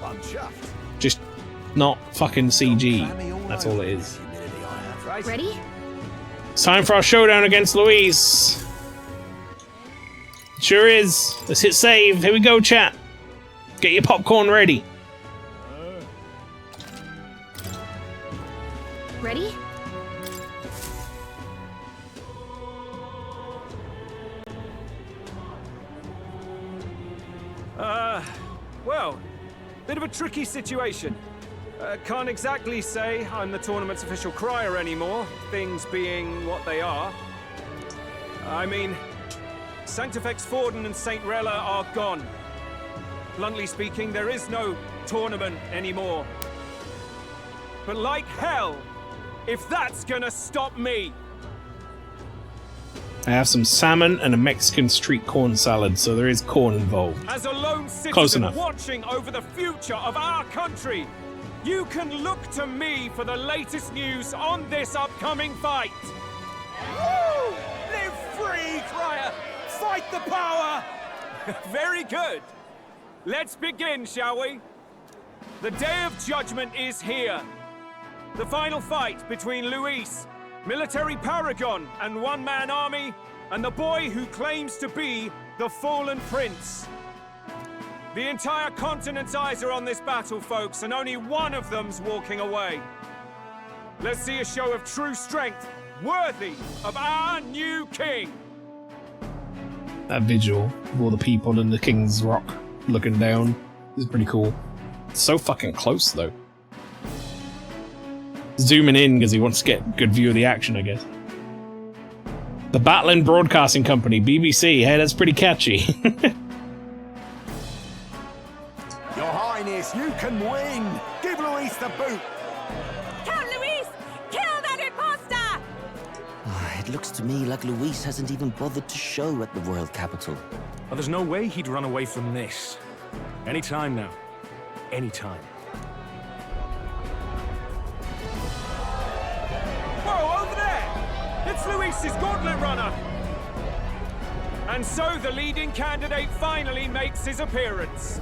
I'm chuffed. Just not fucking CG. That's all it is. Ready? It's time for our showdown against Luis. Sure is. Let's hit save. Here we go, chat. Get your popcorn ready. Ready? Well, bit of a tricky situation. Can't exactly say I'm the tournament's official crier anymore, things being what they are. I mean, Sanctifex Forden and St. Rella are gone. Bluntly speaking, there is no tournament anymore. But like hell, if that's gonna stop me! I have some salmon and a Mexican street corn salad, so there is corn involved. As a lone Close citizen enough. watching over the future of our country, you can look to me for the latest news on this upcoming fight. Woo! Live free, Crier! Fight the power! Very good. Let's begin, shall we? The Day of Judgment is here. The final fight between Luis, military paragon and one-man army, and the boy who claims to be the fallen prince. The entire continent's eyes are on this battle, folks, and only one of them's walking away. Let's see a show of true strength, worthy of our new king. That visual of all the people in the King's Rock looking down is pretty cool. It's so fucking close, though. Zooming in because he wants to get a good view of the action, I guess. The Battling Broadcasting Company, BBC. Hey, that's pretty catchy. Your Highness, you can win! Give Luis the boot! Count Luis! Kill that imposter! It looks to me like Luis hasn't even bothered to show at the royal capital. Oh, there's no way he'd run away from this. Anytime now. Anytime. Whoa, over there! It's Luis's gauntlet runner! And so the leading candidate finally makes his appearance.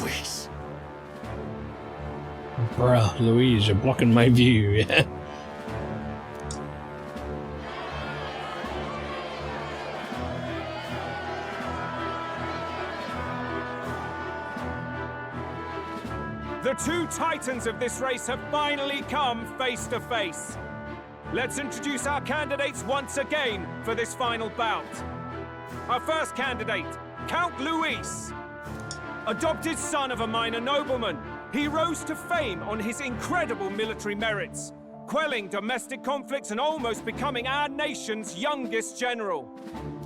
Luis. Bruh, Louise, you're blocking my view, yeah. The two titans of this race have finally come face to face. Let's introduce our candidates once again for this final bout. Our first candidate, Count Luis. Adopted son of a minor nobleman, he rose to fame on his incredible military merits, quelling domestic conflicts and almost becoming our nation's youngest general.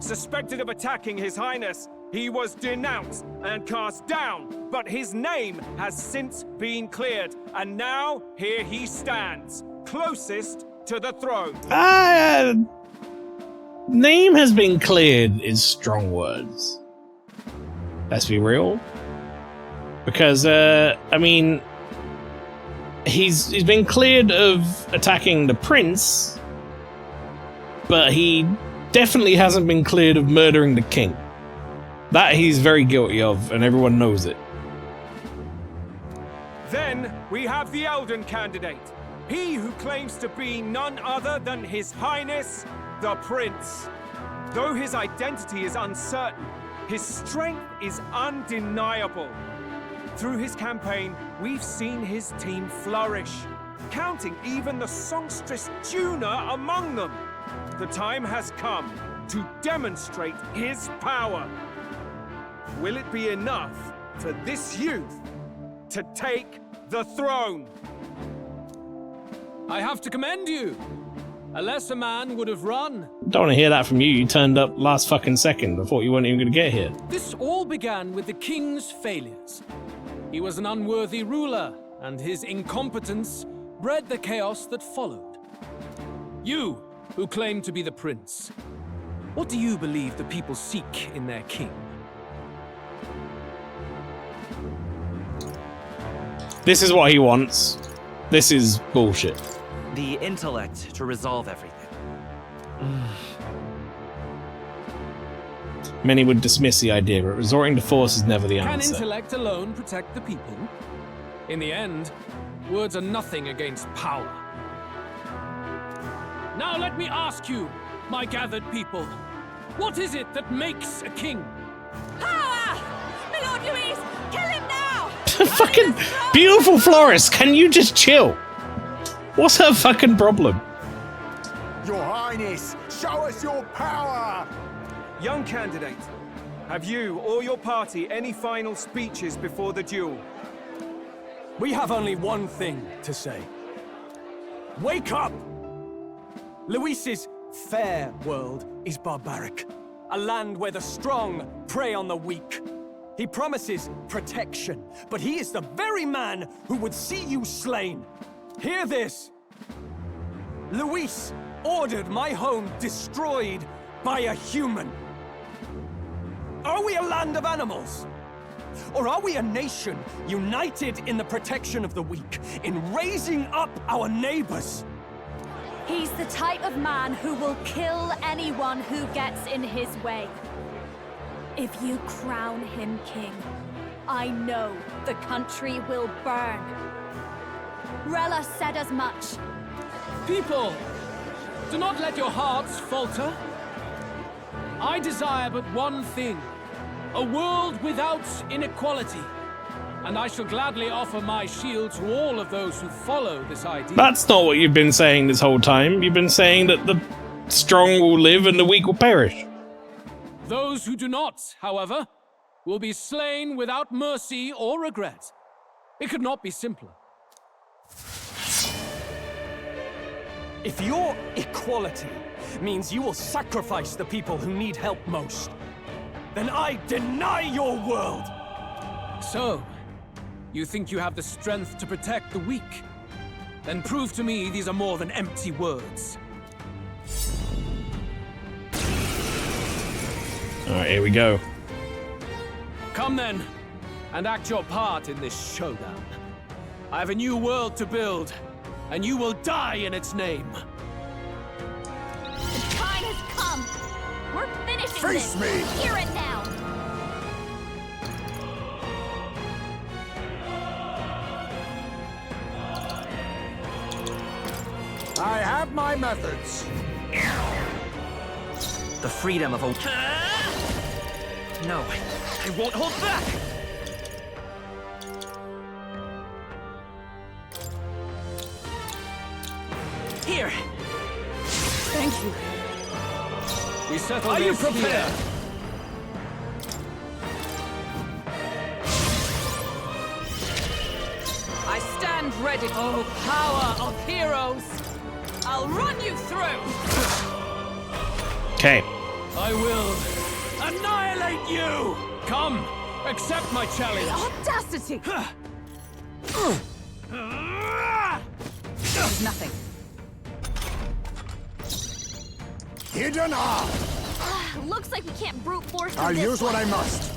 Suspected of attacking His Highness, he was denounced and cast down, but his name has since been cleared, and now here he stands, closest to the throne. Name has been cleared is strong words. Let's be real. Because, I mean, he's been cleared of attacking the prince, but he definitely hasn't been cleared of murdering the king. That he's very guilty of, and everyone knows it. Then we have the Elden candidate. He who claims to be none other than His Highness, the Prince. Though his identity is uncertain, his strength is undeniable. Through his campaign, we've seen his team flourish, counting even the songstress Juna among them. The time has come to demonstrate his power. Will it be enough for this youth to take the throne? I have to commend you. A lesser man would have run. Don't want to hear that from you. You turned up last fucking second. I thought you weren't even going to get here. This all began with the king's failures. He was an unworthy ruler, and his incompetence bred the chaos that followed. You, who claim to be the prince, what do you believe the people seek in their king? This is what he wants. This is bullshit. The intellect to resolve everything. Many would dismiss the idea, but resorting to force is never the Can answer. intellect alone protect the people? In the end, words are nothing against power. Now let me ask you, my gathered people, what is it that makes a king? Power! My Lord Luis, kill him now! Fucking beautiful florist, can you just chill? What's her fucking problem? Your Highness, show us your power! Young candidate, have you or your party any final speeches before the duel? We have only one thing to say. Wake up! Luis's fair world is barbaric. A land where the strong prey on the weak. He promises protection, but he is the very man who would see you slain. Hear this. Luis ordered my home destroyed by a human. Are we a land of animals? Or are we a nation united in the protection of the weak, in raising up our neighbors? He's the type of man who will kill anyone who gets in his way. If you crown him king, I know the country will burn. Rella said as much. People, do not let your hearts falter. I desire but one thing, a world without inequality. And I shall gladly offer my shield to all of those who follow this idea. That's not what you've been saying this whole time. You've been saying that the strong will live and the weak will perish. Those who do not, however, will be slain without mercy or regret. It could not be simpler. If your equality means you will sacrifice the people who need help most, then I deny your world! So, you think you have the strength to protect the weak? Then prove to me these are more than empty words. Alright, here we go. Come then, and act your part in this showdown. I have a new world to build, and you will die in its name. The time has come. We're finishing Face this. me! Hear it now. have my methods. The freedom of a... No, I won't hold back! Here! Thank you. We settle Are this you prepared? here. I stand ready. Oh, power of heroes! I'll run you through! Okay. I will annihilate you! Come, accept my challenge. The audacity! There's nothing. Hidden arm! Looks like we can't brute force through I'll this use what one. I must.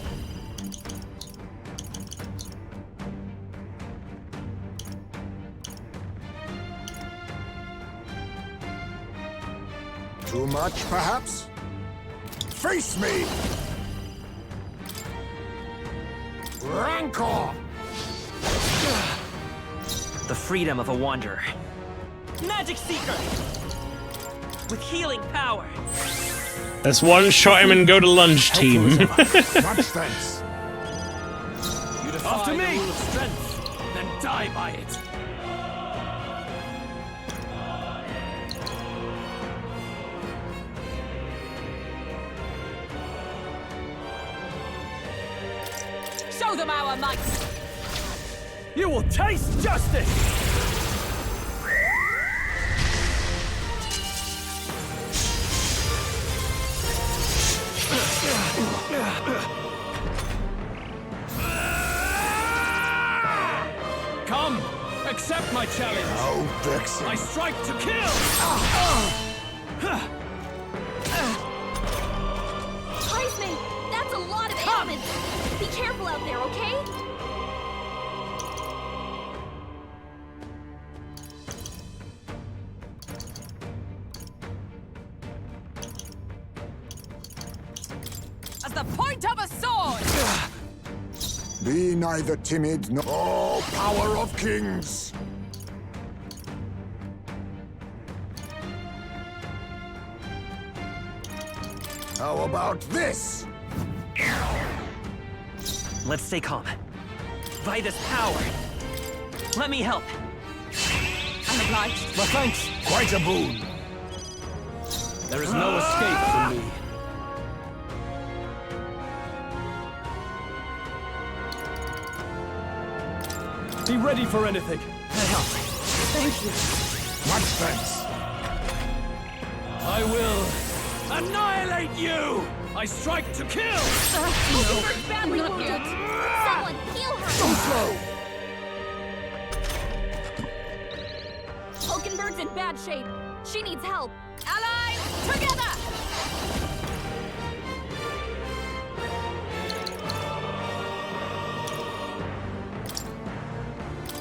Too much, perhaps? Face me! Rancor! The freedom of a wanderer. Magic Seeker! With healing power. Let's one-shot him and go to lunch, team. Much thanks. You defy After me! the rule of strength, then die by it. Show them our might! You will taste justice! Come, accept my challenge. No, Dixon. I strike to kill. Praise me! That's a lot of ailments! Be careful out there, okay? As the point of a sword! Be neither timid nor... Oh, power of kings! How about this? Let's stay calm. By this power, let me help. I'm obliged. My thanks. Quite a boon. There is no escape from me. Be ready for anything. Thank you. Much thanks. I will annihilate you! I strike to kill! Oakenberg's badly Not wounded! yet. Someone heal her! Too slow. Oakenberg's in bad shape. She needs help. Allies, together!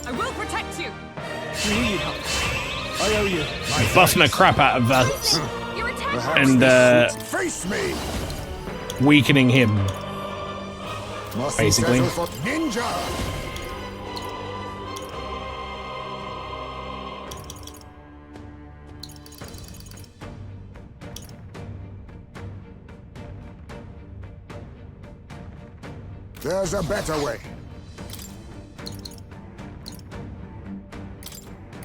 I will protect you! You need help. I owe you. Buffing the crap out of that. Your attack And Face me! weakening him. Must Basically. settle for ninja! There's a better way.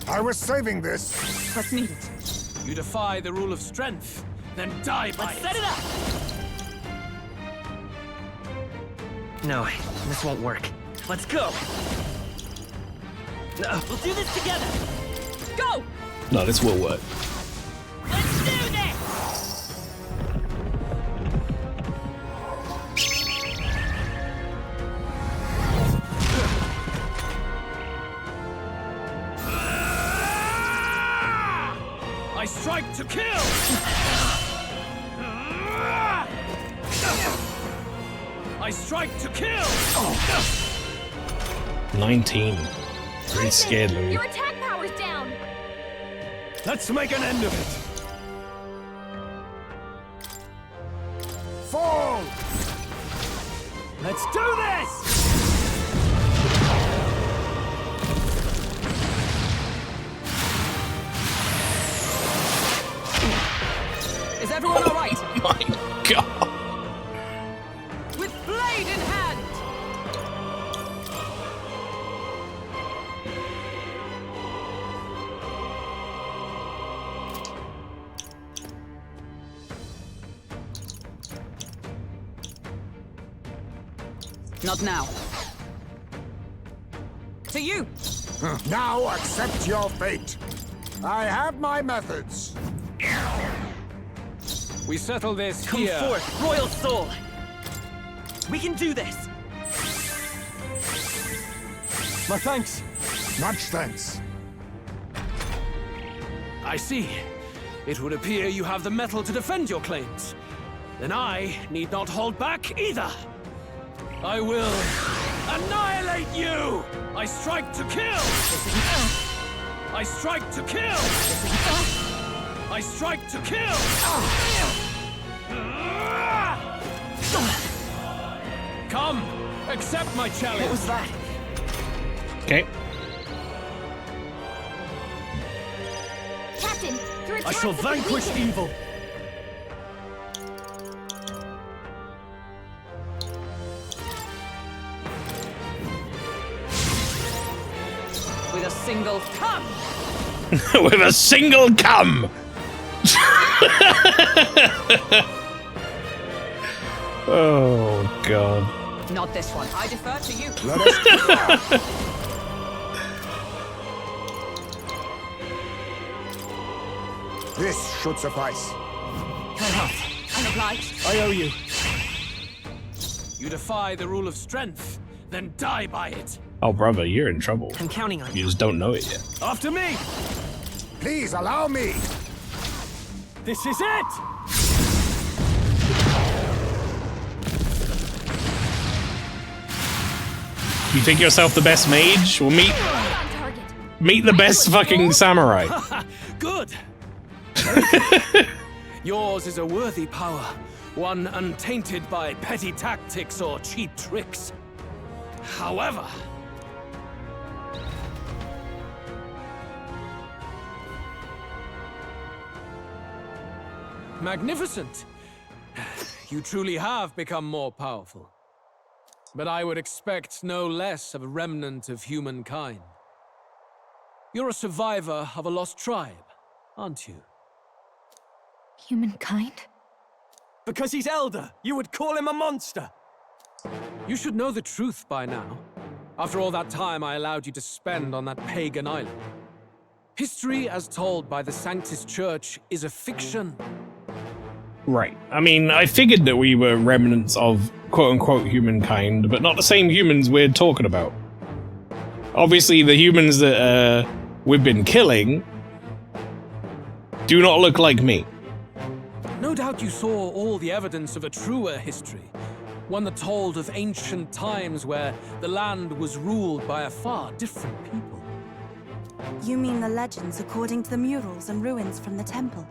I was saving this. What's needed? You defy the rule of strength, then die by Let's set it up! No, this won't work. Let's go! No, we'll do this together! Go! No, this will work. Let's do this! I strike to kill! I strike to kill! 19. Pretty scared, Louis. Your attack power's down! Let's make an end of it! Fall! Let's do this! everyone all right? My God. With blade in hand! Not now. To you! Now accept your fate. I have my methods. We settle this Come here. forth, royal soul! We can do this! My thanks. Much thanks. I see. It would appear you have the metal to defend your claims. Then I need not hold back either. I will annihilate you! I strike to kill! I strike to kill! I strike to kill! Come, accept my challenge. What was that? Okay. Captain, through I shall vanquish evil. With a single come! With a single cum! Oh, God. Not this one. I defer to you. Let us This should suffice. I'm obliged. I owe you. You defy the rule of strength, then die by it. Oh, brother, you're in trouble. I'm counting on you. You just don't know it yet. After me. Please allow me. This is it. You think yourself the best mage? Well, meet the best fucking samurai. Good. Yours is a worthy power, one untainted by petty tactics or cheap tricks. However, magnificent. You truly have become more powerful. But I would expect no less of a remnant of humankind. You're a survivor of a lost tribe, aren't you? Humankind? Because he's elder, you would call him a monster. You should know the truth by now. After all that time I allowed you to spend on that pagan island. History as told by the Sanctus Church is a fiction. Right. I mean, I figured that we were remnants of quote-unquote humankind, but not the same humans we're talking about. Obviously, the humans that we've been killing do not look like me. No doubt you saw all the evidence of a truer history. One that told of ancient times where the land was ruled by a far different people. You mean the legends according to the murals and ruins from the temple?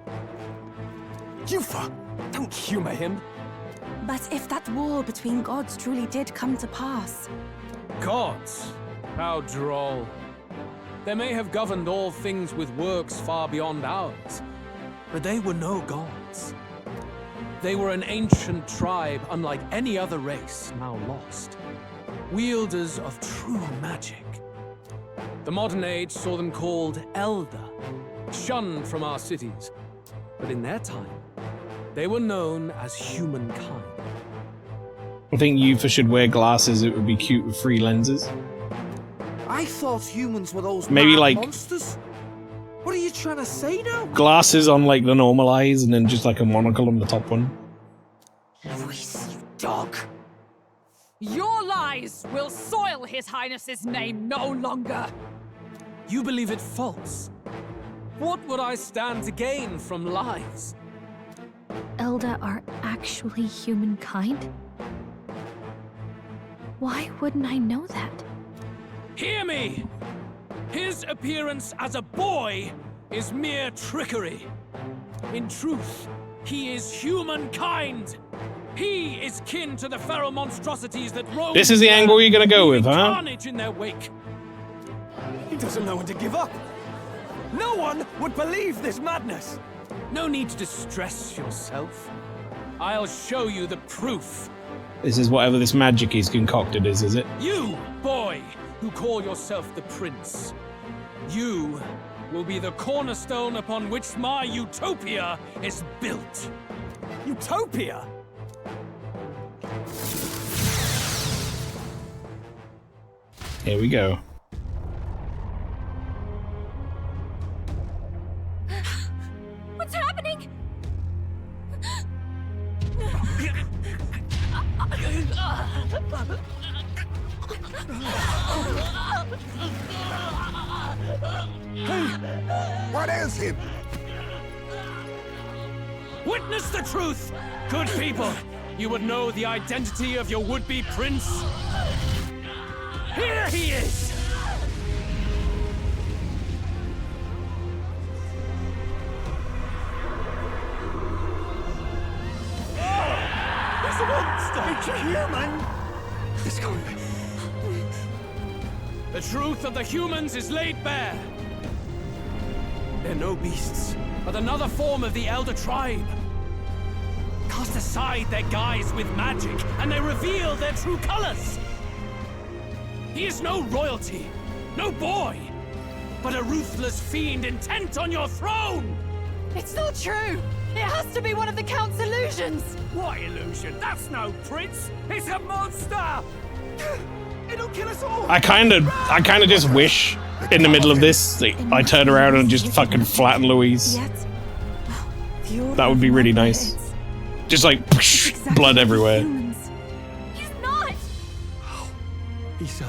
Yufa, don't humor him. But if that war between gods truly did come to pass... Gods? How droll. They may have governed all things with works far beyond ours, but they were no gods. They were an ancient tribe unlike any other race, now lost. Wielders of true magic. The modern age saw them called Elder, shunned from our cities. But in their time, they were known as humankind. I think Yufa should wear glasses. It would be cute with 3 lenses. I thought humans were those Maybe mad like monsters. What are you trying to say now? glasses on like the normal eyes, and then just like a monocle on the top one. Luis, you dog. Your lies will soil His Highness's name no longer. You believe it false? What would I stand to gain from lies? Elda are actually humankind? Why wouldn't I know that? Hear me! His appearance as a boy is mere trickery. In truth, he is humankind. He is kin to the feral monstrosities that roam. This is the angle you're gonna go with, huh? Carnage in their wake. He doesn't know when to give up. No one would believe this madness. No need to distress yourself. I'll show you the proof. This is whatever this magic he's concocted is it? You, boy, who call yourself the prince. You will be the cornerstone upon which my utopia is built. Utopia? Here we go. What's happening? What is him? Witness the truth, good people. You would know the identity of your would-be prince. Here he is! It's a monster! It's a human! It's going. The truth of the humans is laid bare. They're no beasts, but another form of the Elder Tribe. Cast aside their guise with magic, and they reveal their true colors. He is no royalty, no boy, but a ruthless fiend intent on your throne! It's not true! It has to be one of the Count's illusions! What illusion? That's no prince! It's a monster! It'll kill us all! I kind of just wish in the middle of this that I turn around and just fucking flatten Louise. That would be really nice. Just like blood everywhere. He's not! He's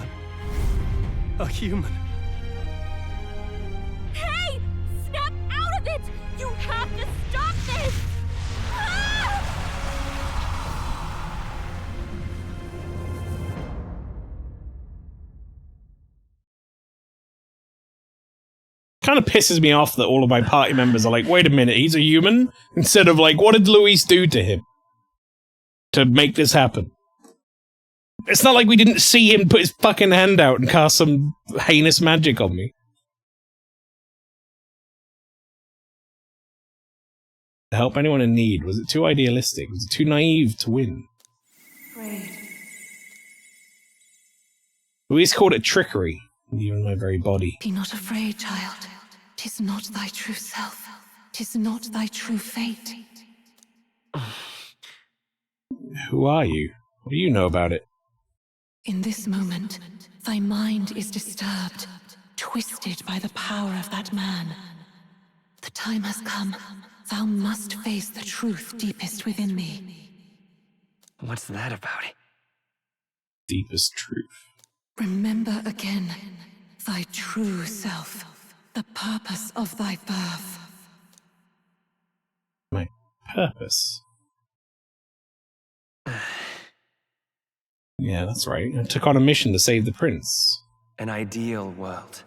a human. Hey! Snap out of it! You have to stop this! Ah! Kind of pisses me off that all of my party members are like, wait a minute, he's a human? Instead of like, what did Luis do to him to make this happen? It's not like we didn't see him put his fucking hand out and cast some heinous magic on me. To help anyone in need. Was it too idealistic? Was it too naive to win? Luis called it trickery, even my very body. Be not afraid, child. 'Tis not thy true self. 'Tis not thy true fate. Who are you? What do you know about it? In this moment, thy mind is disturbed, twisted by the power of that man. The time has come. Thou must face the truth deepest within thee. What's that about? Deepest truth. Remember again thy true self, the purpose of thy birth. My purpose? Yeah, that's right. I took on a mission to save the prince. An ideal world.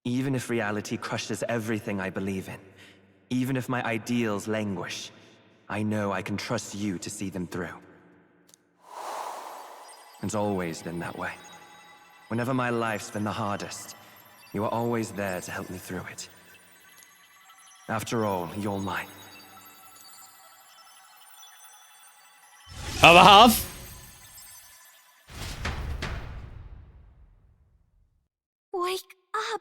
Even if reality crushes everything I believe in, even if my ideals languish, I know I can trust you to see them through. It's always been that way. Whenever my life's been the hardest, you are always there to help me through it. After all, you're mine. Other half? Wake up!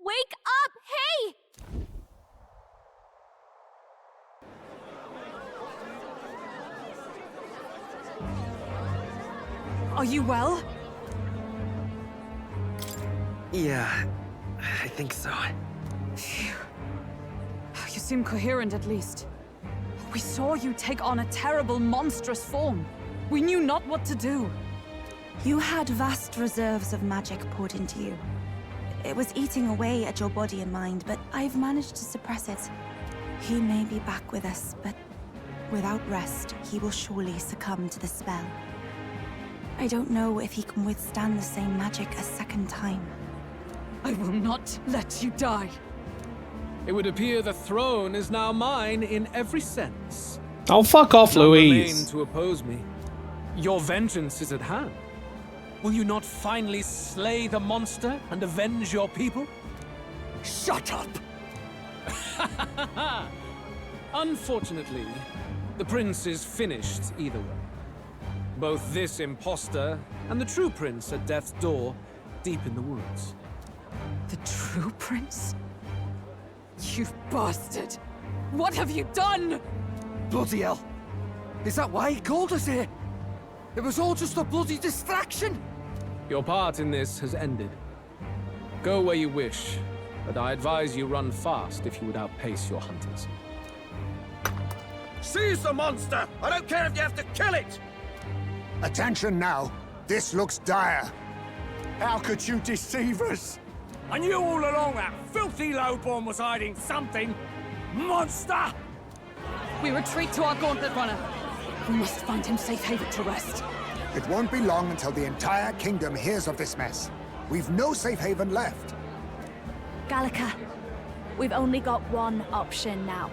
Wake up! Hey! Are you well? Yeah, I think so. Phew. You seem coherent at least. We saw you take on a terrible, monstrous form. We knew not what to do. You had vast reserves of magic poured into you. It was eating away at your body and mind, but I've managed to suppress it. He may be back with us, but without rest, he will surely succumb to the spell. I don't know if he can withstand the same magic a second time. I will not let you die. It would appear the throne is now mine in every sense. Oh, fuck off, None remain Louise. to oppose me. Your vengeance is at hand. Will you not finally slay the monster and avenge your people? Shut up! Unfortunately, the prince is finished either way. Both this imposter and the true prince at death's door, deep in the woods. The true prince? You bastard! What have you done? Bloody hell! Is that why he called us here? It was all just a bloody distraction! Your part in this has ended. Go where you wish, but I advise you run fast if you would outpace your hunters. Seize the monster! I don't care if you have to kill it! Attention now. This looks dire. How could you deceive us? I knew all along that filthy lowborn was hiding something! Monster! We retreat to our gauntlet runner. We must find him safe haven to rest. It won't be long until the entire kingdom hears of this mess. We've no safe haven left. Gallica, we've only got one option now.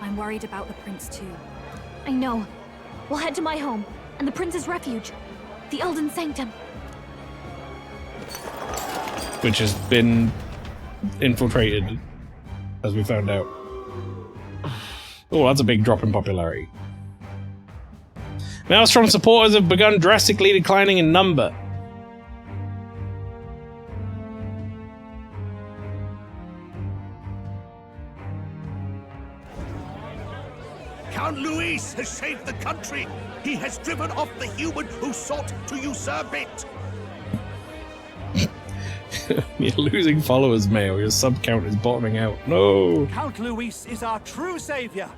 I'm worried about the prince too. I know. We'll head to my home, and the prince's refuge. The Elden Sanctum. Which has been infiltrated, as we found out. Oh, that's a big drop in popularity. Maelstrom supporters have begun drastically declining in number. Count Luis has saved the country! He has driven off the human who sought to usurp it! You're losing followers, Mael. Your sub count is bottoming out. No! Count Luis is our true savior!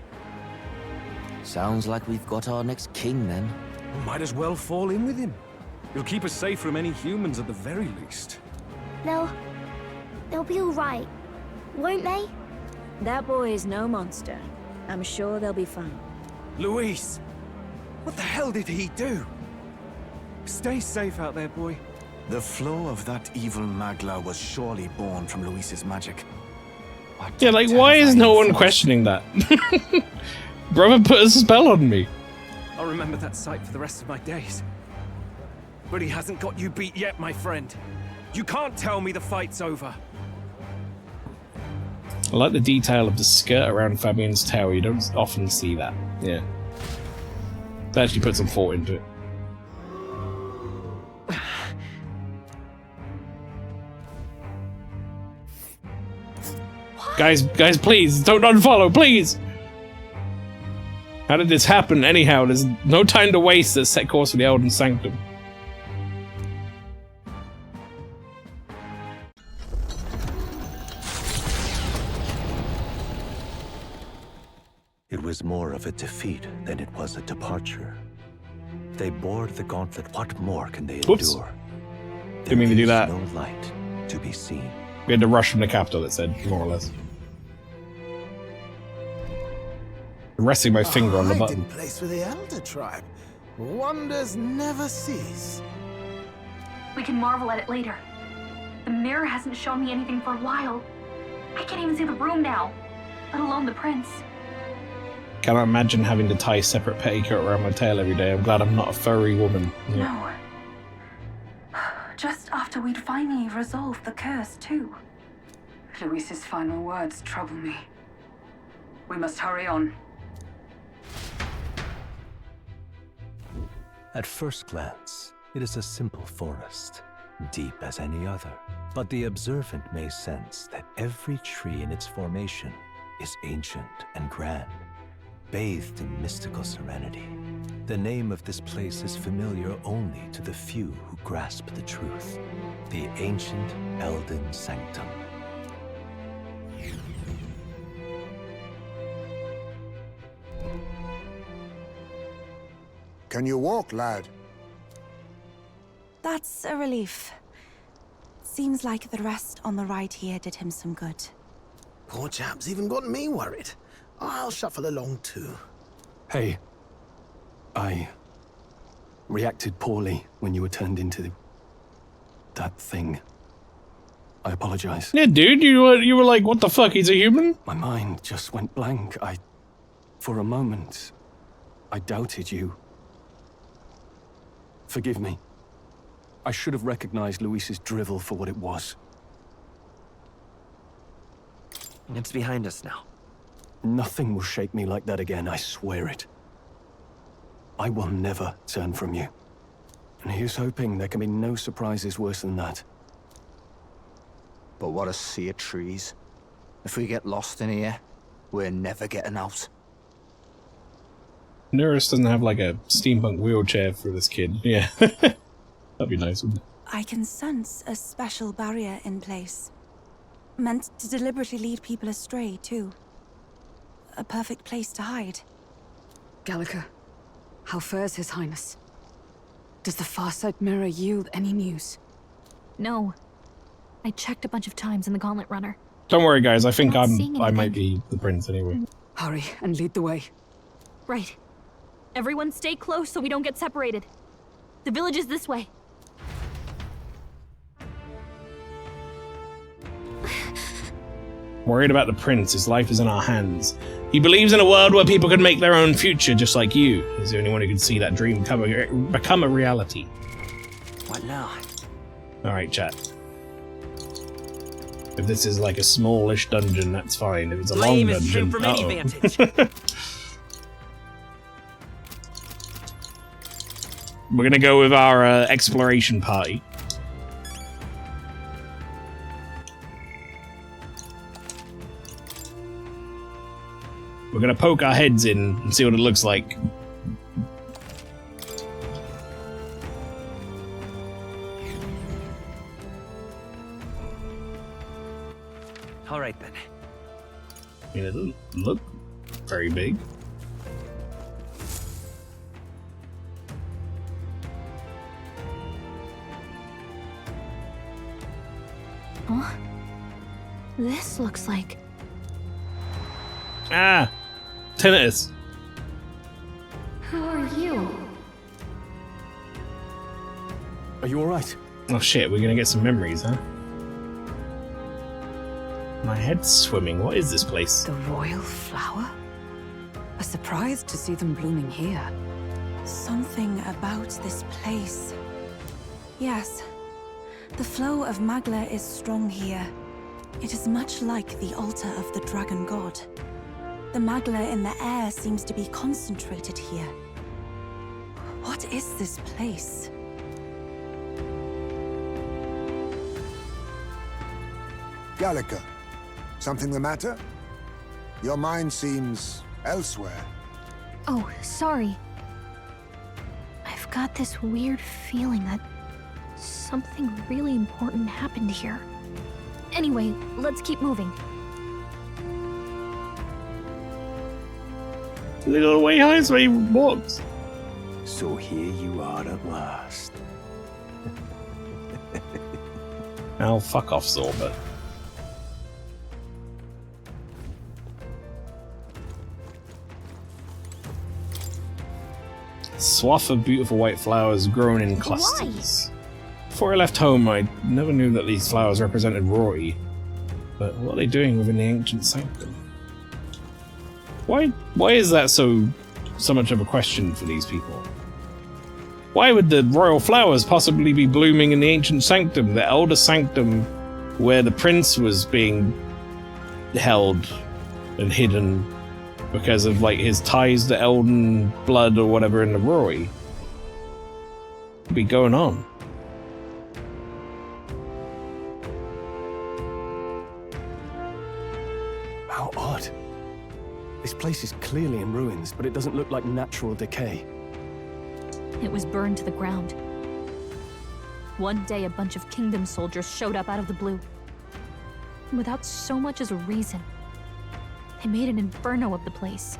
Sounds like we've got our next king, then. We might as well fall in with him. He'll keep us safe from any humans at the very least. They'll be all right, won't they? That boy is no monster. I'm sure they'll be fine. Luis! What the hell did he do? Stay safe out there, boy. The flow of that evil Magla was surely born from Luis's magic. Yeah, like, why is no one questioning that? Brother put a spell on me. I'll remember that sight for the rest of my days. But he hasn't got you beat yet, my friend. You can't tell me the fight's over. I like the detail of the skirt around Fabian's tower. You don't often see that. Yeah. They actually put some thought into it. Guys, please, don't unfollow, please! How did this happen anyhow? There's no time to waste. Let's set course for the Elden Sanctum. It was more of a defeat than it was a departure. They bore the gauntlet. What more can they endure? Didn't mean to do that. No light to be seen. We had to rush from the capital, it said, more or less. Resting my finger on the button. Hiding place with the Elder Tribe. Wonders never cease. We can marvel at it later. The mirror hasn't shown me anything for a while. I can't even see the room now, let alone the prince. Cannot imagine having to tie separate petticoat around my tail every day. I'm glad I'm not a furry woman. Yeah. No. Just after we'd finally resolved the curse, too. Luis's final words trouble me. We must hurry on. At first glance, it is a simple forest, deep as any other. But the observant may sense that every tree in its formation is ancient and grand, bathed in mystical serenity. The name of this place is familiar only to the few who grasp the truth. The ancient Elden Sanctum. Can you walk, lad? That's a relief. Seems like the rest on the right here did him some good. Poor chap's even got me worried. I'll shuffle along too. Hey. I reacted poorly when you were turned into that thing. I apologize. Yeah, dude, you were like, what the fuck, he's a human? My mind just went blank. For a moment, I doubted you. Forgive me. I should have recognized Luis's drivel for what it was. It's behind us now. Nothing will shake me like that again, I swear it. I will never turn from you. And here's hoping there can be no surprises worse than that. But what a sea of trees. If we get lost in here, we're never getting out. Nearest doesn't have like a steampunk wheelchair for this kid. Yeah. That'd be nice, wouldn't it? I can sense a special barrier in place. Meant to deliberately lead people astray, too. A perfect place to hide. Gallica, how fares His Highness? Does the Farsight Mirror yield any news? No. I checked a bunch of times in the Gauntlet Runner. Don't worry, guys. I think Not seeing I might anything. be the prince anyway. Hurry and lead the way. Right. Everyone stay close so we don't get separated. The village is this way. Worried about the prince. His life is in our hands. He believes in a world where people can make their own future, just like you. He's the only one who can see that dream become a reality. What now? Alright, chat. If this is like a smallish dungeon, that's fine. If it's a long dungeon, from any vantage. We're gonna go with our exploration party. We're gonna poke our heads in and see what it looks like. All right then. I mean, it doesn't look very big. Huh? This looks like... Ah! Tinnitus. Who are you? Are you alright? Oh shit, we're gonna get some memories, huh? My head's swimming. What is this place? The royal flower? A surprise to see them blooming here. Something about this place. Yes. The flow of Magla is strong here. It is much like the altar of the dragon god. The Magla in the air seems to be concentrated here. What is this place? Gallica, something the matter? Your mind seems elsewhere. Oh, sorry. I've got this weird feeling that something really important happened here. Anyway, let's keep moving. They got way high so he walks. So here you are at last. Now fuck off, Zorba. Swath of beautiful white flowers grown in clusters. Before I left home, I never knew that these flowers represented royalty. But what are they doing within the ancient sanctum? Why is that so much of a question for these people? Why would the royal flowers possibly be blooming in the ancient sanctum, the elder sanctum where the prince was being held and hidden because of like his ties to Elden blood or whatever in the Roy? What'd be going on? How odd. This place is clearly in ruins, but it doesn't look like natural decay. It was burned to the ground. One day, a bunch of kingdom soldiers showed up out of the blue. Without so much as a reason. They made an inferno of the place.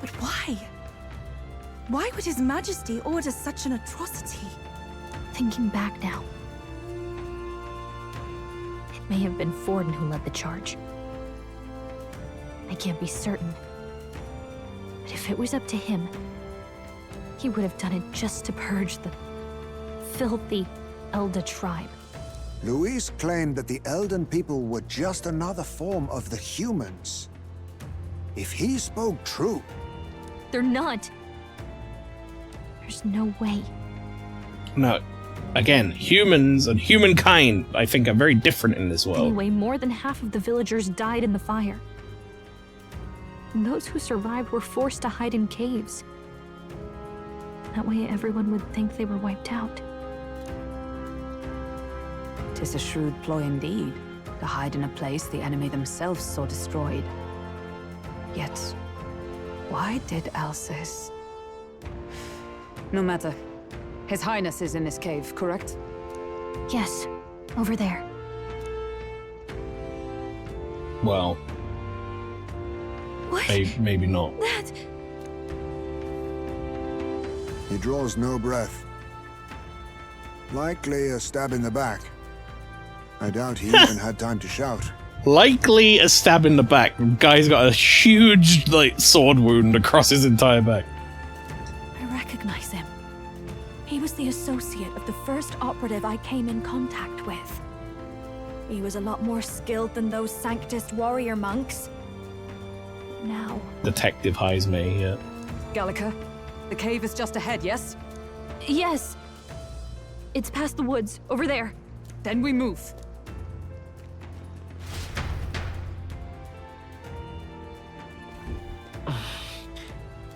But why? Why would His Majesty order such an atrocity? Thinking back now, it may have been Forden who led the charge. I can't be certain. But if it was up to him, he would have done it just to purge the filthy Elda tribe. Luis claimed that the Elden people were just another form of the humans. If he spoke true... They're not. There's no way. No. Again, humans and humankind, I think, are very different in this world. Anyway, more than half of the villagers died in the fire. And those who survived were forced to hide in caves. That way everyone would think they were wiped out. 'Tis a shrewd ploy indeed, to hide in a place the enemy themselves saw destroyed. Yet, why did Alsace? No matter. His Highness is in this cave, correct? Yes, over there. Well, what? Maybe not. That... He draws no breath. Likely a stab in the back. I doubt he even had time to shout. Likely a stab in the back. Guy's got a huge, sword wound across his entire back. I recognize him. He was the associate of the first operative I came in contact with. He was a lot more skilled than those Sanctist warrior monks. Now... Detective Heismay, yeah. Gallica, the cave is just ahead, yes? Yes. It's past the woods, over there. Then we move.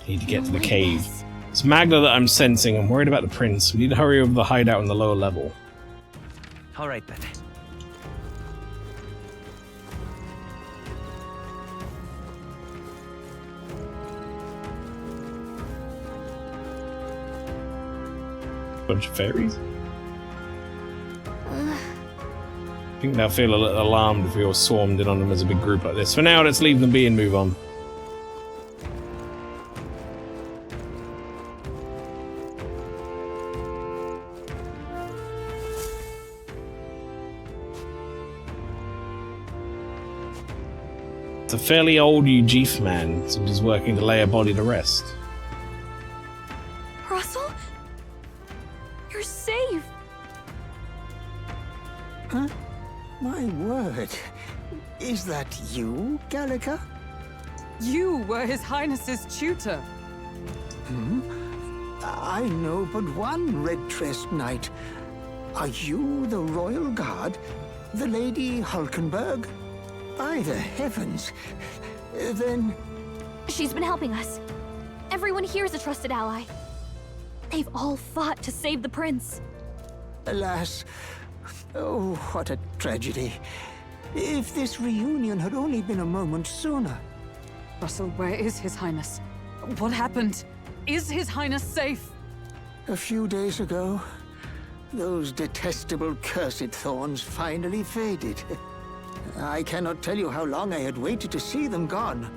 Need to get to the cave. It's Magda that I'm sensing. I'm worried about the prince. We need to hurry over the hideout on the lower level. All right, then. Bunch of fairies? I think they'll feel a little alarmed if we all swarmed in on them as a big group like this. For now, let's leave them be and move on. It's a fairly old Ujif man, so he's working to lay a body to rest. Russell? You're safe! Huh? My word. Is that you, Gallica? You were His Highness's tutor. Hmm? I know but one red-tressed knight. Are you the royal guard? The Lady Hulkenberg? By the heavens. Then... She's been helping us. Everyone here is a trusted ally. They've all fought to save the prince. Alas. Oh, what a tragedy. If this reunion had only been a moment sooner. Russell, where is His Highness? What happened? Is His Highness safe? A few days ago, those detestable cursed thorns finally faded. I cannot tell you how long I had waited to see them gone.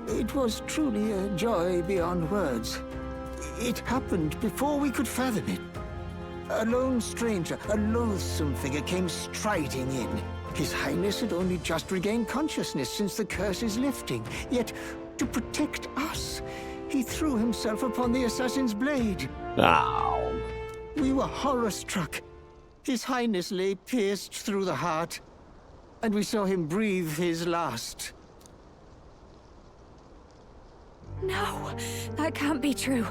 It was truly a joy beyond words. It happened before we could fathom it. A lone stranger, a loathsome figure came striding in. His Highness had only just regained consciousness since the curse's lifting. Yet, to protect us, he threw himself upon the assassin's blade. Ow. We were horror-struck. His Highness lay pierced through the heart, and we saw him breathe his last. No, that can't be true.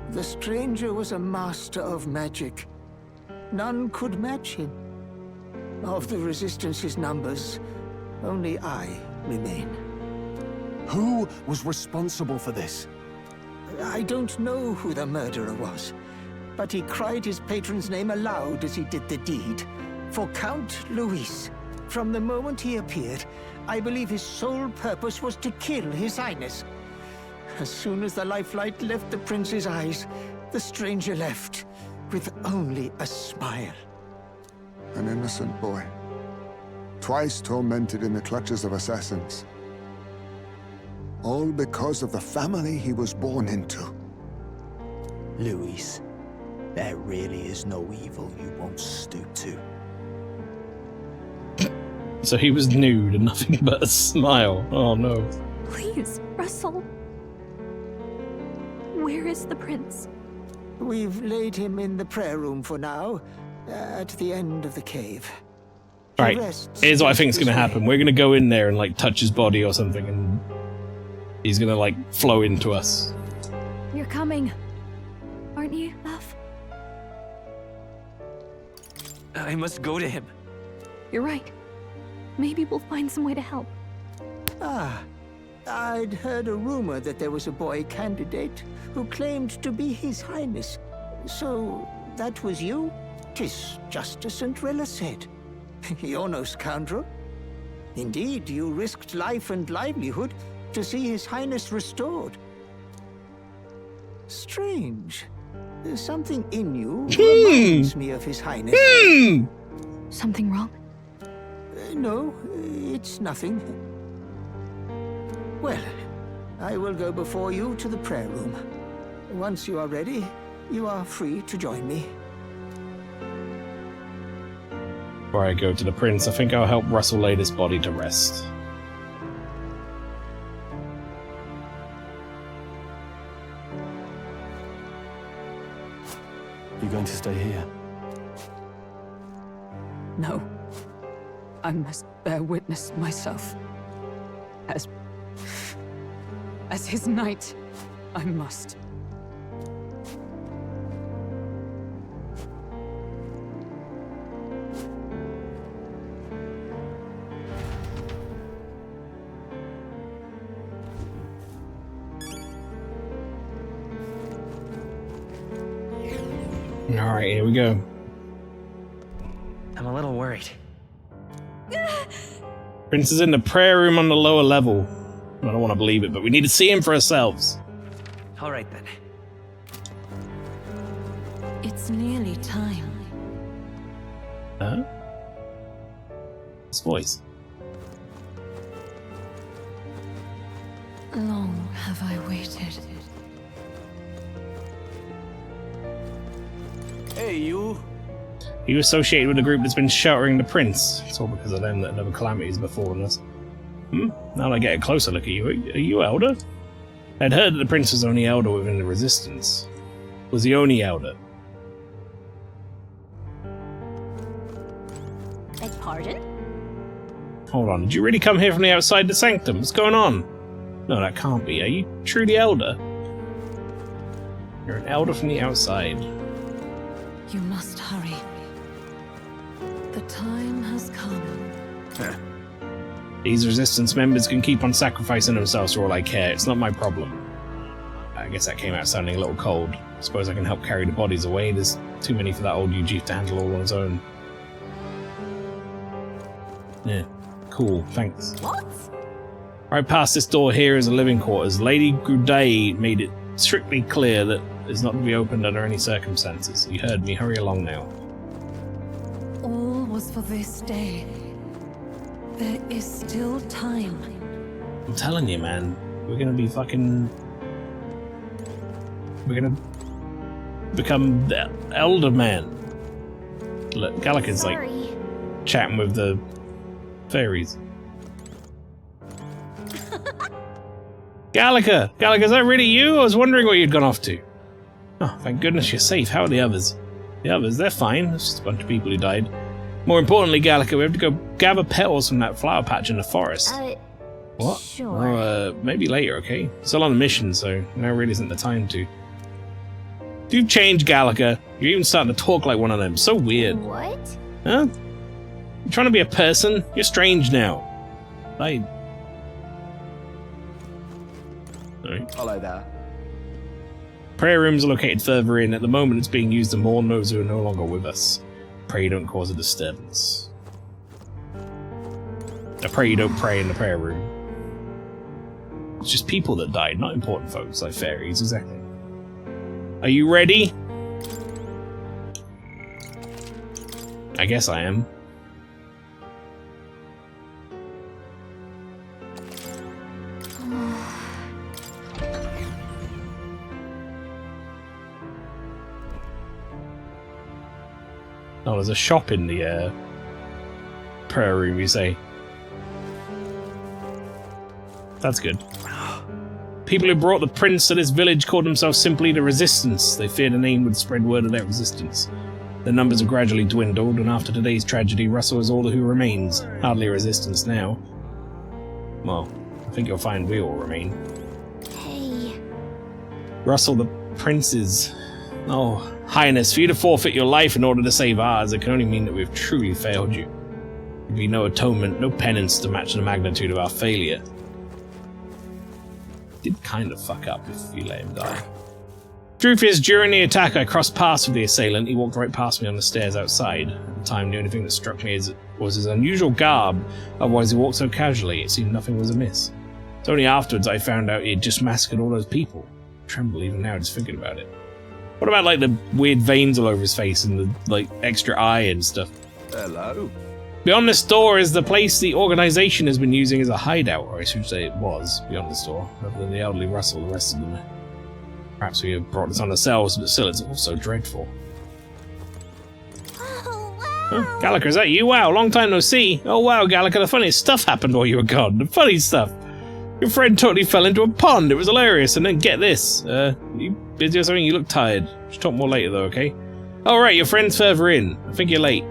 The stranger was a master of magic. None could match him. Of the Resistance's numbers, only I remain. Who was responsible for this? I don't know who the murderer was, but he cried his patron's name aloud as he did the deed. For Count Luis, from the moment he appeared, I believe his sole purpose was to kill His Highness. As soon as the lifelight left the prince's eyes, the stranger left, with only a smile. An innocent boy. Twice tormented in the clutches of assassins. All because of the family he was born into. Luis, there really is no evil you won't stoop to. So he was nude and nothing but a smile. Oh no. Please, Russell. Where is the prince? We've laid him in the prayer room for now, at the end of the cave. Right, here's what I think is going to happen. We're going to go in there and, touch his body or something, and he's going to, flow into us. You're coming, aren't you, love? I must go to him. You're right. Maybe we'll find some way to help. Ah, I'd heard a rumor that there was a boy candidate who claimed to be His Highness. So, that was you? 'Tis just as St. Rilla said. You're no scoundrel. Indeed, you risked life and livelihood to see His Highness restored. Strange. There's something in you reminds me of His Highness. Something wrong? No, it's nothing. Well, I will go before you to the prayer room. Once you are ready, you are free to join me. Before I go to the prince, I think I'll help Russell lay this body to rest. You're going to stay here? No. I must bear witness myself. As his knight, I must. Alright, here we go. I'm a little worried. Prince is in the prayer room on the lower level. I don't want to believe it, but we need to see him for ourselves. All right then. It's nearly time. Huh? His voice. Long have I waited. Hey, you. You associated with a group that's been sheltering the prince. It's all because of them that another calamity has befallen us. Now that I get a closer look at you, are you Elder? I'd heard that the prince was only Elder within the Resistance. Was he only Elder? Beg pardon? Hold on, did you really come here from the outside the sanctum? What's going on? No, that can't be. Are you truly Elder? You're an Elder from the outside. You must hurry. The time has come. These Resistance members can keep on sacrificing themselves for all I care. It's not my problem. I guess that came out sounding a little cold. Suppose I can help carry the bodies away. There's too many for that old Eugene to handle all on his own. Yeah, cool, thanks. What? Right past this door here is a living quarters. Lady Goudet made it strictly clear that it's not to be opened under any circumstances. You heard me. Hurry along now. All was for this day. There is still time. I'm telling you, man. We're gonna be fucking... We're gonna become the Elder Man. Look, Gallica's like chatting with the fairies. Gallica! Gallica, is that really you? I was wondering where you'd gone off to. Oh, thank goodness you're safe. How are the others? The others, they're fine. It's just a bunch of people who died. More importantly, Gallica, we have to go gather petals from that flower patch in the forest. What? Sure. Well, maybe later, okay? Still on a mission, so now really isn't the time to. You've changed, Gallica. You're even starting to talk like one of them. So weird. What? Huh? You're trying to be a person? You're strange now. Sorry. Follow that. Prayer rooms are located further in. At the moment, it's being used to mourn those who are no longer with us. Pray you don't cause a disturbance. I pray you don't pray in the prayer room. It's just people that died, not important folks like fairies, exactly. Are you ready? I guess I am. Oh, there's a shop in the prayer room, you say. That's good. People who brought the prince to this village called themselves simply the Resistance. They feared the name would spread word of their existence. Their numbers have gradually dwindled, and after today's tragedy, Russell is all who remains. Hardly a resistance now. Well, I think you'll find we all remain. Hey. Russell, the prince's Oh, Highness, for you to forfeit your life in order to save ours, it can only mean that we've truly failed you. There'd be no atonement, no penance to match the magnitude of our failure. Did kind of fuck up if you let him die. Truth is, during the attack, I crossed paths with the assailant. He walked right past me on the stairs outside. At the time, the only thing that struck me was his unusual garb. Otherwise, he walked so casually, it seemed nothing was amiss. It's only afterwards I found out he had just massacred all those people. I tremble even now just thinking about it. What about, like, the weird veins all over his face and the, like, extra eye and stuff? Hello. Beyond this door is the place the organization has been using as a hideout, or I should say it was beyond this door, rather than the elderly Russell the rest of them. Perhaps we have brought this on ourselves, but still it's also dreadful. Huh? Gallagher, is that you? Wow, long time no see. Oh wow, Gallagher, the funniest stuff happened while you were gone. The funny stuff. Your friend totally fell into a pond. It was hilarious. And then get this. You busy or something? You look tired. Should talk more later though, okay? Oh right, your friend's further in. I think you're late.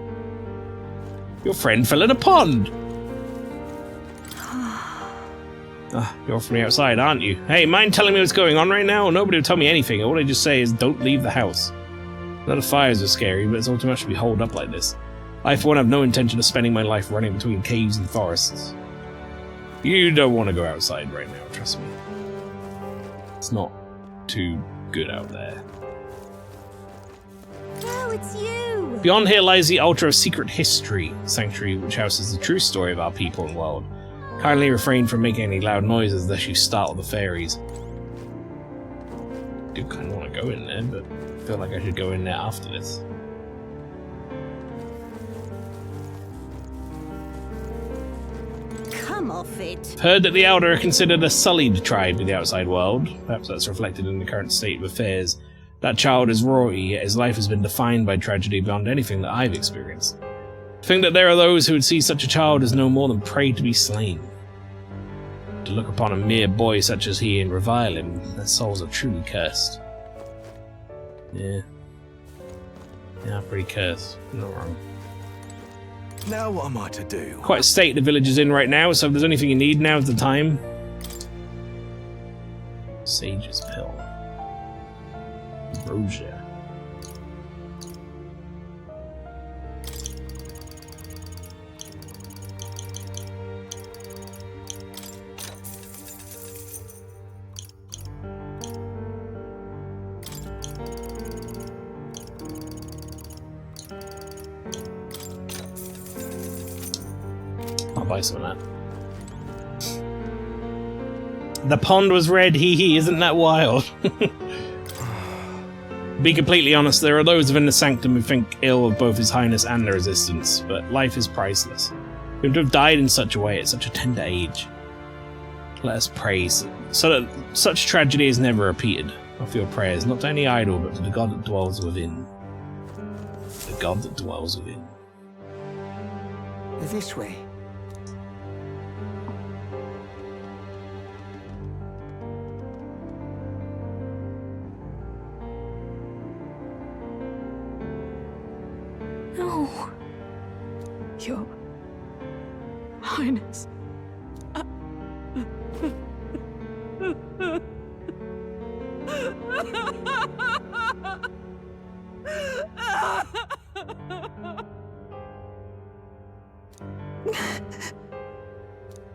Your friend fell in a pond. You're from the outside, aren't you? Hey, mind telling me what's going on right now? Nobody will tell me anything. All they just say is don't leave the house. None of the fires are scary, but it's all too much to be holed up like this. I, for one, have no intention of spending my life running between caves and forests. You don't want to go outside right now, trust me. It's not too good out there. Oh, it's you! Beyond here lies the altar of secret history, sanctuary which houses the true story of our people and world. Kindly refrain from making any loud noises lest you startle the fairies. I do kind of want to go in there, but I feel like I should go in there after this. Come off it. Heard that the Elder are considered a sullied tribe in the outside world. Perhaps that's reflected in the current state of affairs. That child is royalty, yet his life has been defined by tragedy beyond anything that I've experienced. To think that there are those who would see such a child as no more than prey to be slain. To look upon a mere boy such as he and revile him, their souls are truly cursed. Yeah. Yeah, pretty cursed. Not wrong. Now what am I to do? Quite a state the village is in right now, so if there's anything you need, now's the time. Sage's Pill. Ambrosia. I'll buy some of that. The pond was red, hee hee, isn't that wild? Be completely honest, there are those within the sanctum who think ill of both His Highness and the Resistance, but life is priceless. For him to have died in such a way at such a tender age. Let us pray so that such tragedy is never repeated. Offer your prayers, not to any idol, but to the God that dwells within. The God that dwells within. This way. No. Your Highness.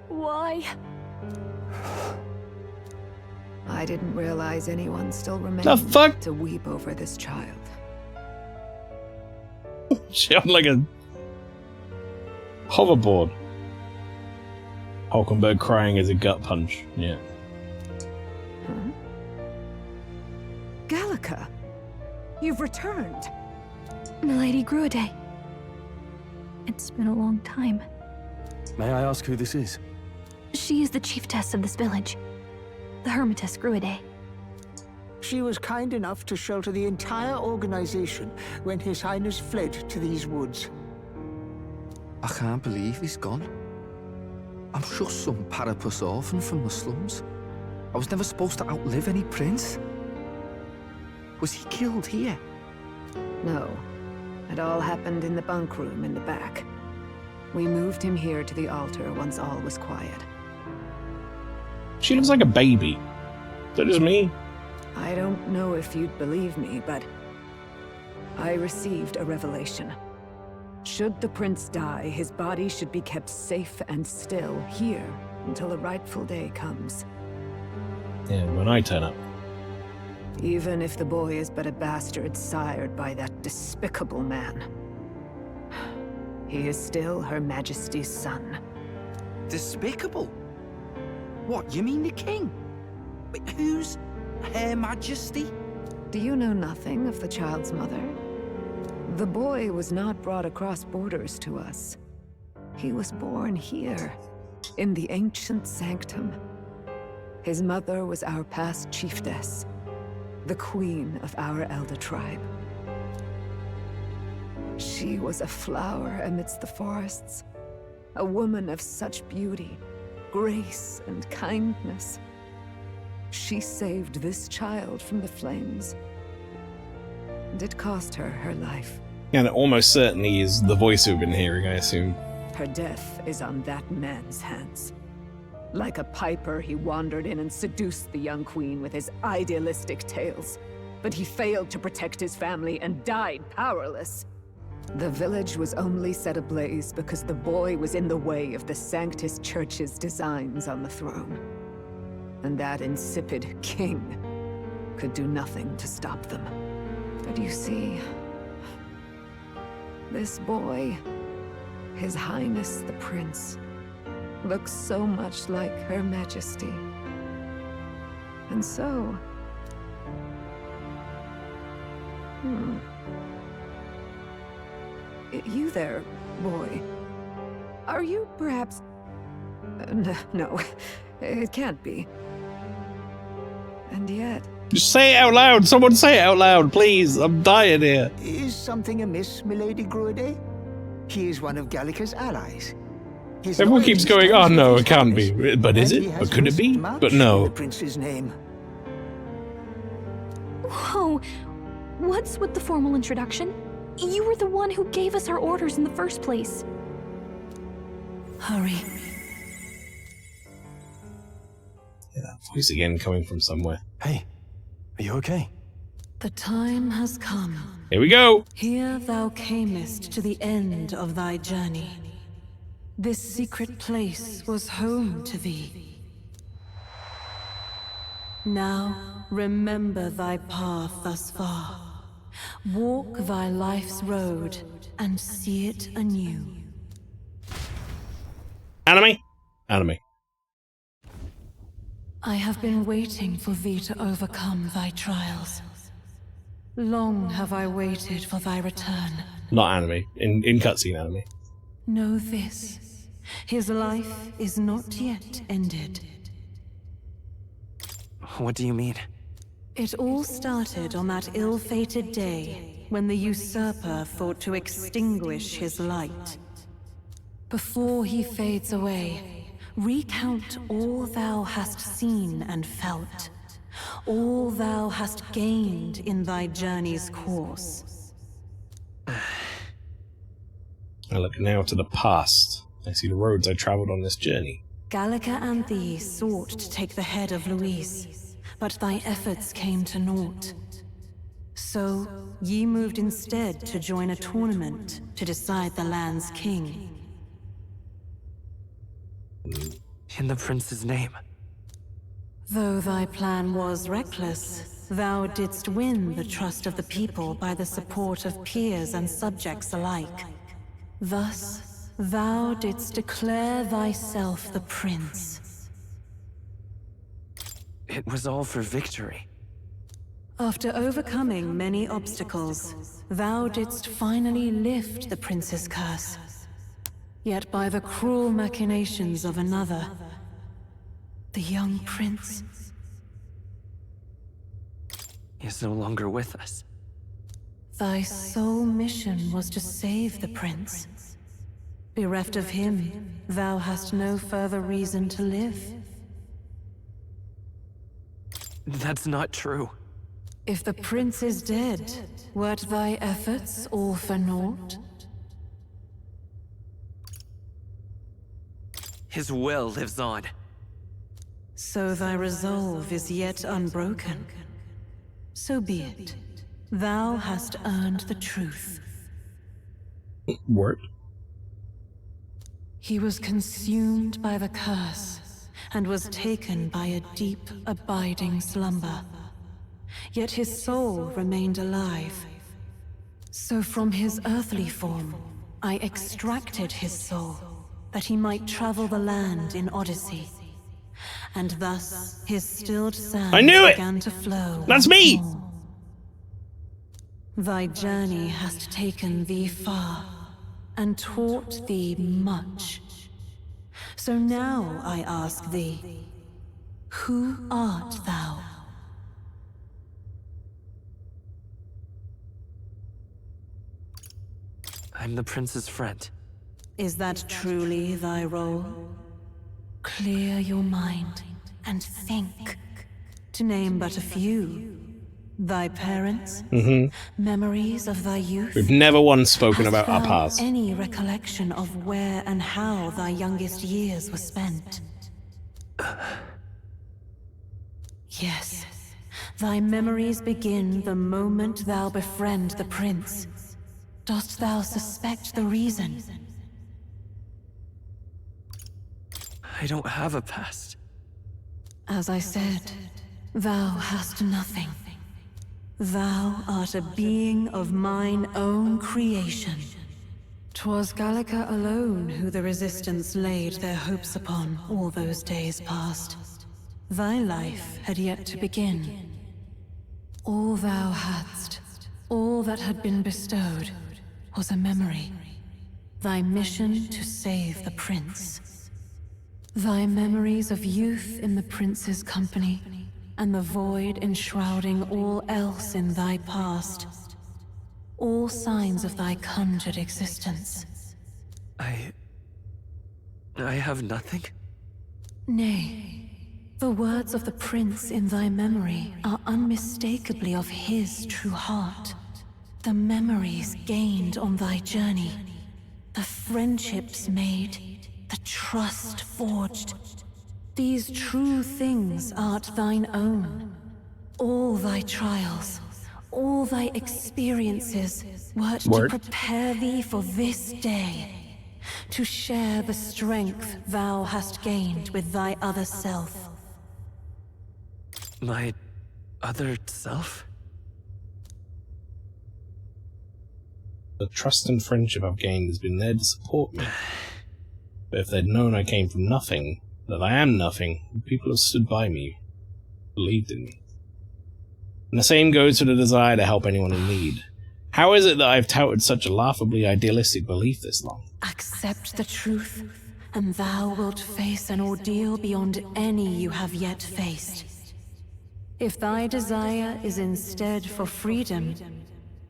Why? I didn't realize anyone still remained to weep over this child. She on like a hoverboard. Hulkenberg crying as a gut punch. Yeah. Huh? Gallica, you've returned. Milady Gruaday. It's been a long time. May I ask who this is? She is the chiefess of this village. The Hermitess Gruaday. She was kind enough to shelter the entire organization when His Highness fled to these woods. I can't believe he's gone. I'm just some parapus orphan from the slums. I was never supposed to outlive any prince. Was he killed here? No. It all happened in the bunk room in the back. We moved him here to the altar once all was quiet. She looks like a baby. Is that just me? I don't know if you'd believe me, but I received a revelation. Should the prince die, his body should be kept safe and still here until the rightful day comes. Yeah, when I turn up. Even if the boy is but a bastard sired by that despicable man. He is still Her Majesty's son. Despicable? What, you mean the king? Wait, who's Her Majesty? Do you know nothing of the child's mother? The boy was not brought across borders to us. He was born here, in the ancient sanctum. His mother was our past chiefess, the queen of our elder tribe. She was a flower amidst the forests, a woman of such beauty, grace, and kindness. She saved this child from the flames, and it cost her her life. And it almost certainly is the voice we've been hearing, I assume. Her death is on that man's hands. Like a piper, he wandered in and seduced the young queen with his idealistic tales. But he failed to protect his family and died powerless. The village was only set ablaze because the boy was in the way of the Sanctus Church's designs on the throne. And that insipid king could do nothing to stop them. But you see, this boy, His Highness the Prince, looks so much like Her Majesty. And so... You there, boy. Are you perhaps... No, it can't be. And yet... Just say it out loud! Someone say it out loud, please! I'm dying here. Is something amiss, milady Gruede? He is one of Gallica's allies. His Everyone keeps going, oh no, it can't be. But is and he it? has But could it be? risked much But in no. the prince's name. Whoa! What's with the formal introduction? You were the one who gave us our orders in the first place. Hurry. Yeah, that voice again coming from somewhere. Hey, are you okay? The time has come. Here we go! Here thou camest to the end of thy journey. This secret place was home to thee. Now, remember thy path thus far. Walk thy life's road and see it anew. Anime? Anime. I have been waiting for thee to overcome thy trials. Long have I waited for thy return. Not anime. In cutscene anime. Know this. His life is not yet ended. What do you mean? It all started on that ill-fated day when the usurper thought to extinguish his light. Before he fades away, recount all thou hast seen and felt, all thou hast gained in thy journey's course. I look now to the past. I see the roads I traveled on this journey. Gallica and thee sought to take the head of Louise, but thy efforts came to naught. So, ye moved instead to join a tournament to decide the land's king. In the prince's name. Though thy plan was reckless, thou didst win the trust of the people by the support of peers and subjects alike. Thus, thou didst declare thyself the prince. It was all for victory. After overcoming many obstacles, thou didst finally lift the prince's curse. Yet by the cruel machinations of another, the young prince is no longer with us. Thy sole mission was to save the prince. Bereft of him, thou hast no further reason to live. That's not true. If the prince is dead, wert thy efforts all for naught? His will lives on. So thy resolve is yet unbroken. So be it. Thou hast earned the truth. Word. He was consumed by the curse, and was taken by a deep, abiding slumber. Yet his soul remained alive. So from his earthly form, I extracted his soul, that he might travel the land in Odyssey. And thus his stilled sands I knew it! began to flow. That's me! More. Thy journey hast taken thee far, and taught thee much. So now I ask thee, who art thou? I'm the prince's friend. Is that truly thy role? Clear your mind and think. To name but a few. Thy parents? Memories of thy youth? We've never once spoken Hast about our thou past. any recollection of where and how thy youngest years were spent? Yes. Thy memories begin the moment thou befriend the prince. Dost thou suspect the reason? I don't have a past. As I said, thou hast nothing. Thou art a being of mine own creation. 'Twas Gallica alone who the Resistance laid their hopes upon all those days past. Thy life had yet to begin. All thou hadst, all that had been bestowed, was a memory. Thy mission to save the prince. Thy memories of youth in the prince's company, and the void enshrouding all else in thy past. All signs of thy conjured existence. I have nothing? Nay, the words of the prince in thy memory are unmistakably of his true heart. The memories gained on thy journey, the friendships made, the trust forged. These true things art thine own. All thy trials, all thy experiences wert to prepare thee for this day, to share the strength thou hast gained with thy other self. My other self? The trust and friendship I've gained has been there to support me. But if they'd known I came from nothing, that I am nothing, people have stood by me, believed in me. And the same goes for the desire to help anyone in need. How is it that I've touted such a laughably idealistic belief this long? Accept the truth, and thou wilt face an ordeal beyond any you have yet faced. If thy desire is instead for freedom,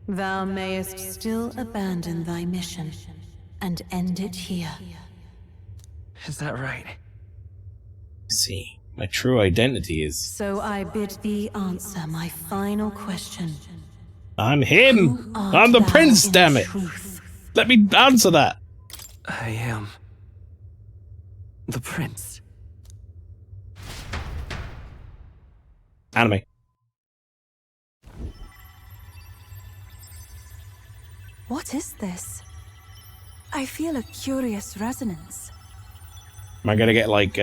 thou mayest still abandon thy mission, and end it here. Is that right? See, my true identity is... So I bid thee answer my final question. I'm him! I'm the prince, damn it! Let me answer that! I am... the prince. Anime. What is this? I feel a curious resonance. Am I gonna get, like,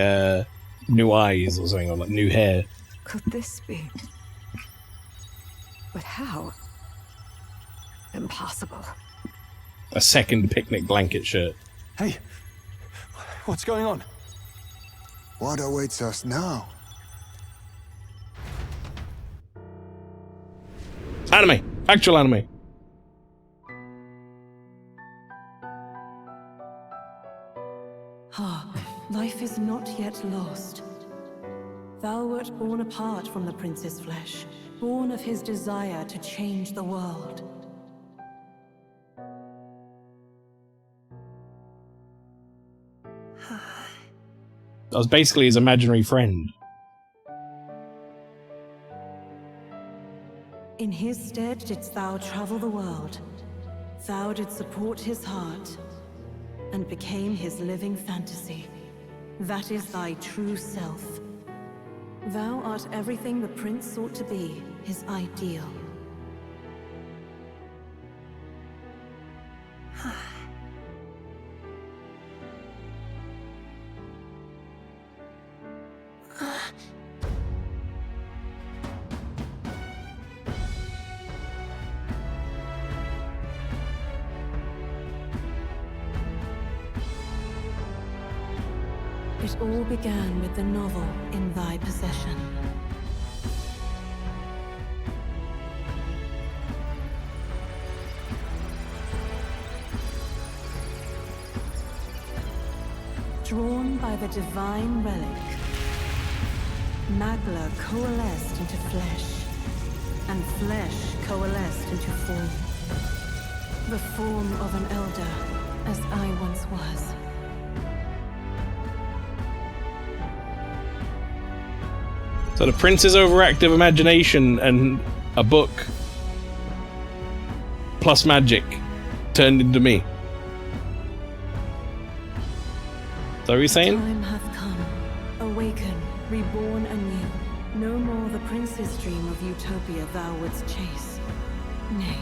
new eyes or something, or like new hair? Could this be? But how? Impossible. A second picnic blanket shirt. Hey, what's going on? What awaits us now? Anime! Actual anime! Life is not yet lost. Thou wert born apart from the prince's flesh, born of his desire to change the world. I was basically his imaginary friend. In his stead didst thou travel the world. Thou didst support his heart, and became his living fantasy. That is thy true self. Thou art everything the prince sought to be, his ideal. It all began with the novel in thy possession. Drawn by the divine relic, Magla coalesced into flesh, and flesh coalesced into form. The form of an elder, as I once was. So the prince's overactive imagination and a book plus magic turned into me. Is that what you're saying? Time hath come. Awaken, reborn anew. No more the prince's dream of utopia thou wouldst chase. Nay,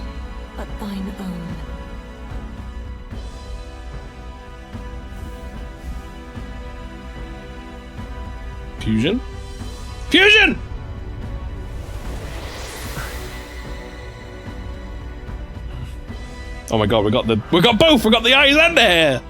but thine own. Fusion? Fusion! Oh my god, we got both! We got the eyes and the hair!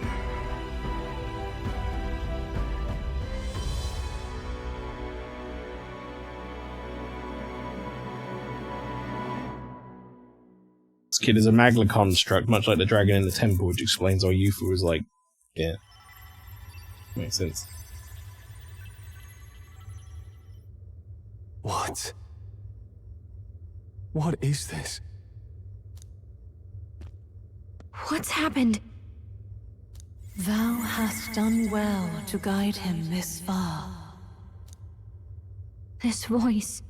This kid is a Magla construct, much like the dragon in the temple, which explains why Yufu was like, yeah. Makes sense. What? What is this? What's happened? Thou hast done well to guide him this far. This voice.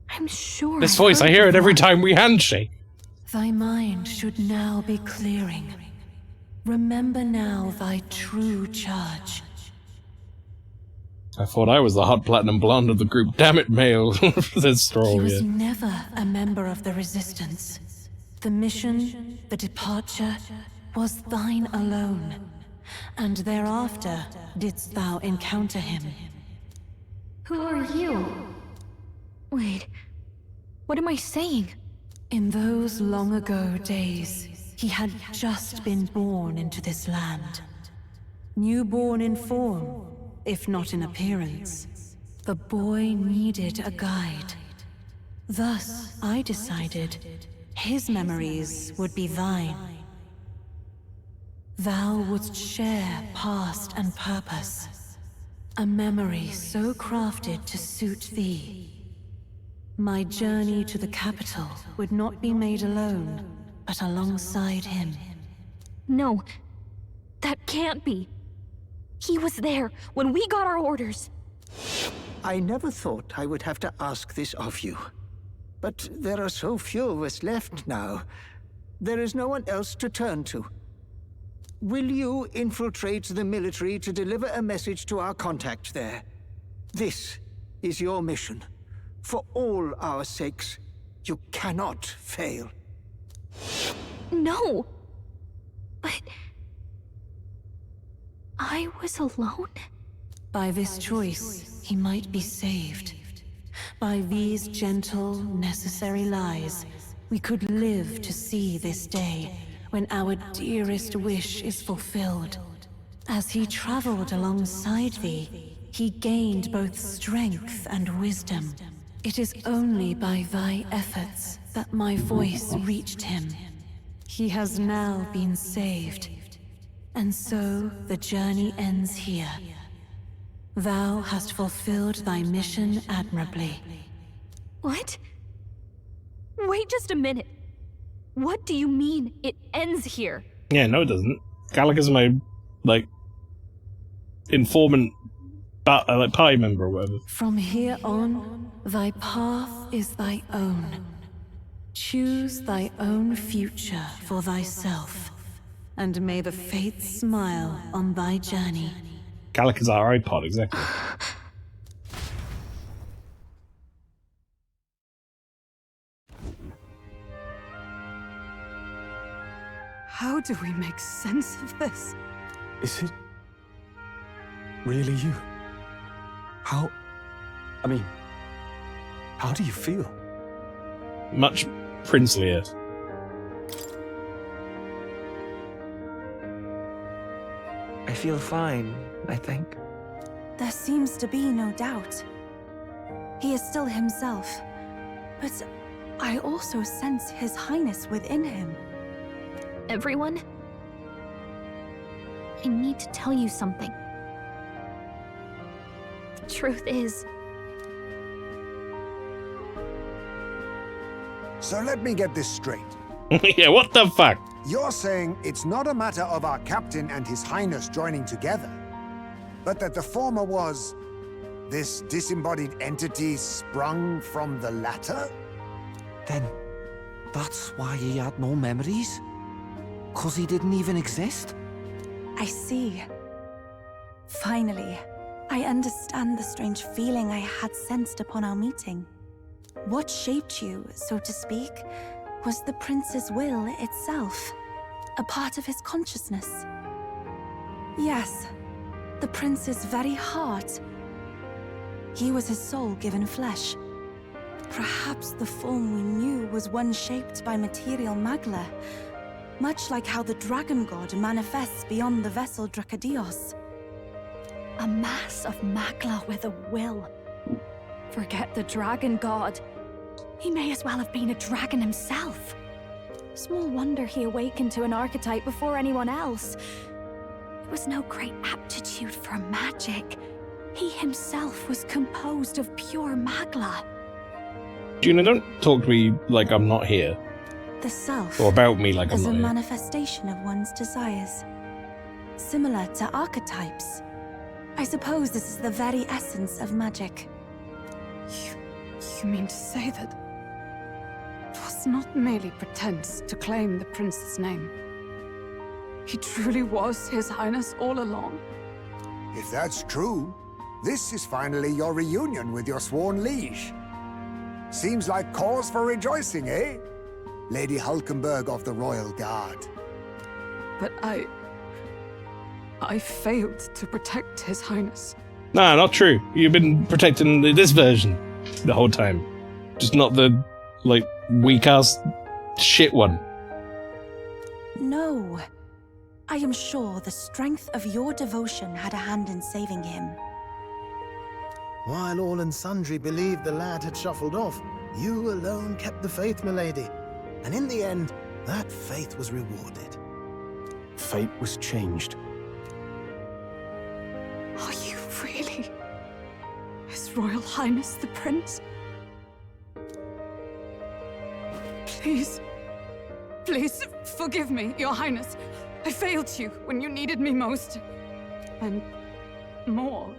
I'm sure This voice, I hear it every time we handshake. Thy mind should now be clearing. Remember now thy true charge. I thought I was the hot platinum blonde of the group. Damn it, Mael. Says Stroll, He was yeah. never a member of the Resistance. The mission, the departure, was thine alone. And thereafter didst thou encounter him. Who are you? Wait, what am I saying? In those long ago days, he had just been born into this land. Newborn in form, if not in appearance. The boy needed a guide. Thus, I decided his memories would be thine. Thou wouldst share past and purpose. A memory so crafted to suit thee. My journey to the capital would not be made alone, but alongside him. No, that can't be. He was there when we got our orders. I never thought I would have to ask this of you. But there are so few of us left now. There is no one else to turn to. Will you infiltrate the military to deliver a message to our contact there? This is your mission. For all our sakes, you cannot fail. No! But... I was alone? By this choice, he might be saved. By these gentle, necessary lies, we could live to see this day when our dearest wish is fulfilled. As he traveled alongside thee, he gained both strength and wisdom. It is only by thy efforts that my voice reached him. He has now been saved, and so the journey ends here. Thou hast fulfilled thy mission admirably. What? Wait just a minute. What do you mean, it ends here? Yeah, no it doesn't. Gallica's my, like, informant, like, party member or whatever. From here on, thy path is thy own. Choose thy own future for thyself, and may the fates smile on thy journey. Gallica's our iPod, exactly. How do we make sense of this? Is it really you? How do you feel? Much princelier. I feel fine, I think. There seems to be no doubt. He is still himself, but I also sense His Highness within him. Everyone? I need to tell you something. The truth is... So let me get this straight. Yeah, what the fuck? You're saying it's not a matter of our captain and His Highness joining together, but that the former was this disembodied entity sprung from the latter? Then that's why he had no memories? 'Cause he didn't even exist? I see. Finally, I understand the strange feeling I had sensed upon our meeting. What shaped you, so to speak, was the prince's will itself, a part of his consciousness. Yes, the prince's very heart. He was his soul given flesh. Perhaps the form we knew was one shaped by material magla, much like how the dragon god manifests beyond the vessel Drakadios. A mass of magla with a will. Forget the dragon god. He may as well have been a dragon himself. Small wonder he awakened to an archetype before anyone else. It was no great aptitude for magic. He himself was composed of pure magla. Juna, don't talk to me like I'm not here. The self Or about me like I'm is not a here. manifestation of one's desires. Similar to archetypes. I suppose this is the very essence of magic. You mean to say that it was not merely pretense to claim the prince's name? He truly was His Highness all along? If that's true, this is finally your reunion with your sworn liege. Seems like cause for rejoicing, eh? Lady Hulkenberg of the Royal Guard. But I failed to protect His Highness. Nah, not true. You've been protecting this version the whole time. Just not the, like, weak-ass shit one. No. I am sure the strength of your devotion had a hand in saving him. While all and sundry believed the lad had shuffled off, you alone kept the faith, milady. And in the end, that faith was rewarded. Fate was changed. Are you really His Royal Highness the Prince? Please, please forgive me, Your Highness. I failed you when you needed me most. And more,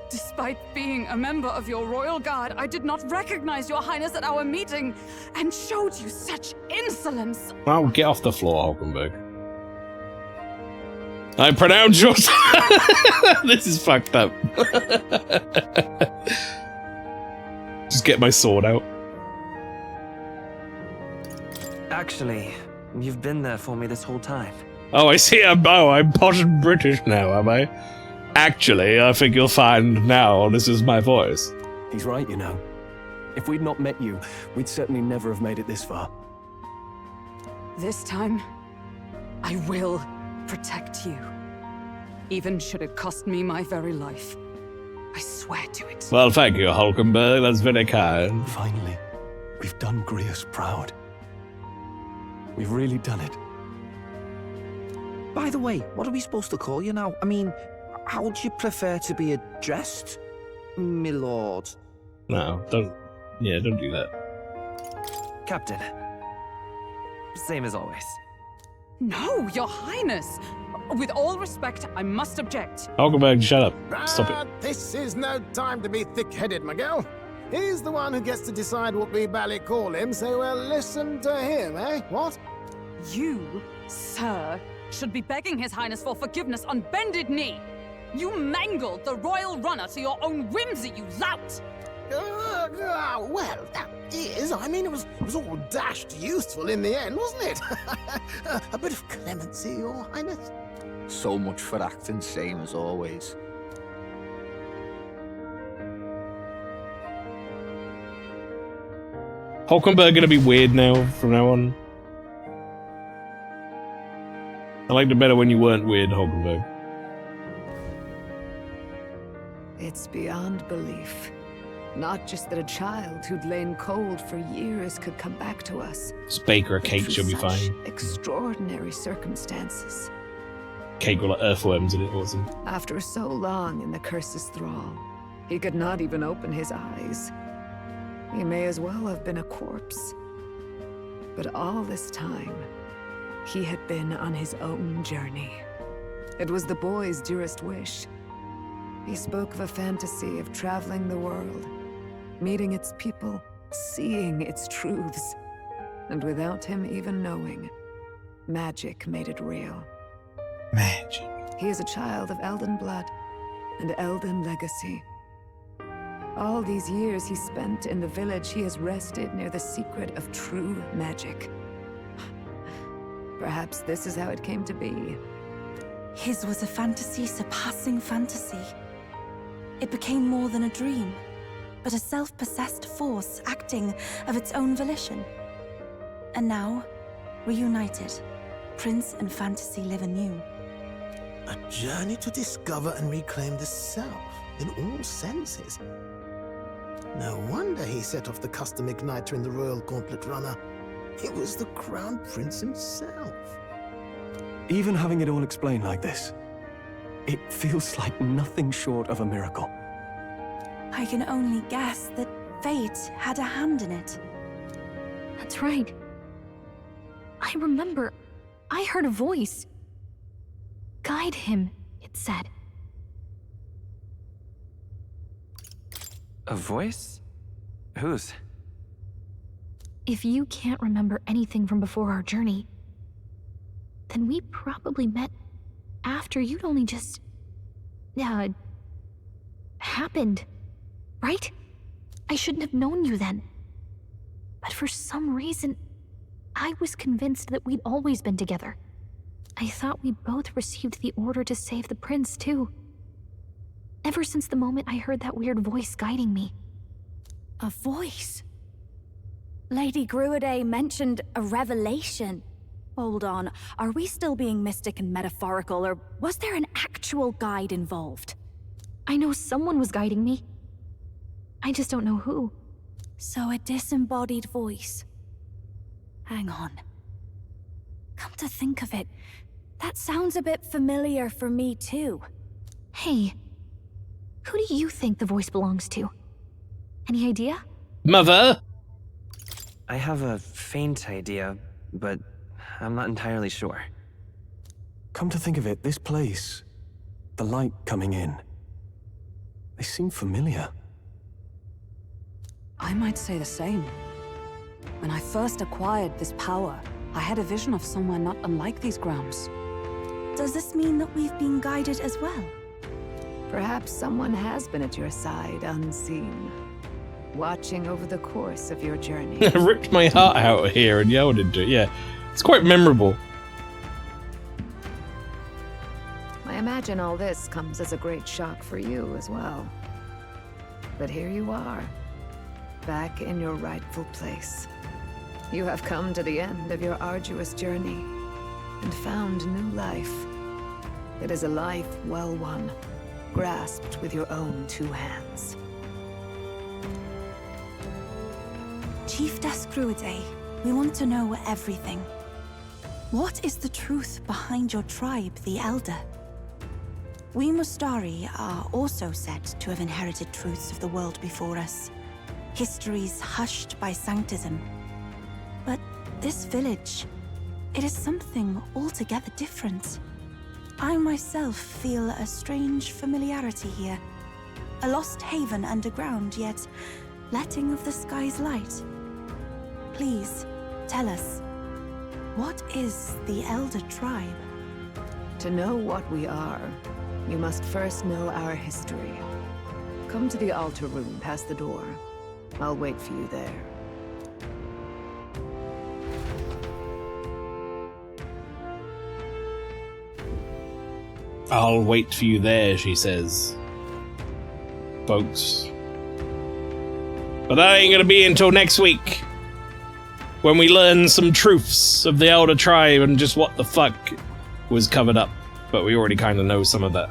despite being a member of your Royal Guard, I did not recognize Your Highness at our meeting and showed you such insolence. Well, get off the floor, Hulkenberg. I pronounce yours. This is fucked up. Just get my sword out. Actually, you've been there for me this whole time. Oh, I see. I'm posh and British now, am I? Actually, I think you'll find now this is my voice. He's right, you know. If we'd not met you, we'd certainly never have made it this far. This time, I will protect you. Even should it cost me my very life. I swear to it. Well, thank you, Hulkenberg. That's very kind. Finally, we've done Grius proud. We've really done it. By the way, what are we supposed to call you now? I mean, how would you prefer to be addressed, my lord? No, don't do that. Captain. Same as always. No, Your Highness! With all respect, I must object. Hulkenberg, shut up. Stop it. This is no time to be thick-headed, Miguel. He's the one who gets to decide what we bally call him, so we'll listen to him, eh? What? You, sir, should be begging His Highness for forgiveness on bended knee. You mangled the royal runner to your own whimsy, you lout! Well, that is. I mean, it was all dashed useful in the end, wasn't it? A bit of clemency, Your Highness. So much for acting same as always. Hulkenberg gonna be weird now from now on. I liked it better when you weren't weird, Hulkenberg. It's beyond belief. Not just that a child who'd lain cold for years could come back to us. Just bake her a cake, she'll be fine. Extraordinary circumstances. Cake with like earthworms in it, awesome. After so long in the curse's thrall, he could not even open his eyes. He may as well have been a corpse. But all this time, he had been on his own journey. It was the boy's dearest wish. He spoke of a fantasy of traveling the world, meeting its people, seeing its truths. And without him even knowing, magic made it real. Magic. He is a child of Elden blood and Elden legacy. All these years he spent in the village, he has rested near the secret of true magic. Perhaps this is how it came to be. His was a fantasy surpassing fantasy. It became more than a dream, but a self-possessed force acting of its own volition. And now, reunited, Prince and fantasy live anew. A journey to discover and reclaim the self, in all senses. No wonder he set off the custom igniter in the Royal Gauntlet Runner. It was the Crown Prince himself. Even having it all explained like this, it feels like nothing short of a miracle. I can only guess that fate had a hand in it. That's right. I remember, I heard a voice. Guide him, it said. A voice? Whose? If you can't remember anything from before our journey, then we probably met after you'd only just... happened, right? I shouldn't have known you then. But for some reason, I was convinced that we'd always been together. I thought we both received the order to save the prince, too. Ever since the moment I heard that weird voice guiding me. A voice? Lady Gruaday mentioned a revelation. Hold on, are we still being mystic and metaphorical, or was there an actual guide involved? I know someone was guiding me. I just don't know who. So a disembodied voice. Hang on. Come to think of it, that sounds a bit familiar for me too. Hey, who do you think the voice belongs to? Any idea? Mother? I have a faint idea, but I'm not entirely sure. Come to think of it, this place, the light coming in, they seem familiar. I might say the same. When I first acquired this power, I had a vision of somewhere not unlike these grounds. Does this mean that we've been guided as well? Perhaps someone has been at your side unseen, watching over the course of your journey. Ripped my heart out here and yelled into it, yeah. It's quite memorable. I imagine all this comes as a great shock for you as well. But here you are, back in your rightful place. You have come to the end of your arduous journey and found new life. It is a life well won, grasped with your own two hands. Chief Gruaday, we want to know everything. What is the truth behind your tribe, the Elder? We Mustari are also said to have inherited truths of the world before us. Histories hushed by sanctism. But this village, it is something altogether different. I myself feel a strange familiarity here. A lost haven underground, yet letting of the sky's light. Please, tell us, what is the Elder Tribe? To know what we are, you must first know our history. Come to the altar room past the door. I'll wait for you there. I'll wait for you there, she says. Folks. But that ain't gonna be until next week, when we learn some truths of the Elder Tribe and just what the fuck was covered up. But we already kind of know some of that.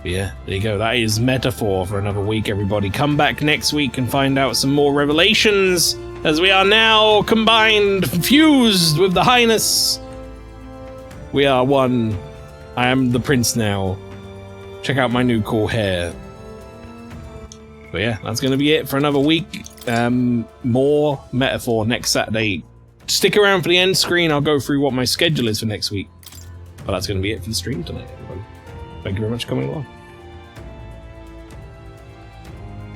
But yeah, there you go. That is metaphor for another week, everybody. Come back next week and find out some more revelations, as we are now combined, fused with the Highness. We are one. I am the prince now. Check out my new cool hair. But yeah, that's going to be it for another week. More metaphor next Saturday. Stick around for the end screen. I'll go through what my schedule is for next week. But that's going to be it for the stream tonight, everybody. Thank you very much for coming along.